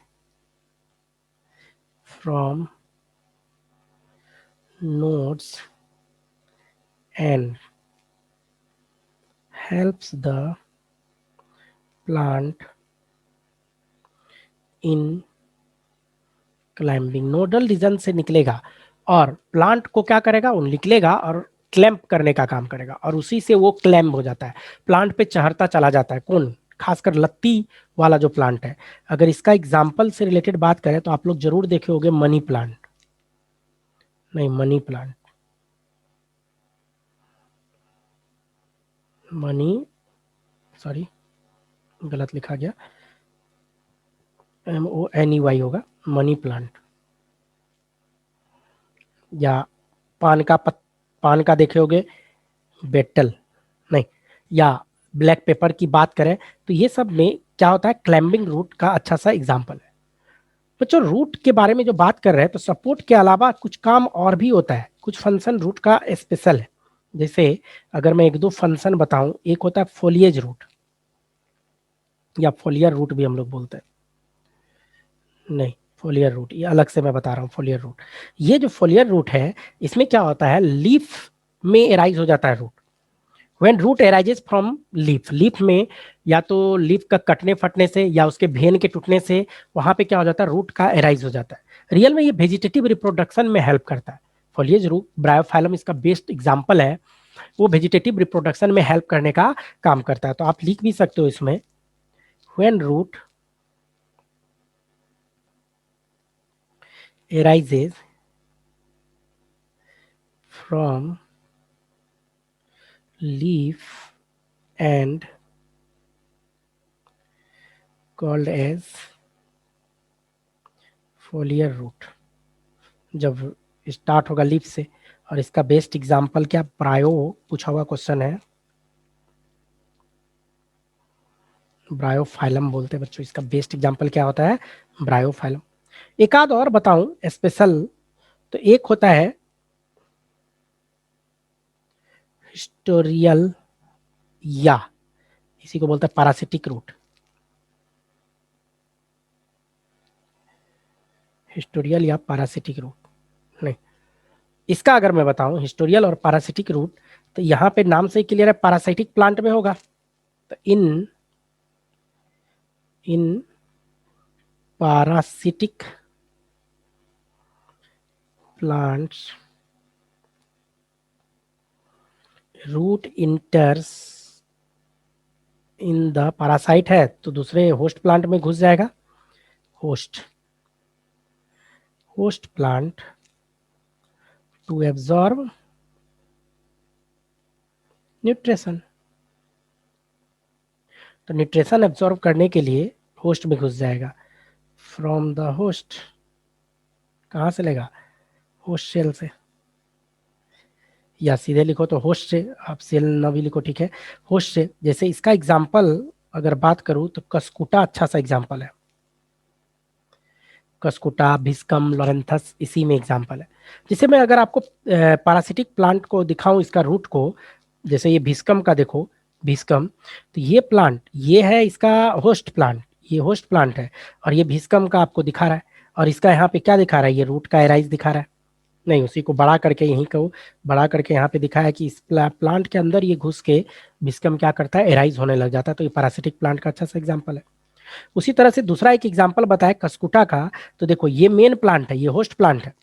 A: from nodes and helps the plant in climbing. Nodal region से निकलेगा और प्लांट को क्या करेगा, वो निकलेगा और क्लैंप करने का काम करेगा, और उसी से वो क्लैम्प हो जाता है, प्लांट पे चढ़ता चला जाता है। कौन, खासकर लत्ती वाला जो प्लांट है। अगर इसका एग्जाम्पल से रिलेटेड बात करें तो आप लोग जरूर देखे होंगे मनी प्लांट, नहीं मनी प्लांट, मनी, सॉरी गलत लिखा गया, MONEY होगा, मनी प्लांट। या पान का पान का देखे होगे बेटल, नहीं, या ब्लैक पेपर की बात करें तो ये सब में क्या होता है, क्लाइंबिंग रूट का अच्छा सा एग्जाम्पल है। बच्चों रूट के बारे में जो बात कर रहे हैं तो सपोर्ट के अलावा कुछ काम और भी होता है, कुछ फंक्शन रूट का स्पेशल है। जैसे अगर मैं एक दो फंक्शन बताऊं, एक होता है फोलिएज रूट, या फोलियर रूट भी हम लोग बोलते हैं, नहीं फोलियर रूट ये अलग से मैं बता रहा हूँ। फोलियर रूट, ये जो फोलियर रूट है इसमें क्या होता है, लीफ में एराइज हो जाता है root. When root arises from leaf, leaf में या तो लीफ का कटने फटने से या उसके भेन के टूटने से वहां पे क्या हो जाता है, रूट का एराइज हो जाता है। रियल में ये वेजिटेटिव रिप्रोडक्शन में हेल्प करता है। फॉलिएज रूट, ब्रायोफाइलम इसका बेस्ट एग्जाम्पल है, वो वेजिटेटिव रिप्रोडक्शन में हेल्प करने का काम करता है। तो आप लिख भी सकते हो इसमें, when root arises from leaf and called as foliar root। जब स्टार्ट होगा लीफ से, और इसका बेस्ट एग्जांपल क्या, ब्रायो पूछा हुआ क्वेश्चन है, ब्रायोफाइलम बोलते हैं बच्चों। इसका बेस्ट एग्जांपल क्या होता है, ब्रायोफाइलम। एक आध और बताऊं स्पेशल, तो एक होता है हिस्टोरियल, या इसी को बोलते हैं पैरासिटिक रूट। हिस्टोरियल या पैरासिटिक रूट, नहीं, इसका अगर मैं बताऊं हिस्टोरियल और पैरासिटिक रूट, तो यहाँ पे नाम से क्लियर है पैरासाइटिक प्लांट में होगा। तो इन इन parasitic plants root enters in the parasite है तो दूसरे होस्ट प्लांट में घुस जाएगा, host host plant to absorb nutrition. तो न्यूट्रिशन एब्जॉर्ब करने के लिए होस्ट में घुस जाएगा। फ्रॉम द होस्ट, कहाँ से लेगा? होस्ट सेल से, या सीधे लिखो तो होस्ट से, आप सेल ना भी लिखो ठीक है, होस्ट से। जैसे इसका एग्जाम्पल अगर बात करूं तो कस्कुटा अच्छा सा एग्जाम्पल है। कस्कुटा, भिस्कम, लोरेंथस इसी में एग्जाम्पल है। जैसे मैं अगर आपको पैरासिटिक प्लांट को दिखाऊं, इसका रूट को, जैसे ये भिस्कम का देखो, भिस्कम, तो ये प्लांट ये है इसका होस्ट प्लांट, ये होस्ट प्लांट है, और ये भिस्कम का आपको दिखा रहा है। और इसका यहाँ पे क्या दिखा रहा है? ये रूट का एराइज दिखा रहा है। नहीं, उसी को बड़ा करके यहीं को बड़ा करके यहाँ पे दिखाया है कि इस प्लांट के अंदर ये घुस के भिस्कम क्या करता है? एराइज होने लग जाता है। तो ये पैरासिटिक प्लांट का अच्छा सा एग्जाम्पल है। उसी तरह से दूसरा एक एग्जाम्पल बताया कस्कुटा का, तो देखो ये मेन प्लांट है, ये होस्ट प्लांट है।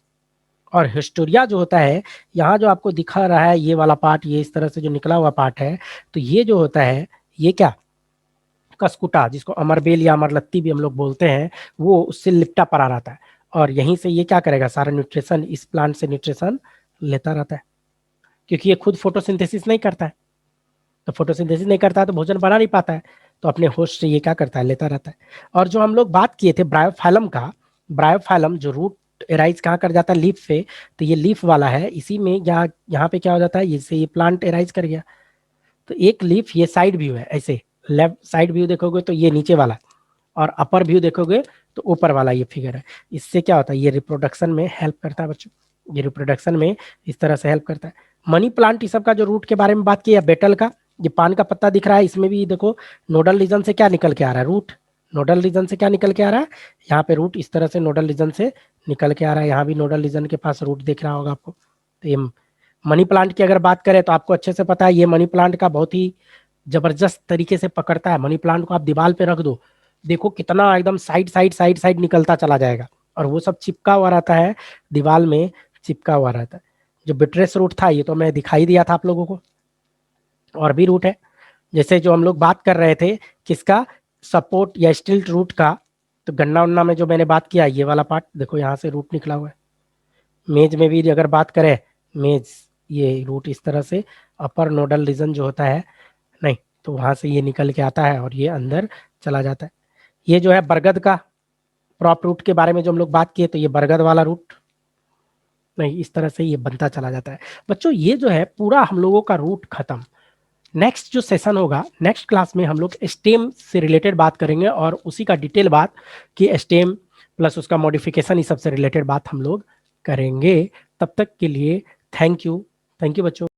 A: और हिस्टोरिया जो होता है, यहाँ जो आपको दिखा रहा है ये वाला पार्ट, ये इस तरह से जो निकला हुआ पार्ट है, तो ये जो होता है ये क्या? कस्कुटा, जिसको अमरबेल या अमरलत्ती भी हम लोग बोलते हैं, वो उससे लिपटा पड़ा रहता है। और यहीं से ये क्या करेगा? सारा न्यूट्रिशन इस प्लांट से न्यूट्रिशन लेता रहता है, क्योंकि ये खुद फोटोसिंथेसिस नहीं करता है। तो फोटोसिंथेसिस नहीं करता है तो भोजन बना नहीं पाता है, तो अपने होस्ट से ये क्या करता है? लेता रहता है। और जो हम लोग बात किए थे ब्रायोफाइलम का, ब्रायोफाइलम जो रूट एराइज कहाँ कर जाता है? लीफ पे। तो ये लीफ वाला है, इसी में यहाँ पे क्या हो जाता है? जैसे ये प्लांट एराइज कर गया, तो एक लीफ, ये साइड व्यू है, ऐसे लेफ्ट साइड व्यू देखोगे तो ये नीचे वाला, और अपर व्यू देखोगे तो ऊपर वाला ये फिगर है। इससे क्या होता है? ये रिप्रोडक्शन में हेल्प करता है बच्चों, ये रिप्रोडक्शन में इस तरह से हेल्प करता है। मनी प्लांट इस सब का जो रूट के बारे में बात की, या बेटल का, ये पान का पत्ता दिख रहा है, इसमें भी देखो नोडल रीजन से क्या निकल के आ रहा है? रूट। नोडल रीजन से क्या निकल के आ रहा है? यहाँ पे रूट इस तरह से नोडल रीजन से निकल के आ रहा है। यहाँ भी नोडल रीजन के पास रूट दिख रहा होगा आपको। तो ये मनी प्लांट की अगर बात करें तो आपको अच्छे से पता है, ये मनी प्लांट का बहुत ही जबरदस्त तरीके से पकड़ता है। मनी प्लांट को आप दीवार पे रख दो, देखो कितना एकदम साइड साइड साइड साइड निकलता चला जाएगा, और वो सब चिपका हुआ रहता है, दीवार में चिपका हुआ रहता है। जो बिट्रेस रूट था ये तो मैं दिखाई दिया था आप लोगों को। और भी रूट है, जैसे जो हम लोग बात कर रहे थे किसका? सपोर्ट या स्टिल्ट रूट का। तो गन्ना उन्ना में जो मैंने बात किया, ये वाला पार्ट देखो यहाँ से रूट निकला हुआ है। मेज में भी अगर बात करें, मेज, ये रूट इस तरह से अपर नोडल रीजन जो होता है, नहीं, तो वहां से ये निकल के आता है और ये अंदर चला जाता है। ये जो है बरगद का प्रॉप रूट के बारे में जो हम लोग बात किए, तो ये बरगद वाला रूट, नहीं, इस तरह से ये बनता चला जाता है। बच्चों ये जो है पूरा हम लोगों का रूट खत्म। नेक्स्ट जो सेशन होगा, नेक्स्ट क्लास में हम लोग स्टेम से रिलेटेड बात करेंगे, और उसी का डिटेल बात कि स्टेम प्लस उसका मॉडिफिकेशन, इस सब से रिलेटेड बात हम लोग करेंगे। तब तक के लिए थैंक यू, थैंक यू बच्चों।